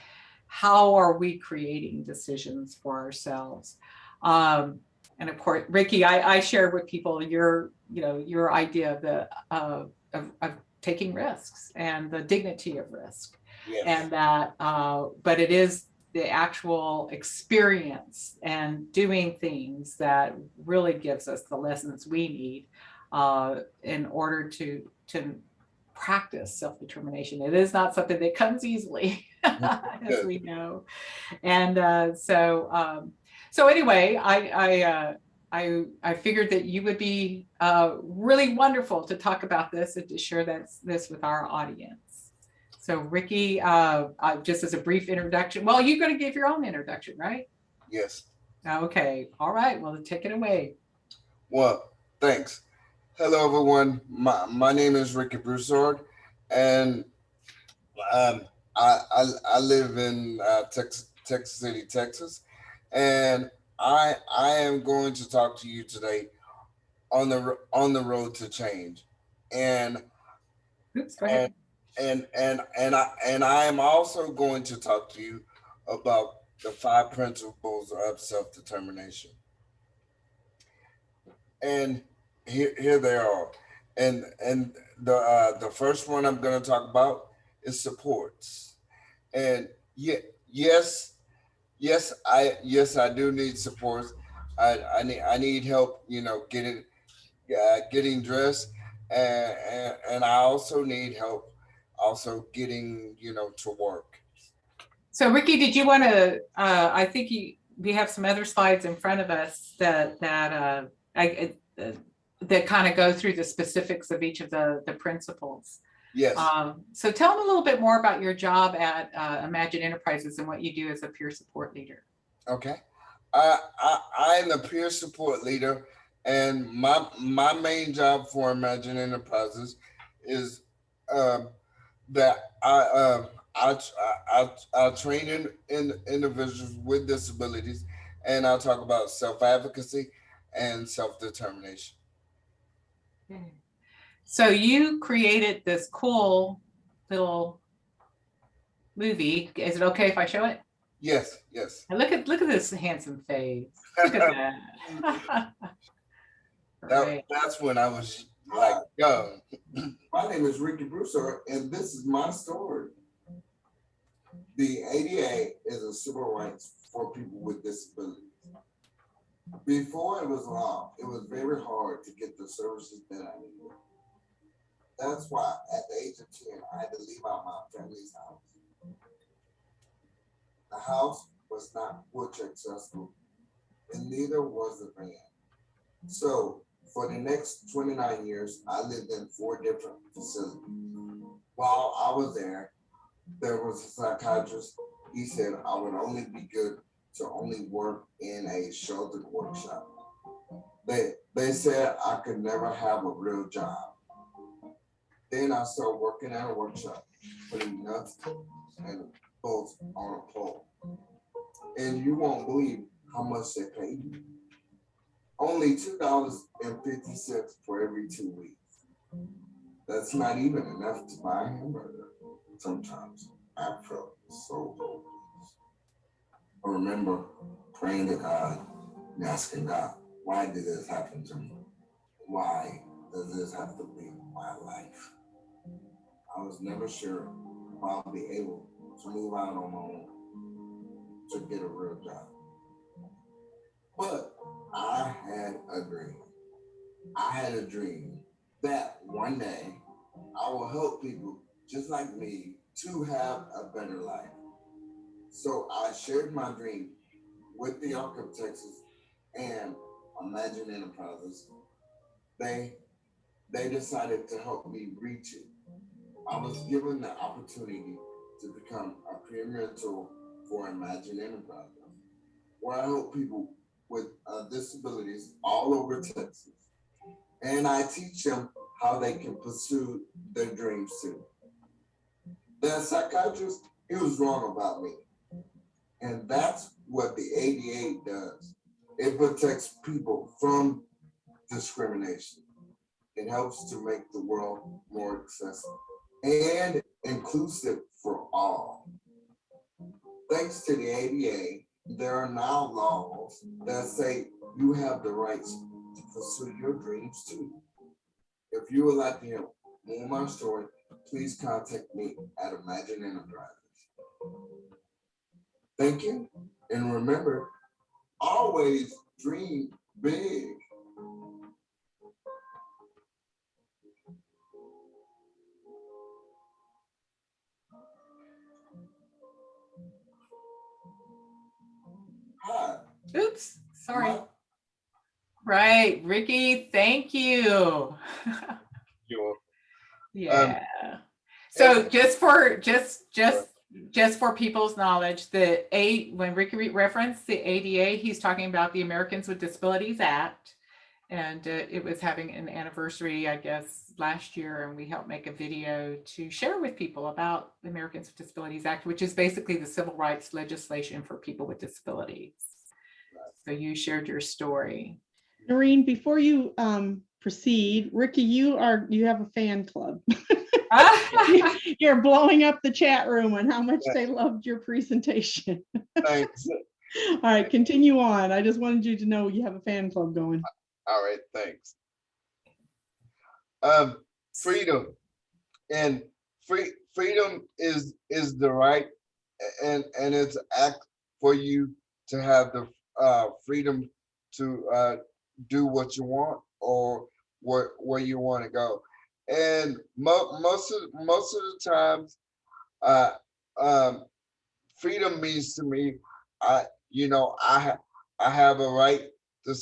how are we creating decisions for ourselves? And of course, Ricky, I share with people your idea of taking risks and the dignity of risk. Yes. And that, but it is the actual experience and doing things that really gives us the lessons we need in order to practice self-determination. It is not something that comes easily, as we know. And so anyway, I figured that you would be really wonderful to talk about this and to share this with our audience. So Ricky, just as a brief introduction, well, you're going to give your own introduction, right? Yes. Okay. All right. Well, then take it away. Well, thanks. Hello, everyone. My name is Ricky Broussard, and I live in Texas City, Texas, and I am going to talk to you today on the road to change, and Oops, go ahead. and I am also going to talk to you about the 5 principles of self-determination. And here they are. And the first one I'm going to talk about is supports. And yes, I do need supports. I need help, getting dressed, and I also need help also getting, to work. So Ricky, did you want to, I think we have some other slides in front of us that kind of go through the specifics of each of the principles. Yes. So tell them a little bit more about your job at Imagine Enterprises and what you do as a peer support leader. Okay. I am a peer support leader And my main job for Imagine Enterprises is that I train in individuals with disabilities, and I talk about self-advocacy and self-determination. So you created this cool little movie. Is it okay if I show it? Yes, yes. And look at this handsome face. Look at that. Right. That's when I was like young. My name is Ricky Broussard, and this is my story. The ADA is a civil rights for people with disabilities. Before it was law, it was very hard to get the services that I needed. That's why at the age of 10, I had to leave out my family's house. The house was not wheelchair accessible, and neither was the van. So for the next 29 years, I lived in 4 different facilities. While I was there was a psychiatrist. He said I would only be good to only work in a sheltered workshop. They said I could never have a real job. Then I started working at a workshop, putting nuts and bolts on a pole. And you won't believe how much they paid me. Only $2.50 for every 2 weeks. That's not even enough to buy a hamburger. Sometimes I felt so hopeless. I remember praying to God and asking God, why did this happen to me? Why does this have to be my life? I was never sure if I'll be able to move out on my own to get a real job. But I had a dream. I had a dream that one day I will help people just like me to have a better life. So I shared my dream with the architects and Imagine Enterprises. They decided to help me reach it. I was given the opportunity to become a peer mentor for Imagine Enterprises, where I help people with disabilities all over Texas. And I teach them how they can pursue their dreams too. The psychiatrist, he was wrong about me. And that's what the ADA does. It protects people from discrimination. It helps to make the world more accessible and inclusive for all. Thanks to the ADA, there are now laws that say you have the rights to pursue your dreams too. If you would like to hear more of my story, please contact me at Imagine Enterprises. Thank you, and remember, always dream big. Hi. Oops, sorry. My- Right, Ricky, thank you. You're Yeah. So just for people's knowledge, when Ricky referenced the ADA, he's talking about the Americans with Disabilities Act. And it was having an anniversary, I guess, last year, and we helped make a video to share with people about the Americans with Disabilities Act, which is basically the civil rights legislation for people with disabilities. So you shared your story. Noreen, before you proceed, Ricky, you have a fan club. You're blowing up the chat room on how much they loved your presentation. Thanks. All right, continue on. I just wanted you to know you have a fan club going. All right, thanks. Freedom and freedom is the right, and it's act for you to have the freedom to do what you want or where you want to go. And most of the times, freedom means to me, I have a right to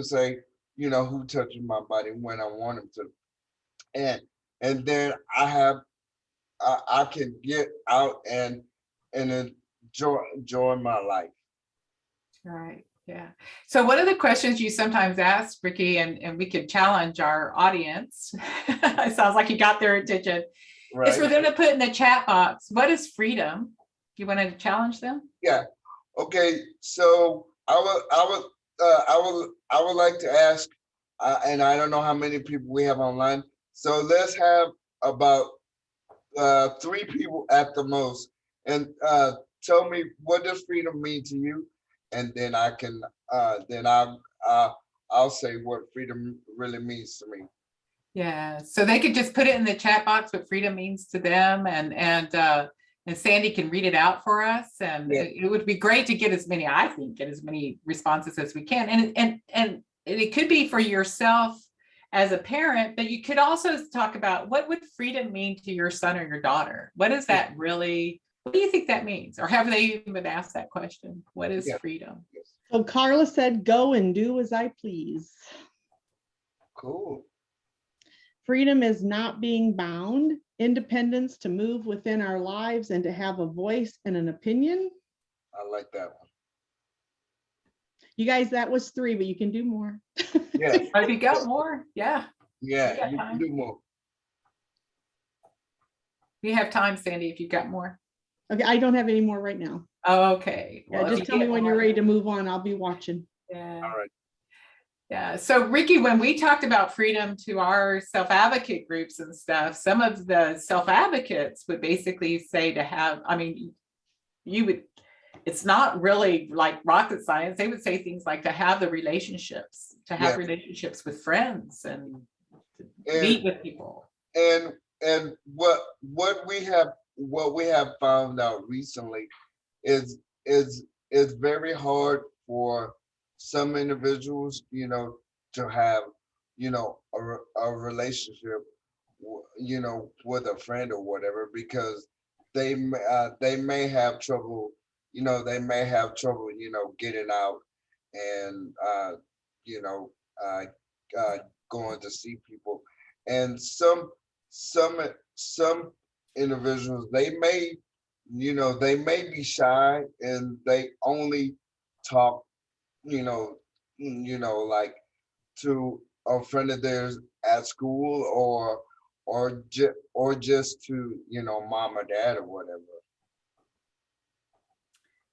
say, who touches my body when I want him to, and then I can get out and enjoy my life. Right. Yeah. So one of the questions you sometimes ask, Ricky, and we could challenge our audience, it sounds like you got their attention, is for Right? them to put in the chat box, what is freedom? You want to challenge them? Yeah. Okay. So I would like to ask, and I don't know how many people we have online. So let's have about 3 people at the most, and tell me, what does freedom mean to you, and then I can then I'll say what freedom really means to me. Yeah. So they could just put it in the chat box what freedom means to them, and Sandy can read it out for us. And Yeah. it would be great to get as many, I think, get as many responses as we can. And it could be for yourself as a parent, but you could also talk about what would freedom mean to your son or your daughter? What is that really? What do you think that means? Or have they even been asked that question? What is Yeah. freedom? So Carla said, go and do as I please. Cool. Freedom is not being bound, independence to move within our lives and to have a voice and an opinion. I like that one. You guys, that was 3, but you can do more. Yeah. Have you got more? Yeah. Yeah. You got You time. can do more. You have time, Sandy, if you've got more. Okay, I don't have any more right now. Oh, okay. Yeah, Well, if just you tell me get when more- you're ready to move on. I'll be watching. Yeah. All right. Yeah. So Ricky, when we talked about freedom to our self-advocate groups and stuff, some of the self-advocates would basically say to have, I mean, it's not really like rocket science. They would say things like to have the relationships, to have Yeah. relationships with friends and to And- meet with people. And what we have found out recently is very hard for some individuals, to have, a relationship, with a friend or whatever, because they may have trouble, getting out and you know, uh, uh, going to see people, and some individuals, they may be shy and they only talk, like to a friend of theirs at school, or just to, mom or dad or whatever.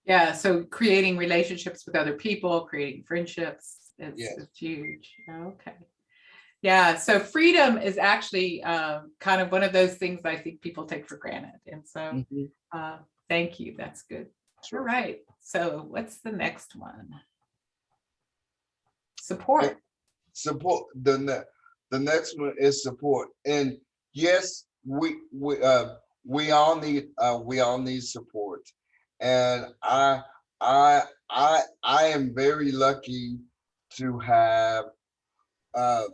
Yeah. So creating relationships with other people, creating friendships, Yes. it's huge. Okay. Yeah, so freedom is actually kind of one of those things I think people take for granted. And so Mhm. thank you, that's good. All right, so what's the next one? Support. Support. The next one is support, and yes, we all need support, and I am very lucky to have uh,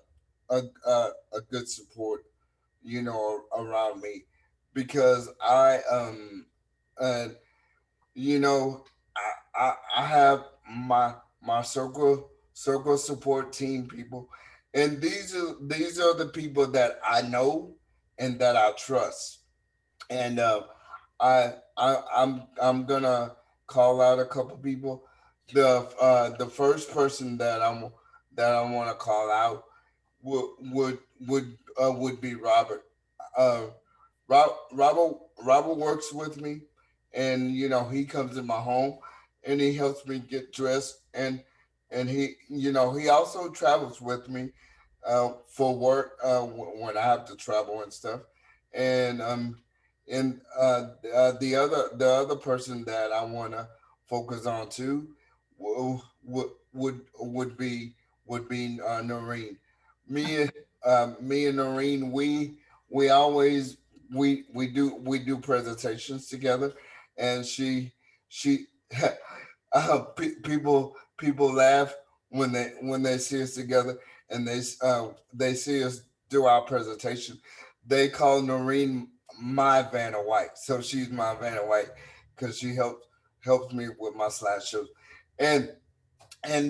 a good support, around me, because uh, you know I have my circle support team people, and these are the people that I know and that I trust, and I'm gonna call out a couple people. The first person that I want to call out would be Robert. Uh, Robert works with me, and he comes in my home, and he helps me get dressed, and he also travels with me for work, when I have to travel and stuff, and the other person that I want to focus on too would be Noreen. Me and Noreen, we always we do presentations together, and she people laugh when they see us together, and they see us do our presentation. They call Noreen my Vanna White, so she's my Vanna White because she helps me with my slideshows, and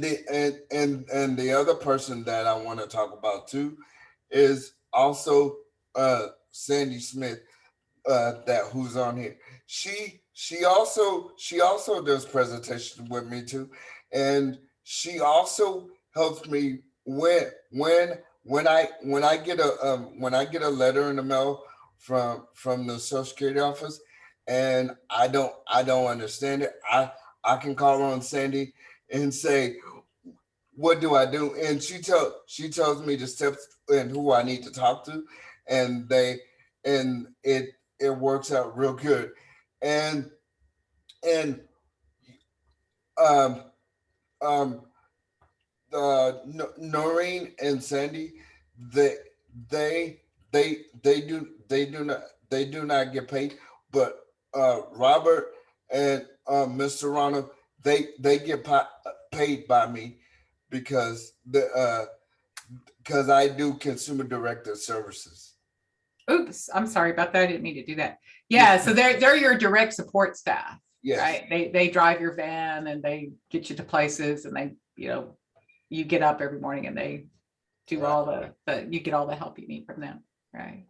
the other person that I want to talk about too is also Sandy Smith, that who's on here. She also does presentations with me too, and she also helps me when I get a letter in the mail from the Social Security office, and I don't understand it. I can call on Sandy and say, what do I do? And she tells me the steps and who I need to talk to, and it works out real good. And and um um Noreen and Sandy, they they they do not get paid, but Robert and Mr. Ronald, they get paid by me because because I do consumer directed services. Oops, I'm sorry about that. I didn't mean to do that. Yeah, so they're your direct support staff, Yes. right? They drive your van and they get you to places, and they, you get up every morning and they do all the you get all the help you need from them, right?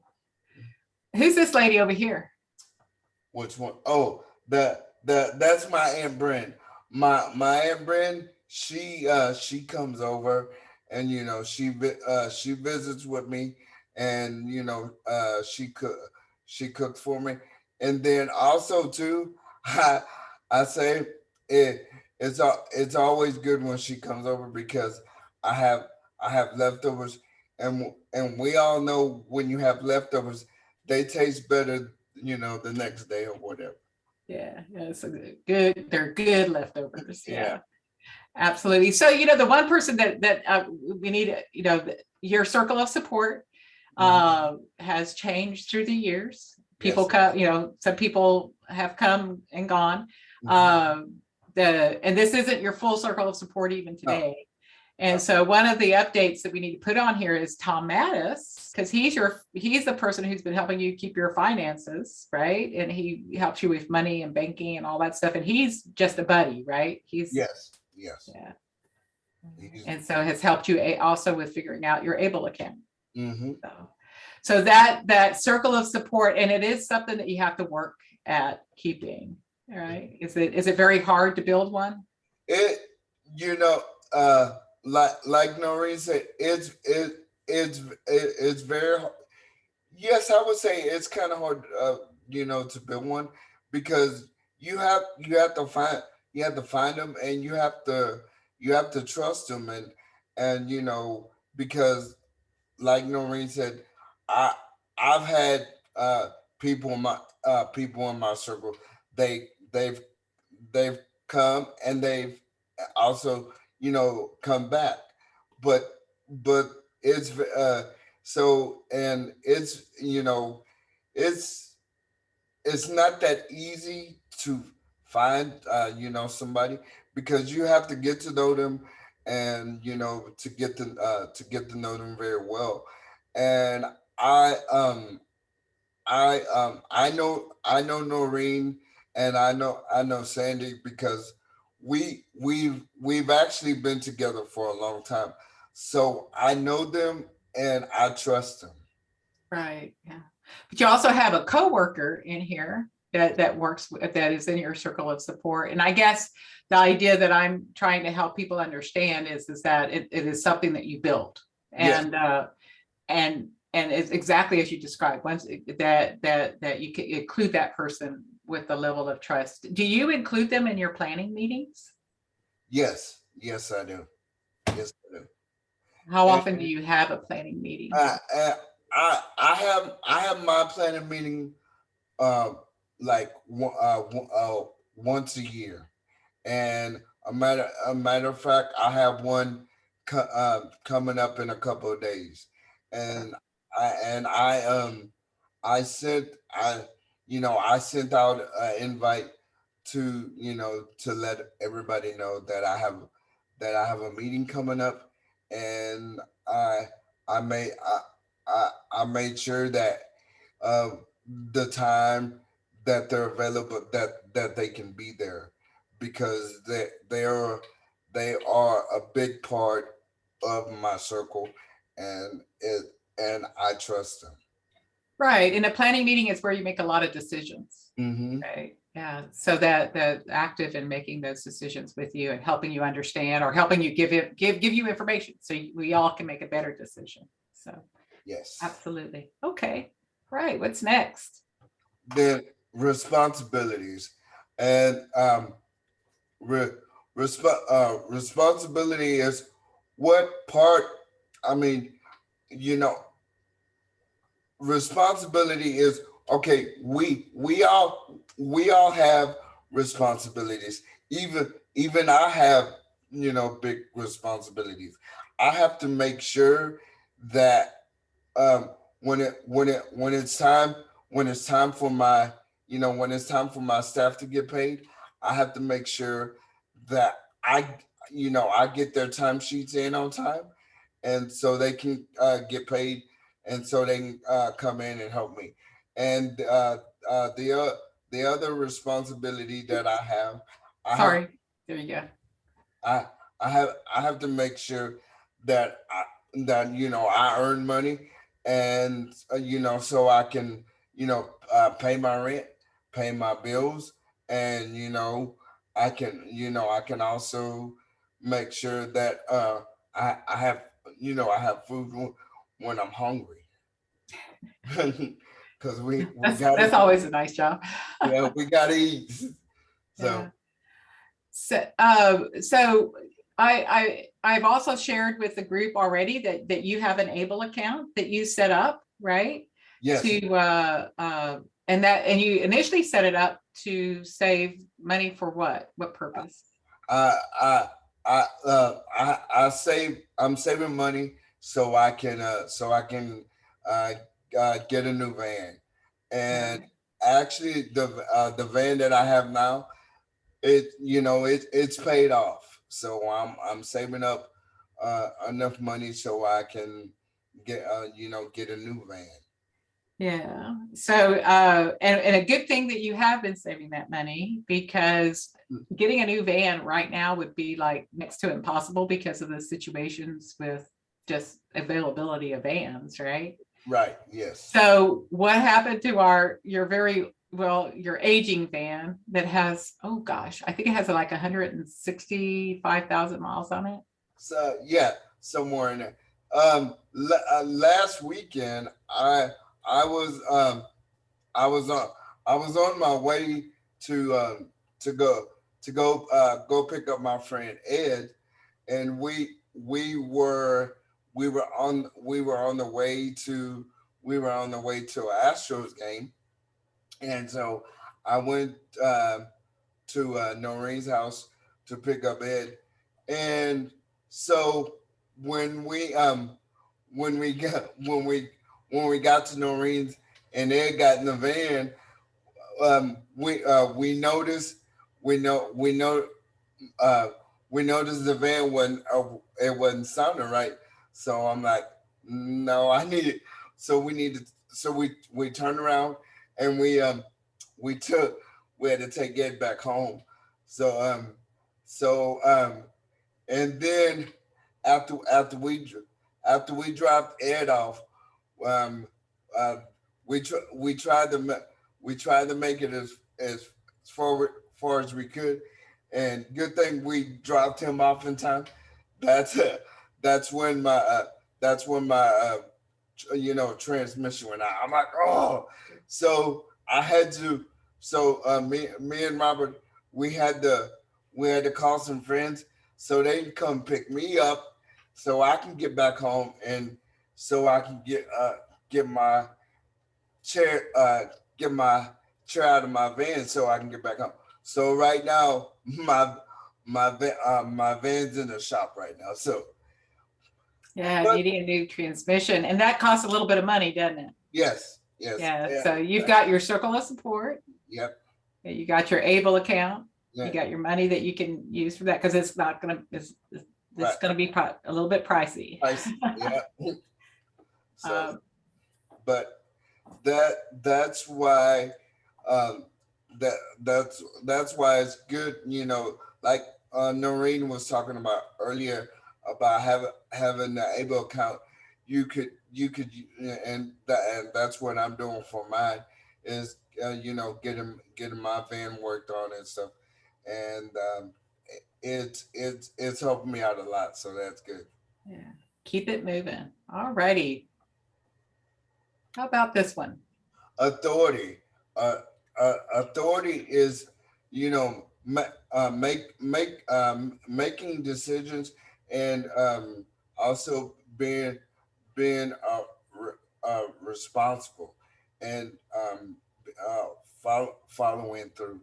Who's this lady over here? Which one? Oh, that's my Aunt Bryn. My Aunt Bryn, she comes over, and she visits with me, and she cooks for me, and then also too, I say it's always good when she comes over because I have I have leftovers, and we all know when you have leftovers, they taste better, the next day or whatever. Yeah, so good. They're good leftovers. Yeah. Yeah, absolutely. So, the one person that we need, your circle of support has changed through the years. People come, some people have come and gone. And this isn't your full circle of support even today. And so one of the updates that we need to put on here is Tom Mattis, because he's the person who's been helping you keep your finances, right? And he helps you with money and banking and all that stuff. And he's just a buddy, right? Yes. Yeah. And so has helped you also with figuring out your ABLE account. Mm-hmm. So that circle of support, and it is something that you have to work at keeping, right? Is it very hard to build one? Like Noreen said, it's very yes, I would say it's kind of hard, to build one because you have to find them, and you have to trust them, and because like Noreen said, I I've had people in my circle. They've come, and they've also come back, but it's so, and it's it's not that easy to find somebody, because you have to get to know them, and to get to know them very well. And I know Noreen, and I know Sandy, because we've actually been together for a long time, so I know them and I trust them. Right. Yeah. But you also have a coworker in here that works that is in your circle of support. And I guess the idea that I'm trying to help people understand is that it is something that you built. And and it's exactly as you described. Once that you can include that person with the level of trust. Do you include them in your planning meetings? Yes, I do. Yes, I do. How often do you have a planning meeting? I have my planning meeting like once a year, and a matter of fact, I have one coming up in a couple of days, and I sent I sent out an invite to let everybody know that I have a meeting coming up, and I made I made sure that uh, the time that they're available, that they can be there, because they are a big part of my circle, and I trust them. Right. In a planning meeting is where you make a lot of decisions. Mm-hmm. Right. Yeah, so that active in making those decisions with you and helping you understand or helping you give you information so we all can make a better decision. So Yes. absolutely. Okay. Right. What's next? Then responsibilities and responsibility is what part, I mean, you know, responsibility is okay. We all have responsibilities. Even I have, big responsibilities. I have to make sure that when it's time for my when it's time for my staff to get paid, I have to make sure that I get their timesheets in on time, and so they can get paid, and so they can come in and help me. And the other responsibility that I have, I have Sorry. There you go. I I have to make sure that I earn money, and so I can pay my rent, pay my bills, and I can also make sure that I have food when I'm hungry. Because we gotta That's always a nice job. we gotta eat. Yeah. So So I've also shared with the group already that you have an Able account that you set up, right? yes. And you initially set it up to save money for what? What purpose? I'm saving money so I can get a new van. And actually the van that I have now, it's paid off. So I'm saving up enough money so I can get a new van. Yeah. So, and a good thing that you have been saving that money, because getting a new van right now would be like next to impossible because of the situations with just availability of vans, right? Right. Yes. So what happened to your aging van that has, oh gosh, I think it has like 165,000 miles on it. So yeah, somewhere in there. Last weekend, I was I was on I was on my way to to go go pick up my friend Ed, and we were on the way to an Astros game, and so I went to Noreen's house to pick up Ed, and so when we um when we got when we got to Noreen's and Ed got in the van, we noticed we know we know we noticed the van wasn't it wasn't sounding right. So I'm like, no, I need it. So we turned around, and we took we had to take Ed back home. So so and then after after we after we dropped Ed off, um uh we tried to make it as far as we could, and good thing we dropped him off in time. That's that's when my transmission went out. I'm like, oh, so I had to. So me and Robert, we had to call some friends so they can come pick me up, so I can get back home, and so I can get my chair get my chair out of my van so I can get back home. So right now my van's in the shop right now. So Yeah, but needing a new transmission, and that costs a little bit of money, doesn't it? yes, Yeah. So you've got your circle of support. yep, You got your Able account. yeah, You got your money that you can use for that, because it's not gonna it's right. gonna be a little bit pricey. Yeah. So, Um, but that's why um, that's why it's good. Like Noreen was talking about earlier about having the Able account. You could and that's what I'm doing for mine. is getting my van worked on and stuff, and it's helping me out a lot, so that's good. Yeah. Keep it moving. All righty. How about this one? Authority. Authority is, making decisions, and also being responsible, and following through.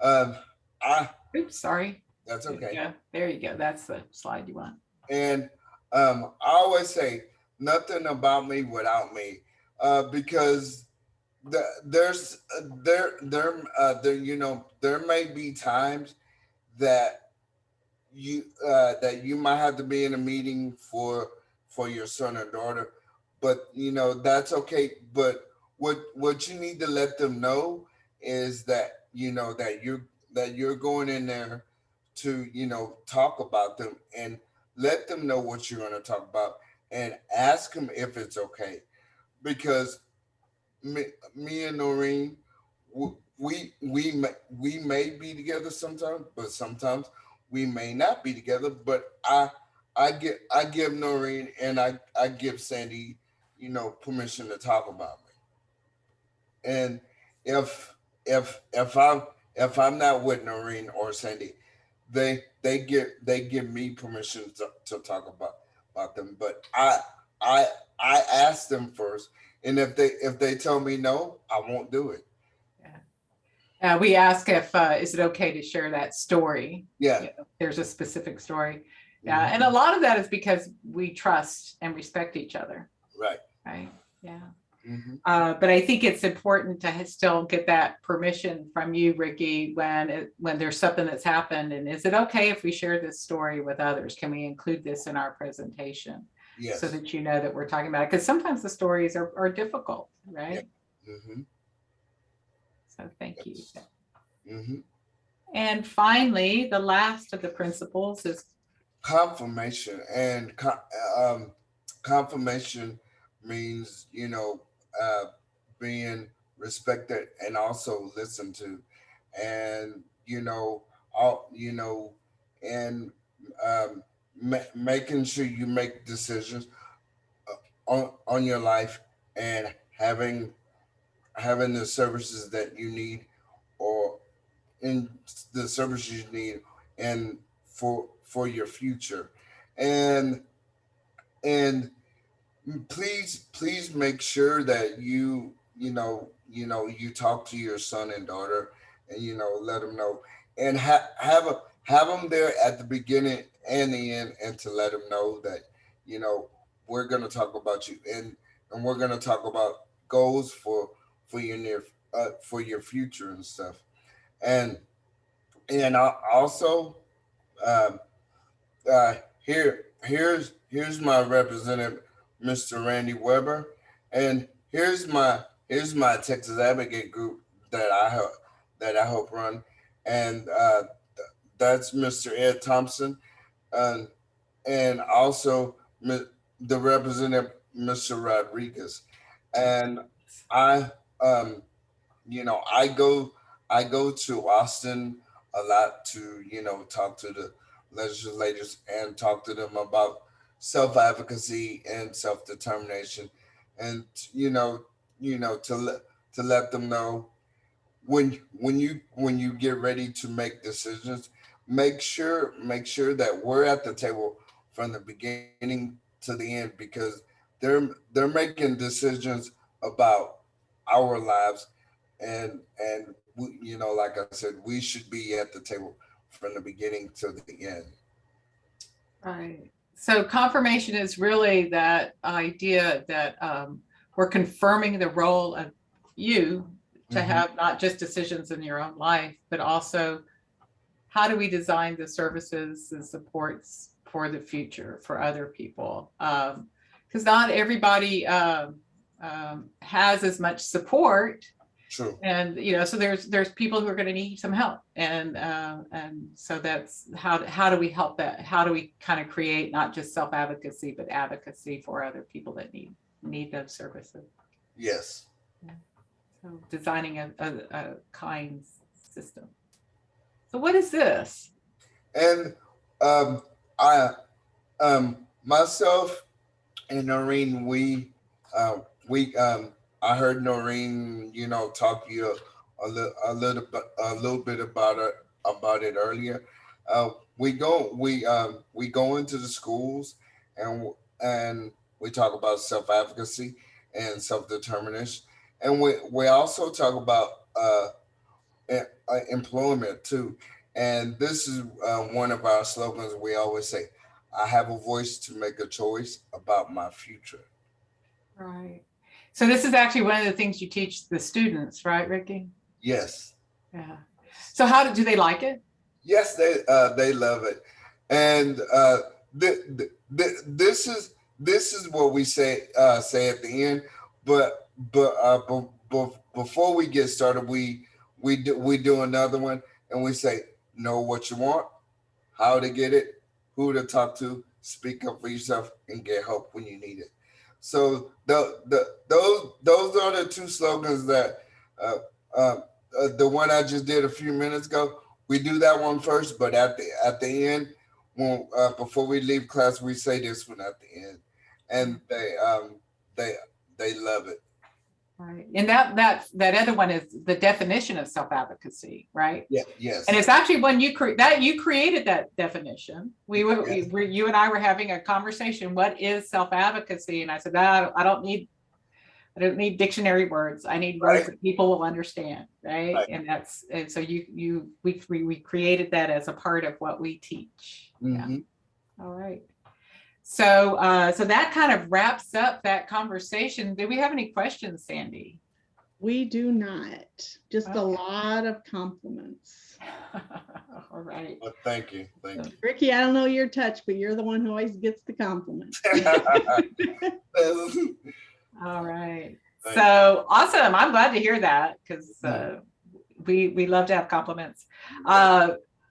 Um, I Oops, sorry. That's There you okay. go. There you go. That's the slide you want. And I always say nothing about me without me, because there's there may be times that you might have to be in a meeting for your son or daughter, but that's okay. But what you need to let them know is that you're going in there to talk about them, and let them know what you're going to talk about, and ask them if it's okay, because me and Noreen, we may be together sometimes, but sometimes we may not be together. But I give Noreen and I give Sandy, permission to talk about me. And if if I'm not with Noreen or Sandy, they give me permission to talk about them. But I I ask them first, and if they tell me no, I won't do it. We ask if, is it okay to share that story? Yeah. You know, there's a specific story. Mhm. And a lot of that is because we trust and respect each other. Right. Right. Yeah. Hmm. But I think it's important to still get that permission from you, Ricky, when there's something that's happened. And is it okay if we share this story with others? Can we include this in our presentation? Yes. So that you know that we're talking about it? Because sometimes the stories are difficult, right? Hmm. So thank you. Hmm. And finally, the last of the principles is Confirmation, and confirmation means being respected and also listened to, and all and making sure you make decisions on your life, and having the services that you need, or in the services you need, and for your future, and and please make sure that you talk to your son and daughter, and let them know, and have them there at the beginning and the end, and to let them know that you know we're going to talk about you, and we're going to talk about goals for your for your future and stuff, and also, um, here's my representative, Mr. Randy Weber, and here's my Texas Advocate group that I help run, and that's Mr. Ed Thompson, and also the representative, Mr. Rodriguez, and I um I go to Austin a lot to talk to the legislators and talk to them about self advocacy and self determination, and to let them know, when you get ready to make decisions, make sure that we're at the table from the beginning to the end, because they're making decisions about our lives, and like I said, we should be at the table from the beginning to the end. right. So confirmation is really that idea that we're confirming the role of you to Mhm. have not just decisions in your own life, but also how do we design the services and supports for the future for other people? Because not everybody has as much support, True. and so there's people who are going to need some help, and so that's how do we help that? How do we kind of create not just self advocacy, but advocacy for other people that need those services? Yes. So designing a kind system. So what is this? And I myself and Noreen, I heard Noreen, talk to you a little bit about it earlier. We go into the schools and we talk about self-advocacy and self-determination, and we also talk about employment too. And this is one of our slogans. We always say, I have a voice to make a choice about my future. Right. So this is actually one of the things you teach the students, right, Ricky? Yes. Yeah. So how do they like it? Yes, they love it. And this is what we say at the end. But before we get started, we do another one, and we say, know what you want, how to get it, who to talk to, speak up for yourself, and get help when you need it. So those are the two slogans that the one I just did a few minutes ago. We do that one first, but at the end, when before we leave class, we say this one at the end, and they love it. Right. And that other one is the definition of self-advocacy, right? Yeah. Yes. And it's actually when you created that definition. You and I were having a conversation. What is self-advocacy? And I said, I don't need dictionary words. I need words that people will understand, right? And so we created that as a part of what we teach. Mm-hmm. Yeah. All right. So that kind of wraps up that conversation. Do we have any questions, Sandy? We do not. Just a lot of compliments. All right. Well, thank you. Ricky, I don't know your touch, but you're the one who always gets the compliments. All right. So awesome. I'm glad to hear that because we love to have compliments.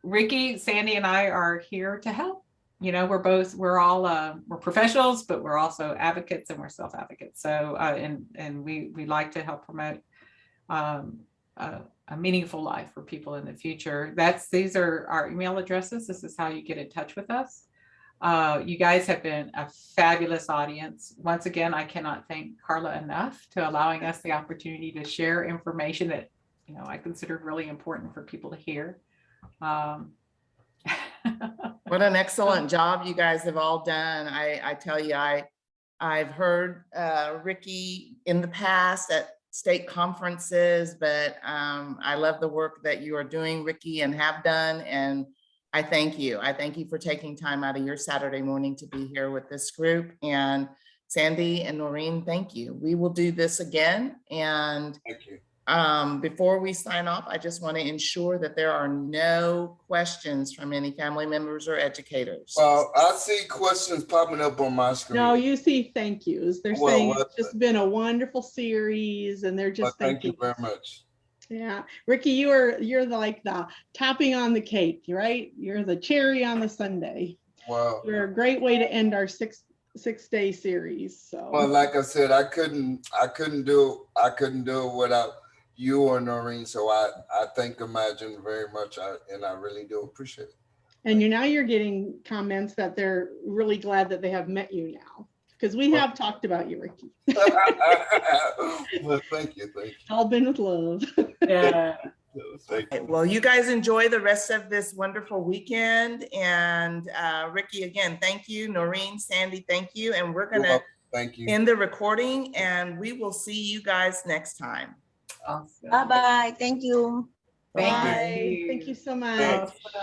Ricky, Sandy, and I are here to help. We're professionals, but we're also advocates and we're self-advocates. So, and we like to help promote a meaningful life for people in the future. These are our email addresses. This is how you get in touch with us. You guys have been a fabulous audience. Once again, I cannot thank Carla enough to allowing us the opportunity to share information that, I consider really important for people to hear. What an excellent job you guys have all done. I tell you, I've heard Ricky in the past at state conferences, but I love the work that you are doing, Ricky, and have done. And I thank you. I thank you for taking time out of your Saturday morning to be here with this group. And Sandy and Noreen, thank you. We will do this again. And thank you. Before we sign off, I just want to ensure that there are no questions from any family members or educators. Well, I see questions popping up on my screen. No, you see thank yous. They're saying it's just been a wonderful series, and they're just thank you very much. Yeah, Ricky, you're like the topping on the cake, right? You're the cherry on the sundae. Wow. You're a great way to end our six-day series. So. Well, like I said, I couldn't do it without you or Noreen. So I thank Imagine very much, and I really do appreciate it. And you're getting comments that they're really glad that they have met you now, because we have talked about you, Ricky. Well, thank you. All been with love. Yeah. Well, you guys enjoy the rest of this wonderful weekend. And Ricky, again, thank you. Noreen, Sandy, thank you. And we're going to end the recording, and we will see you guys next time. Awesome. Bye-bye. Thank you. Thank you. Thank you so much.